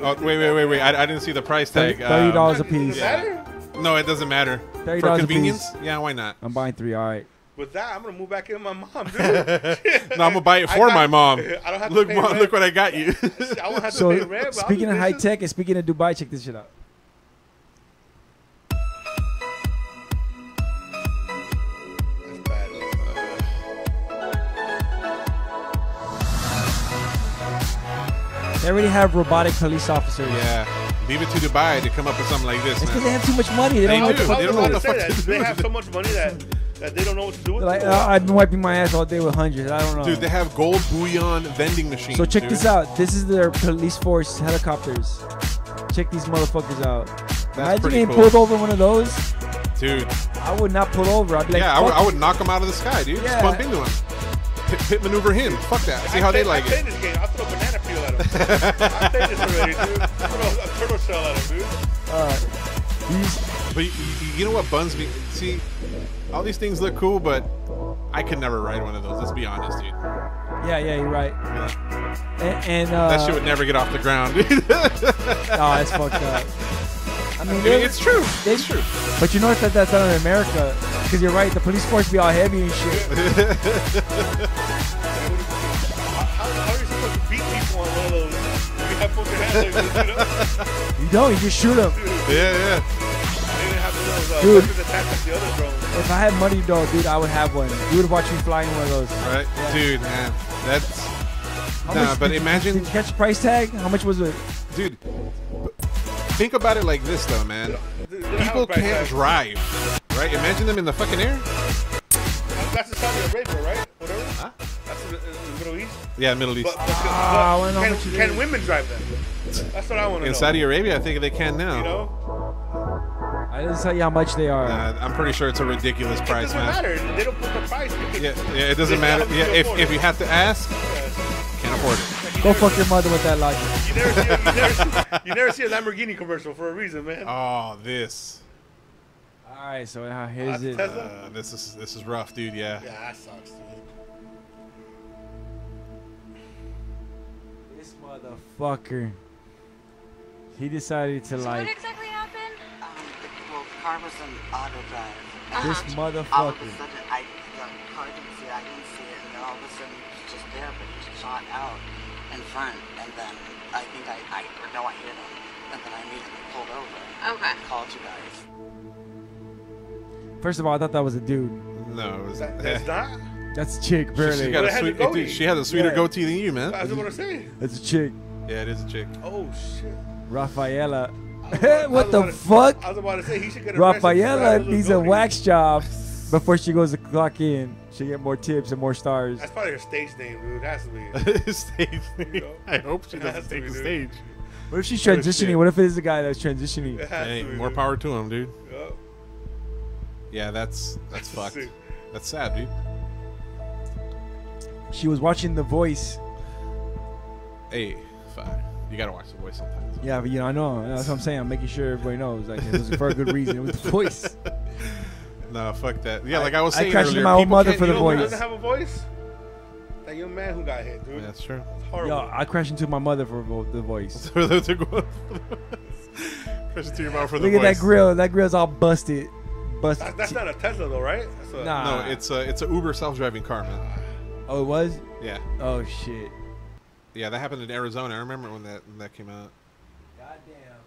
Oh, wait. I didn't see the price tag. $30 a piece. Matter? No, it doesn't matter. $30 For a convenience? piece. Yeah, why not? I'm buying 3. All right. With that, I'm gonna move back in with my mom, dude. No, I'm gonna buy it for my mom. I don't have Look, to pay mom, rent. look what I got you. I won't have So to pay rent. But speaking I'll of do high dishes. tech and speaking of Dubai, check this shit out. That's bad. They already have robotic police officers. Yeah. Leave it to Dubai to come up with something like this, It's because man. they have too much money. They don't know what the fuck They to don't know what do. the fuck to do. They have so much money that they don't know what to do with Like, it. I've been wiping my ass all day with hundreds. I don't know. Dude, they have gold bullion vending machines. So check dude. this out. This is their police force helicopters. Check these motherfuckers out. Imagine pretty getting cool. pulled over one of those. Dude. I would not pull over. I'd be like, Yeah, fuck I would knock him out of the sky, dude. Yeah. Just bump into him. Pit maneuver him. Fuck that. See how they like I played it. this game. I'll throw a banana peel at him. I played this already, dude. Throw a turtle shell at him, dude. But you know what buns me? See, all these things look cool, but I could never ride one of those. Let's be honest, dude. Yeah, you're right. And That shit would never get off the ground, dude. Oh, it's fucked up. I mean, it's true. It's true. But you notice that that's done in America. Because you're right, the police force be all heavy and shit. How are you supposed to beat people on one of those? You have fucking hands like this, You don't, you just shoot them. Yeah. They didn't have those Dude. weapons attached like the other drones. If I had money, though, dude, I would have one. You would watch me flying one of those. Right? Yeah. Dude, man. That's... How Nah, much but did you- imagine... Did you catch the price tag? How much was it? Dude, think about it like this, though, man. People can't drive, right? Imagine them in the fucking air. That's in Saudi Arabia, right? Whatever. Huh? That's in the Middle East. Yeah, Middle East. I wanna know how much it Can is. women drive them? That's what I want to know. In Saudi Arabia, I think they can now. You know? I didn't tell you how much they are. I'm pretty sure it's a ridiculous price, It doesn't man. matter. They don't put the price. Because Yeah, it doesn't matter. Yeah, if you have to ask, can't afford it. Go fuck your mother with that logic. You never see a Lamborghini commercial for a reason, man. Oh, this. All right, so here's it. This is rough, dude. Yeah. Yeah, that sucks, dude. This motherfucker. He decided to What like exactly happened? Well, the car was in auto drive. this All of a motherfucker. sudden, the car didn't see it. I didn't see it, and then all of a sudden, it was just there, but it shot out. in front, and then I think I hit him, and then I immediately pulled over. Okay. And called you guys. First of all, I thought that was a dude. No, it was That's not? That's a chick, barely. She, got a sweet, dude, she has a sweeter goatee than you, man. That's what I say. That's a chick. Yeah, it is a chick. Oh shit. Rafaela. What the fuck? I was about to say he should get arrested. Rafaela needs a wax job before she goes to clock in. She get more tips and more stars. That's probably her stage name, dude. It has to be. Stage name. I hope she doesn't take the stage. What if she's transitioning? What if it is the guy that's transitioning? Hey, more power to him, dude. Yep. Yeah, that's fucked. That's sad, dude. She was watching The Voice. Hey, fuck. You gotta watch The Voice sometimes. Yeah, but I know. That's what I'm saying. I'm making sure everybody knows. Like, it was for a good reason. It was The Voice. No, fuck that. Yeah, like I was saying I crashed earlier, my own people mother can't- for The you know, Voice. Doesn't have a voice? That young man who got hit, dude. That's true. It's horrible. Yo, I crashed into my mother for The Voice. Crashed into your mouth for The Look at Voice. that grill. That grill's all busted. Busted. That's not a Tesla, though, right? That's a, Nah. No, it's a Uber self-driving car, man. Oh, it was? Yeah. Oh, shit. Yeah, that happened in Arizona. I remember when that came out. Goddamn.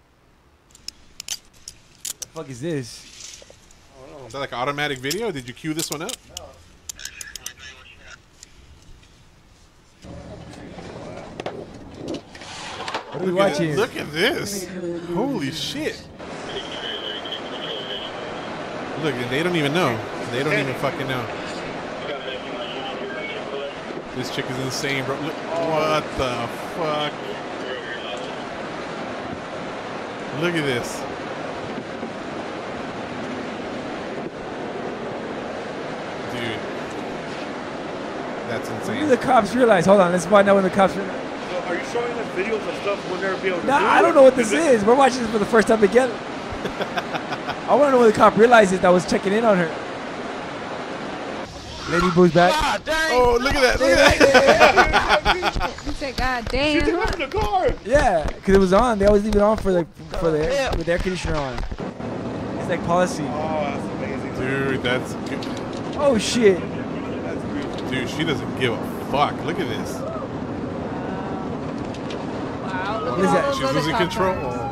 What the fuck is this? Is that like automatic video? Did you cue this one up? No. What are we watching? Look at this. Holy shit. Look, they don't even know. They don't even fucking know. This chick is insane, bro. Look, what the fuck? Look at this. Dude. That's insane. When do the cops realize? Hold on, let's find out when the cops realize. So are you showing us videos of stuff we'll never be able to do? Nah, I don't know what this is. We're watching this for the first time together. I want to know when the cop realizes that I was checking in on her. Lady Boo's back. Oh, look at that. Look at that. You said, God She damn. took off the car. Yeah, because it was on. They always leave it on for the with the air conditioner on. It's like policy. Oh, that's amazing. Dude, that's good. Oh shit. That's beautiful. Dude, she doesn't give a fuck. Look at this. Wow, look What is at that? all She's those losing other control. cop cars.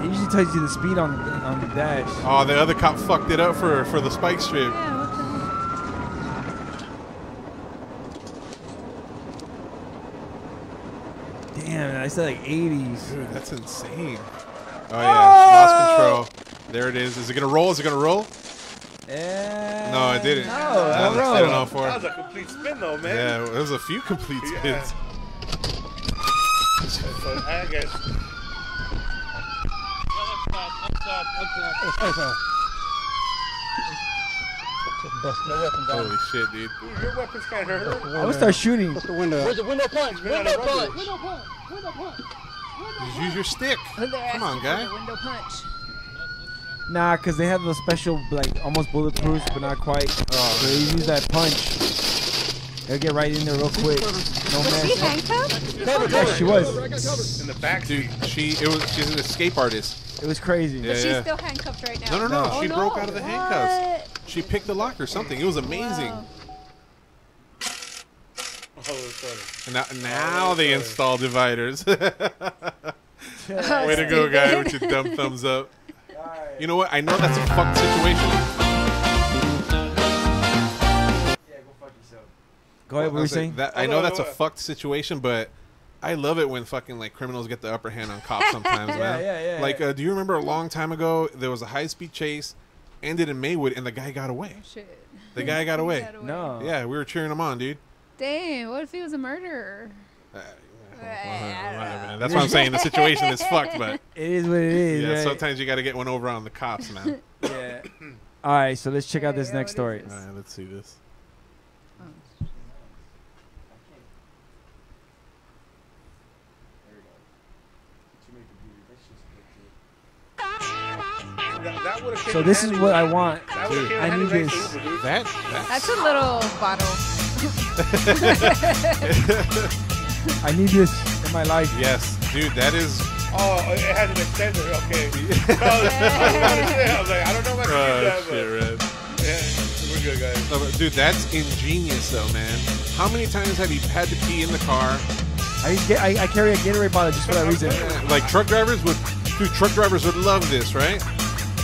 It usually tells you the speed on the dash. Oh, the other cop fucked it up for the spike strip. Yeah, what the Damn, I said like 80s. Dude, that's insane. Oh yeah, lost control. There it is. Is it gonna roll? Is it gonna roll? No, it didn't. No, I don't know for. That was a complete spin, though, man. Yeah, there was a few complete Yeah. spins. So I guess. Holy shit, dude. Dude, your weapons can't hurt her. I would start shooting. Where's the window punch? Window punch. Just use your stick. They're Come on, asking for guy. the window punch. Nah, because they have those special, like, almost bulletproof, but not quite. So they use that punch. They'll get right in there real quick. No Was she mess. handcuffed? Yeah, she was. In the back. Dude, she's an escape artist. It was crazy. Yeah, But yeah. she's still handcuffed right now. No. Oh, She no. broke out of the handcuffs. What? She picked the lock or something. It was amazing. Wow. Oh, sorry. And now they install dividers. Way Oh, to go, guy, stupid. with your dumb thumbs up. You know what? I know that's a fucked situation. Go ahead, what were you saying? I know that's a fucked situation, but I love it when fucking like criminals get the upper hand on cops sometimes, man. Yeah. Like, do you remember a long time ago there was a high-speed chase, ended in Maywood, and the guy got away? Oh, shit. The guy got away. No. Yeah, we were cheering him on, dude. Damn, what if he was a murderer? Man, that's what I'm saying. The situation is fucked, but It is what it is. yeah, right? sometimes you got to get one over on the cops, man. Yeah. All right, so let's check out this next story. All right, let's see this. So this is what I want. Dude, I need this. That's a little bottle. I need this in my life. Yes, dude, that is. Oh, it has an extender. Okay. I was like, I don't know if I can use that, but Shit, Red. yeah, we're good, guys. No, but dude, that's ingenious, though, man. How many times have you had to pee in the car? I carry a Gatorade bottle just for that reason. Like truck drivers would love this, right?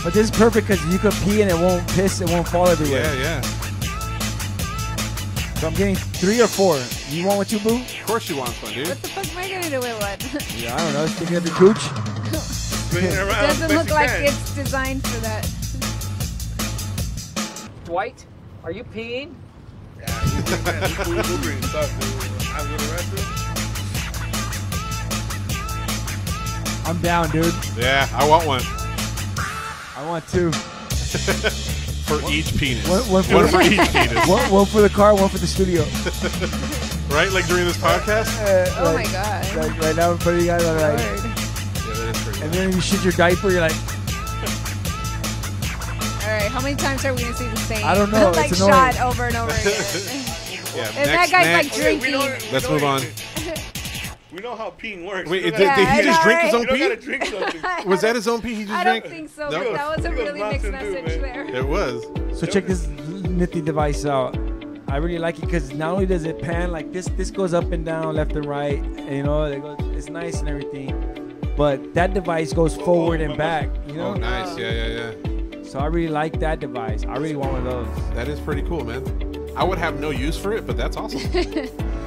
But this is perfect because you could pee and it won't piss, it won't fall everywhere. Yeah. So I'm getting 3 or 4. You want what you, boo? Of course you want one, dude. What the fuck am I gonna do with one? Yeah, I don't know. Sticking up your cooch. It doesn't look like it's designed for that. Dwight, are you peeing? Yeah, we'll bring stuff, dude. I'm gonna rest it. I'm down, dude. Yeah, I want one. I want 2. For each penis. One for each penis. One for the car, one for the studio. Right? Like during this podcast? Oh my god. Like right now in front of you guys, I'm like. Yeah, that is pretty and then you shit your diaper, you're like. Alright, how many times are we gonna see the same? I don't know. Like it's shot over and over again. Yeah, And that guy's like drinking. Let's move on. We know how peeing works. Wait, did he just drink his own You don't pee? gotta drink something. Was that his own pee he just I drank? don't think so, No. but that was a really mixed message there. It was. So check this nifty device out. I really like it because not only does it pan like this goes up and down, left and right, and you know, it's nice and everything. But that device goes forward and back. You know? Oh, nice. Yeah. So I really like that device. I really want one of those. That is pretty cool, man. I would have no use for it, but that's awesome.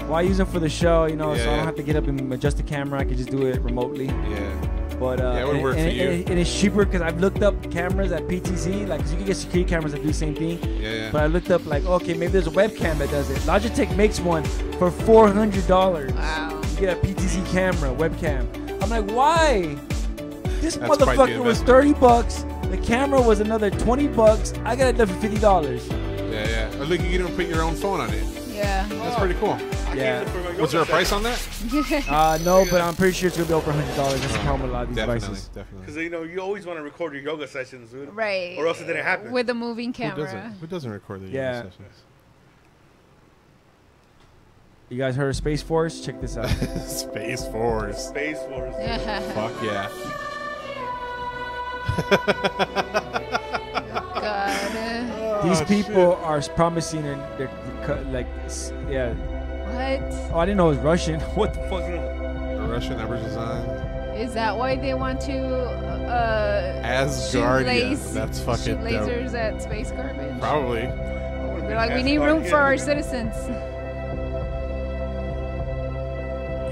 Well, I use them for the show, you know, Yeah, so I don't have to get up and adjust the camera. I can just do it remotely. Yeah. But Yeah, it would work for you. And it's cheaper because I've looked up cameras at PTC, like, 'cause you can get security cameras that do the same thing. Yeah. But I looked up, like, okay, maybe there's a webcam that does it. Logitech makes one for $400. Wow. You get a PTC camera, webcam. I'm like, why? This That's quite the motherfucker was $30. The camera was another $20. I got it done for $50. Yeah. Or look, you can even put your own phone on it. Yeah. That's pretty cool. Yeah. Was there a price on that? No, but I'm pretty sure it's gonna be over $100. That's the problem with a lot of these devices. Definitely. Because you always want to record your yoga sessions, dude. Right. Or else it didn't happen. With a moving camera. Who doesn't record the Yeah. yoga sessions? You guys heard of Space Force? Check this out. Space Force. Space Force. Fuck yeah. God. These people are promising and they're like, yeah. What? Oh, I didn't know it was Russian. What the fuck? The Russian ever designed. Is that why they want to Asgardia. shoot That's fucking shoot dope. lasers at space garbage? Probably. They're like, we need room for our citizens.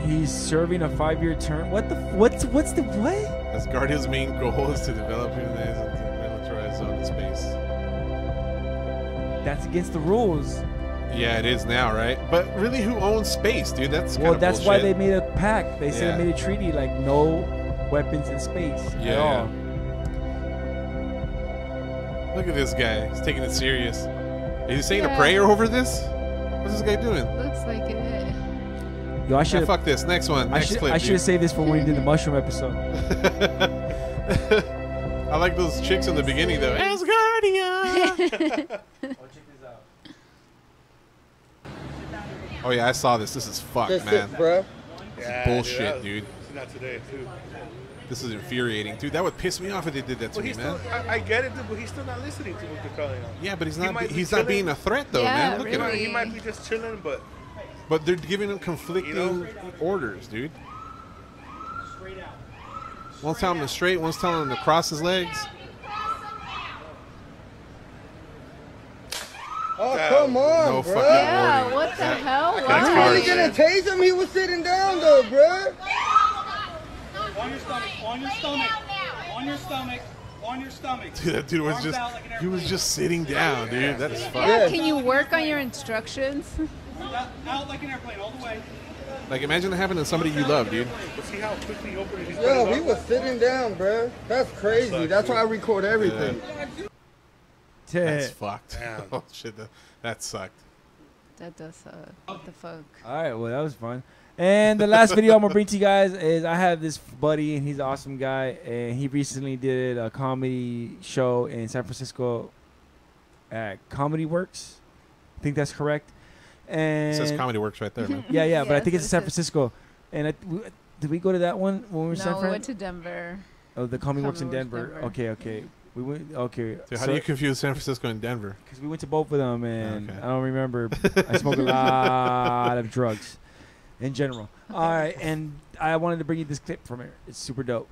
He's serving a 5-year term. What the? What's the what? Asgardia's main goal is to develop humans into a militarized zone in space. That's against the rules. Yeah, it is now, right? But really, who owns space, dude? That's Well, kinda that's why they bullshit. made a pact. They said they made a treaty like no weapons in space at all. Look at this guy. He's taking it serious. Is he saying a Yeah. prayer over this? What's this guy doing? Looks like it. Yo, I should. Fuck this. Next one. Next clip. I should have saved this for when we did the mushroom episode. I like those chicks in the beginning though. Asgardia. Oh yeah, I saw this. This is fucked, That's man. it, bro. This is bullshit, dude. Not today, too. This is infuriating, dude. That would piss me off if they did that to me, he's man. still, I get it, dude, but he's still not listening to what they're telling him. Yeah, but he's He not. might be He's not chilling. being a threat, though, Yeah, man. Look at him. He might be just chilling, but But they're giving him conflicting orders, dude. One's telling him to straight, one's telling him to cross his legs. Oh, come on, No bro. fucking Yeah, warning. what the That- hell? that's You Why? really gonna tase him? He was sitting down though, bro. On your stomach, on your stomach, on your stomach, on your stomach. Dude, that dude was Arms just, out like an he was just sitting down, dude. That is fucked. Yeah, can you work on your instructions? Out like an airplane, all the way. Like, imagine that happened to somebody you love, dude. but see how quickly he opened his Yo, he was sitting down, bro. That's crazy. That's why I record everything. That's fucked. Oh, shit. That sucked. That does suck. What the fuck? All right, well, that was fun. And the last video I'm going to bring to you guys is I have this buddy, and he's an awesome guy, and he recently did a comedy show in San Francisco at Comedy Works. I think that's correct. And It says Comedy Works right there, man. Yeah, but I think Yes, it's in San it is. Francisco. And did we go to that one when we were in San No, we Fran? went to Denver. Oh, the Comedy Works in Comedy Works Denver. Denver. Okay. We went. Okay. Dude, how do you confuse San Francisco and Denver? Because we went to both of them, and I don't remember. I smoked a lot of drugs, in general. All right, and I wanted to bring you this clip from it. It's super dope.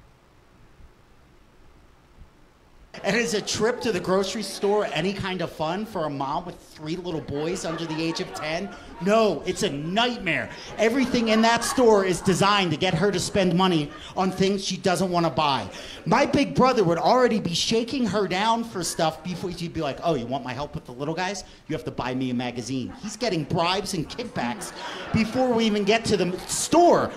And is a trip to the grocery store any kind of fun for a mom with 3 little boys under the age of 10? No, it's a nightmare. Everything in that store is designed to get her to spend money on things she doesn't want to buy. My big brother would already be shaking her down for stuff before she'd be like, oh, you want my help with the little guys? You have to buy me a magazine. He's getting bribes and kickbacks before we even get to the store.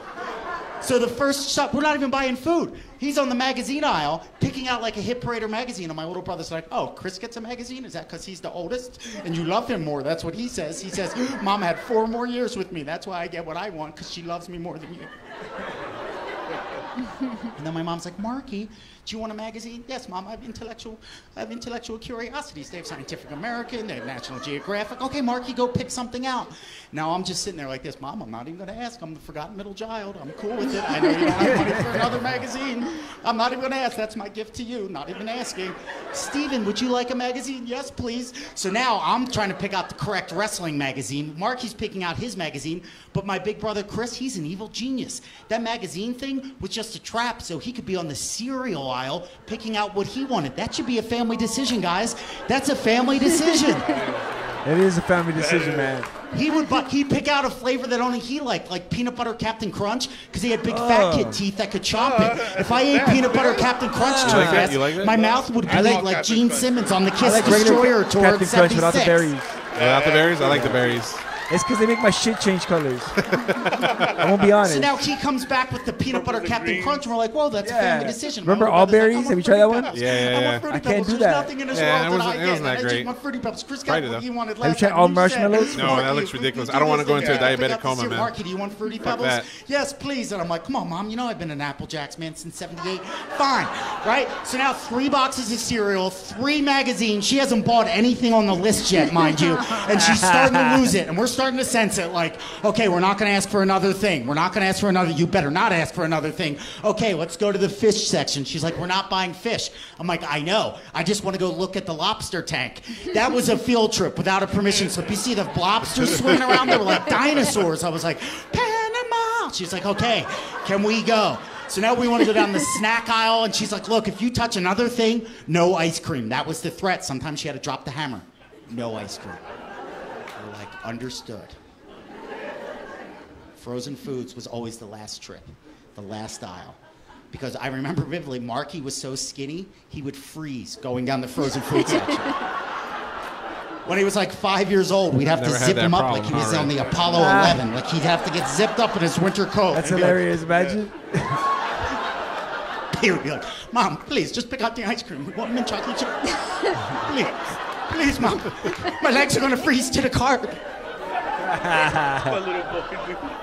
So the first shop, we're not even buying food. He's on the magazine aisle, picking out like a hit parader magazine, and my little brother's like, oh, Chris gets a magazine? Is that because he's the oldest? And you love him more, that's what he says. He says, Mom had 4 more years with me. That's why I get what I want, because she loves me more than you. And then my mom's like, Marky, do you want a magazine? Yes, Mom, I have intellectual curiosities. They have Scientific American, they have National Geographic. Okay, Marky, go pick something out. Now I'm just sitting there like this, Mom, I'm not even gonna ask. I'm the forgotten middle child. I'm cool with it. I know you don't have money for another magazine. I'm not even gonna ask. That's my gift to you, not even asking. Steven, would you like a magazine? Yes, please. So now I'm trying to pick out the correct wrestling magazine. Marky's picking out his magazine, but my big brother Chris, he's an evil genius. That magazine thing was just a trap so he could be on the cereal aisle picking out what he wanted. That should be a family decision, guys. That's a family decision. It is a family decision, man. He'd pick out a flavor that only he liked, like peanut butter Captain Crunch, because he had big fat kid teeth that could chomp it. If I ate peanut butter Captain Crunch too fast, my mouth would be like Gene Simmons on the Kiss Destroyer tour at 76. Without the berries. Without the berries? I like the berries. It's because they make my shit change colors. I won't be honest. So now he comes back with the peanut butter Captain Crunch, and we're like, whoa, that's a family decision. Remember all berries? Have you tried that one? Yeah. I can't do that. Nothing in this world that I get. I just want Fruity Pebbles. Chris got what he wanted last Have you tried all marshmallows? No, that looks ridiculous. I don't want to go into a diabetic coma, man. Marky, do you want Fruity Pebbles? Yes, please. And I'm like, come on, Mom. You know I've been an Apple Jacks man since '78. Fine, right? So now 3 boxes of cereal, 3 magazines. She hasn't bought anything on the list yet, mind you, and she's starting to lose it, and we're starting to sense it. Like, okay, we're not going to ask for another thing. We're not going to ask for another. You better not ask for another thing. Okay, let's go to the fish section. She's like, we're not buying fish. I'm like, I know. I just want to go look at the lobster tank. That was a field trip without a permission slip. You see the lobsters swimming around? They were like dinosaurs. I was like, Panama. She's like, okay, can we go? So now we want to go down the snack aisle, and she's like, look, if you touch another thing, no ice cream. That was the threat. Sometimes she had to drop the hammer. No ice cream. We're like, understood. Frozen foods was always the last trip, the last aisle. Because I remember vividly, Marky was so skinny, he would freeze going down the frozen food section. When he was like 5 years old, we'd have to zip him up like he was on the Apollo 11. Like he'd have to get zipped up in his winter coat. That's hilarious, imagine. He would be like, Mom, please, just pick out the ice cream. We want mint chocolate chip. Please, Mom. My legs are going to freeze to the carpet. My little boy.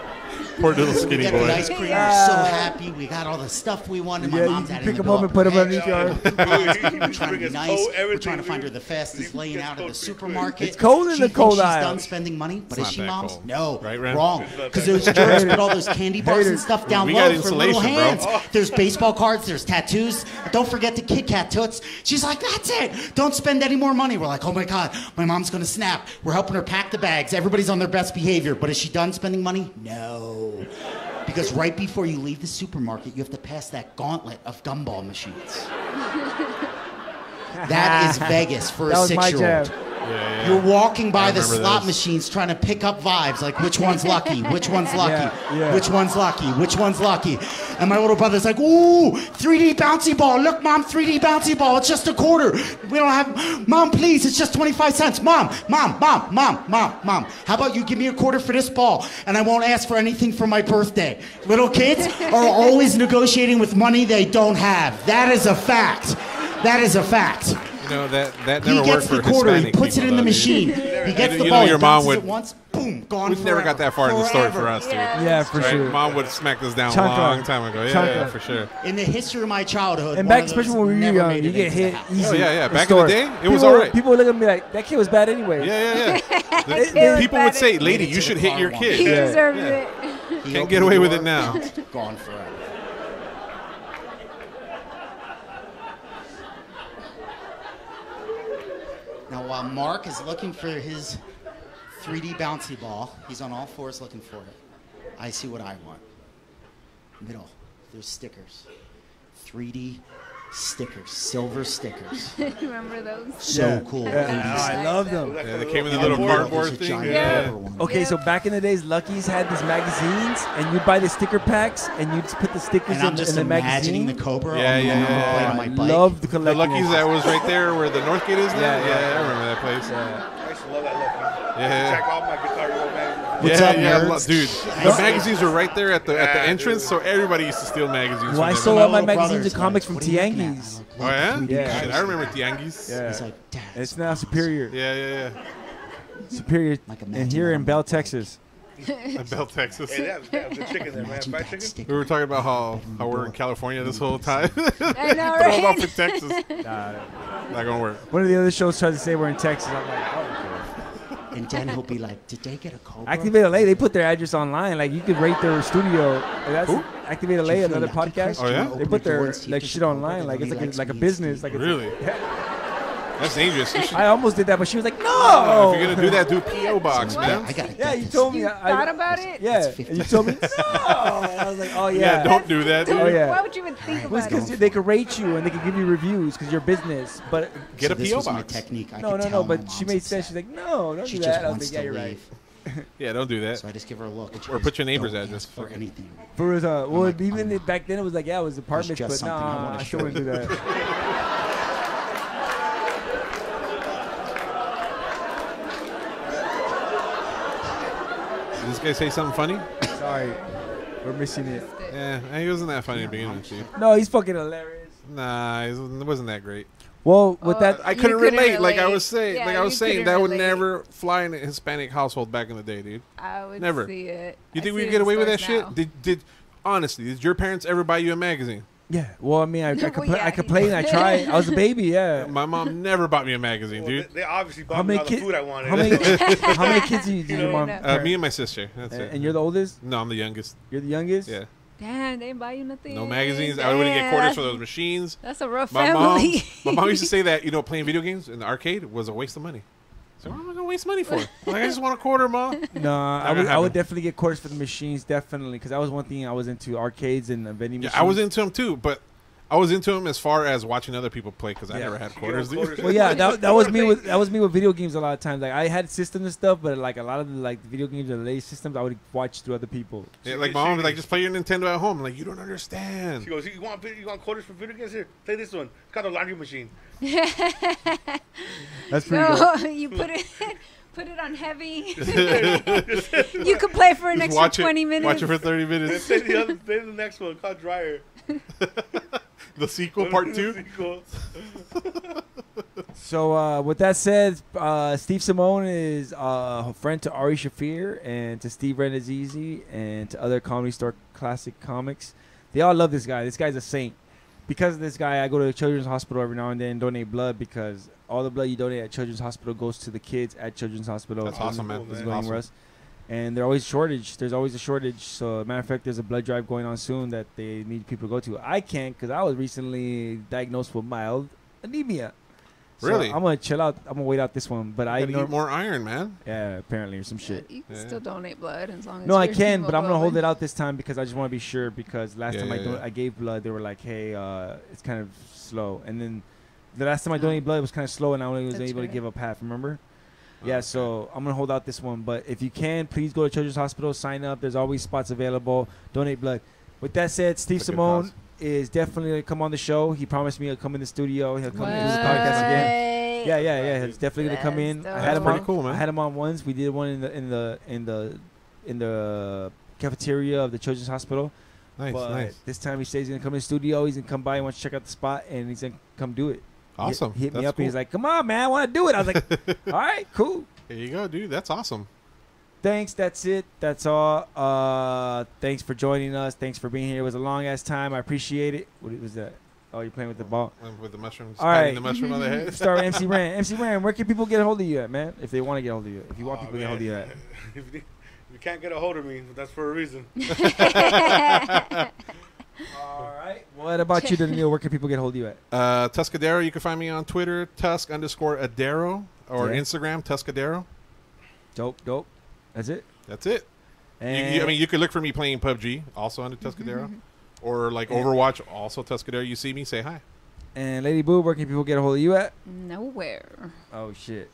Poor little skinny boy. We got the ice cream. We're so happy. We got all the stuff we wanted. My mom's you out pick in them the up and put them underneath your arm. We're trying to be nice. We're trying to find her the fastest lane out of the supermarket. It's cold in the cold aisle. She's done spending money, but is she, Mom's? Cold. No, right, Ren? wrong. Because those jerks put all those candy bars and stuff down low for little hands. Bro. There's baseball cards. There's tattoos. Don't forget the Kit Kat Toots. She's like, that's it. Don't spend any more money. We're like, oh my God, my mom's going to snap. We're helping her pack the bags. Everybody's on their best behavior. But is she done spending money? No. Because right before you leave the supermarket, you have to pass that gauntlet of gumball machines. That is Vegas for a 6-year-old. Yeah. You're walking by the slot those. machines trying to pick up vibes, like which one's lucky, which one's lucky, which one's lucky, which one's lucky. And my little brother's like, ooh, 3D bouncy ball. Look, Mom, 3D bouncy ball. It's just a quarter. We don't have, Mom, please, it's just 25 cents. Mom. How about you give me a quarter for this ball, and I won't ask for anything for my birthday. Little kids are always negotiating with money they don't have. That is a fact. That is a fact. You know, that never he worked gets for the quarter, Hispanic he puts it in the machine. He gets the ball, your he mom bounces would, it once, boom, gone we never got that far in the story for us, dude. Yeah, for sure. Mom would have smacked us down a Chunka. long time ago. Yeah, for sure. In the history of my childhood, and back, especially when we were young, you get hit easy. Oh, yeah. Back in the day, it was all right. People would look at me like, that kid was bad anyway. Yeah. People would say, lady, you should hit your kid. He deserves it. Can't get away with it now. Gone forever. Now, while Mark is looking for his 3D bouncy ball, he's on all fours looking for it. I see what I want. Middle, there's stickers. 3D stickers, silver stickers. Remember those? So cool. Yeah. Oh, I love them. Yeah, they came in the little cardboard thing. Okay, so back in the days, Lucky's had these magazines, and you'd buy the sticker packs, and you'd just put the stickers And I'm in just the imagining magazine. the Cobra Yeah, on the number plate on my bike. Love the The collecting. Lucky's that was right there where the Northgate is now. Yeah. I remember that place. I used to love that Lucky. Yeah. Check all my Guitar Hero magazines. What's up, nerds? Dude. The magazines were right there at the entrance, so everybody used to steal magazines. Well, I from sold them. all my little magazines and brother's comics from like, what are you looking at? Tianguis. Oh yeah? Yeah. Shit, I remember Tianguis. Yeah. He's like, Dad. It's now Superior. Yeah. Superior. Like And here in Bell, Texas. In Bell, Texas. Hey, that was the chicken there, man. Fried chicken? We were talking about how we're in California this whole time. I know, Throw them right? off in Texas. Not gonna work. One of the other shows tried to say we're in Texas. I'm like, oh. And then he'll be like, did they get a Cobra? Activate LA, they put their address online. Like, you could rate their studio. That's Who? Activate LA, another podcast. Oh, yeah? They put their like shit online. Like, it's like a business. Like, Really? That's dangerous. You should, I almost did that, but she was like, no. if you're gonna do that, do P.O. box, man. I gotta Yeah, get you this. told me. You thought about it? Yeah, and you told me no. And I was like, oh yeah. Don't do that, dude. Oh yeah. Why would you even think Well, it's about it? because they could rate you and they could give you reviews because you're business. But Get a this P.O. was my box. technique. I no. could tell my But she mom's made sense. upset. She's like, no, don't She do just that. I was wants like, yeah, to you're right. leave. Yeah, don't do that. So I just give her a look. And she Or goes, put your neighbor's "Don't address. ask for anything. For well, like, even back then it was like, yeah, it was apartments, just but something I nah, wanna I still show wouldn't do you. that. Did this guy say something funny? Sorry, we're missing it. Yeah, he wasn't that funny to begin with, dude. No, he's fucking hilarious. Nah, it wasn't that great. Well, with that, I couldn't relate. Like I was saying, Yeah, like I was you saying, couldn't that would relate. never fly in a Hispanic household back in the day, dude. I would Never. see it. You I think see we it could get in away with that stores shit? now. Did honestly, did your parents ever buy you a magazine? yeah. Well, I mean, I Well, yeah, complained. I tried. I was a baby. Yeah. My mom never bought me a magazine, Well, dude. they obviously How bought me many all the kids? food I wanted. How many kids did your mom? Me and my sister. That's it. And you're the oldest. No, I'm the youngest. You're the youngest. Yeah. Damn, they didn't buy you nothing. No magazines. I wouldn't get quarters for those machines. That's a rough My family. mom used to say that playing video games in the arcade was a waste of money. So what am I gonna waste money for? I'm like, I just want a quarter, mom. No, I would happen. definitely get quarters for the machines, definitely, because that was one thing I was into, arcades and vending Yeah, machines. I was into them too, but I was into them as far as watching other people play because I Yeah. never had quarters. Dude. Well, yeah, that was me with video games a lot of times. Like I had systems and stuff, but like a lot of the video games or the latest systems, I would watch through other people. Yeah, like my mom was like, just play your Nintendo at home. I'm like, you don't understand. She goes, you want quarters for video games? Here, play this one. It's called a laundry machine. That's pretty No, good. you put it on heavy. You could play for an Just extra watch 20 minutes. Watch it for 30 minutes. Play the next one called Dryer. The sequel, part 2. Sequel. So with that said, Steve Simone is a friend to Ari Shafir and to Steve Renazizi and to other Comedy Store Classic Comics. They all love this guy. This guy's a saint. Because of this guy, I go to the Children's Hospital every now and then and donate blood because all the blood you donate at Children's Hospital goes to the kids at Children's Hospital. That's awesome, man. It's That's going awesome. Russ. And there's always shortage. There's always a shortage. So, matter of fact, there's a blood drive going on soon that they need people to go to. I can't because I was recently diagnosed with mild anemia. So Really? I'm gonna chill out. I'm gonna wait out this one. But I You gotta know eat more iron, man. Yeah, apparently, or some shit. You can still donate blood as long as No, I you're can, but I'm gonna hold hemoglobin. it out this time because I just want to be sure. Because last Yeah, time yeah. I gave blood, they were like, "Hey, it's kind of slow." And then the last time I donated blood, it was kind of slow, and I only was That's able to right. give up half. Remember? Yeah, so I'm gonna hold out this one. But if you can, please go to Children's Hospital, sign up. There's always spots available. Donate blood. With that said, Steve That's a good Simone cause. is definitely gonna come on the show. He promised me he'll come in the studio. He'll come and do the What? podcast again. Yeah. He's definitely gonna come in. That's I had him pretty on. cool, man. I had him on once. We did one in the cafeteria of the Children's Hospital. Nice, But nice. this time he says he's gonna come in the studio. He's gonna come by. He wants to check out the spot, and he's gonna come do it. Awesome. He hit me That's up, and he's cool. like, "Come on, man, I want to do it." I was like, "All right, cool. There you go, dude. That's awesome. Thanks. That's it. That's all. Thanks for joining us. Thanks for being here. It was a long ass time. I appreciate it. What was that? Oh, you're playing with the ball. With the mushrooms. All Patting right. the mushroom on the head. Start with MC Ran. MC Ran, where can people get a hold of you at, man? If they want to get a hold of you. If you want people to get a hold of you at. If you can't get a hold of me, that's for a reason. All right. What about you, Danilo? Where can people get hold of you at? Tuscadero. You can find me on Twitter, Tusk_Adero, or Instagram, Tuscadero. Dope. That's it. That's it. I mean, you could look for me playing PUBG, also under Tuscadero, or like Overwatch, also Tuscadero. You see me, say hi. And Lady Boo, where can people get a hold of you at? Nowhere. Oh shit.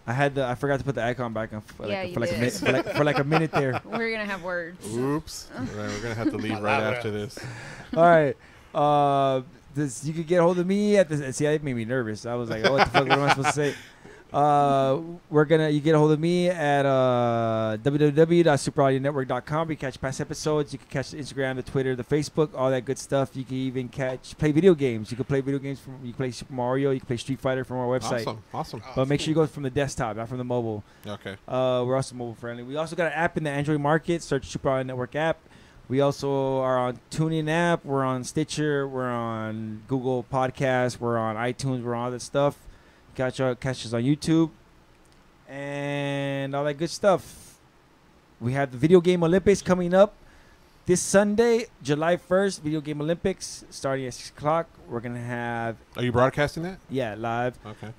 I forgot to put the icon back on for like a minute there. We're gonna have words. Oops. Right, we're gonna have to leave right after this. All right. You could get a hold of me at this. See, it made me nervous. I was like, oh, what the fuck? What am I supposed to say? You get a hold of me at www.superaudionetwork.com. You can catch past episodes. You can catch the Instagram, the Twitter, the Facebook, all that good stuff. You can even play video games. You can play video games you can play Super Mario. You can play Street Fighter from our website. Awesome. But make sure you go from the desktop, not from the mobile. Okay. We're also mobile friendly. We also got an app in the Android market. Search Super Audio Network app. We also are on TuneIn app. We're on Stitcher. We're on Google Podcasts. We're on iTunes. We're on all that stuff. Catch us on YouTube and all that good stuff. We have the Video Game Olympics coming up this Sunday, July 1st. Video Game Olympics starting at 6 o'clock. We're gonna have. Are you broadcasting that? Yeah, live. Okay.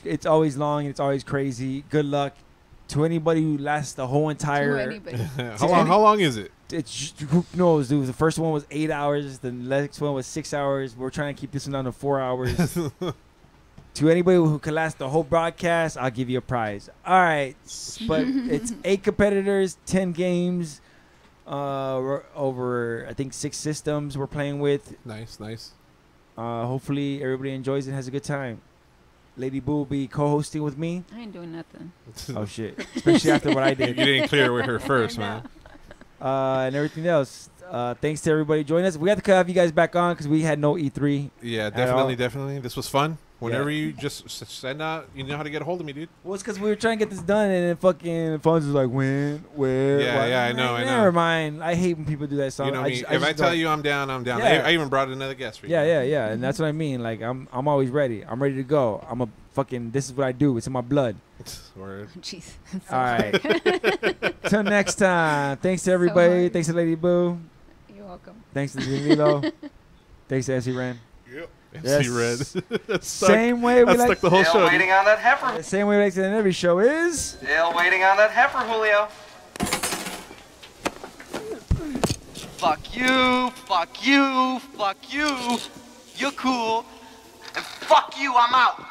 It's always long and it's always crazy. Good luck to anybody who lasts the whole entire. How long is it? It's who knows, dude. The first one was 8 hours. The next one was 6 hours. We're trying to keep this one down to 4 hours. To anybody who can last the whole broadcast, I'll give you a prize. All right. But it's 8 competitors, 10 games, over, I think, 6 systems we're playing with. Nice. Hopefully, everybody enjoys it and has a good time. Lady Boo will be co-hosting with me. I ain't doing nothing. Oh, shit. Especially after what I did. You didn't clear it with her first, man. And everything else. Thanks to everybody joining us. We have to have you guys back on because we had no E3. Yeah, definitely. This was fun. Whenever you just send out, you know how to get a hold of me, dude. Well, it's because we were trying to get this done, and then fucking Fonz was like, when, where? Yeah, I know. Never mind. I hate when people do that. So you know me. If I tell you I'm down, I'm down. Yeah. I even brought another guest for you. Yeah. And that's what I mean. Like, I'm always ready. I'm ready to go. This is what I do. It's in my blood. Word. Jeez. All right. Till next time. Thanks to everybody. Thanks to Lady Boo. You're welcome. Thanks to Danilo. Thanks to MC Ren. Yep. MC Red. Same way we like the whole show. Waiting on that heifer. The same way we like to end every show is. Still waiting on that heifer, Julio. Fuck you, fuck you, fuck you. You're cool. And fuck you, I'm out.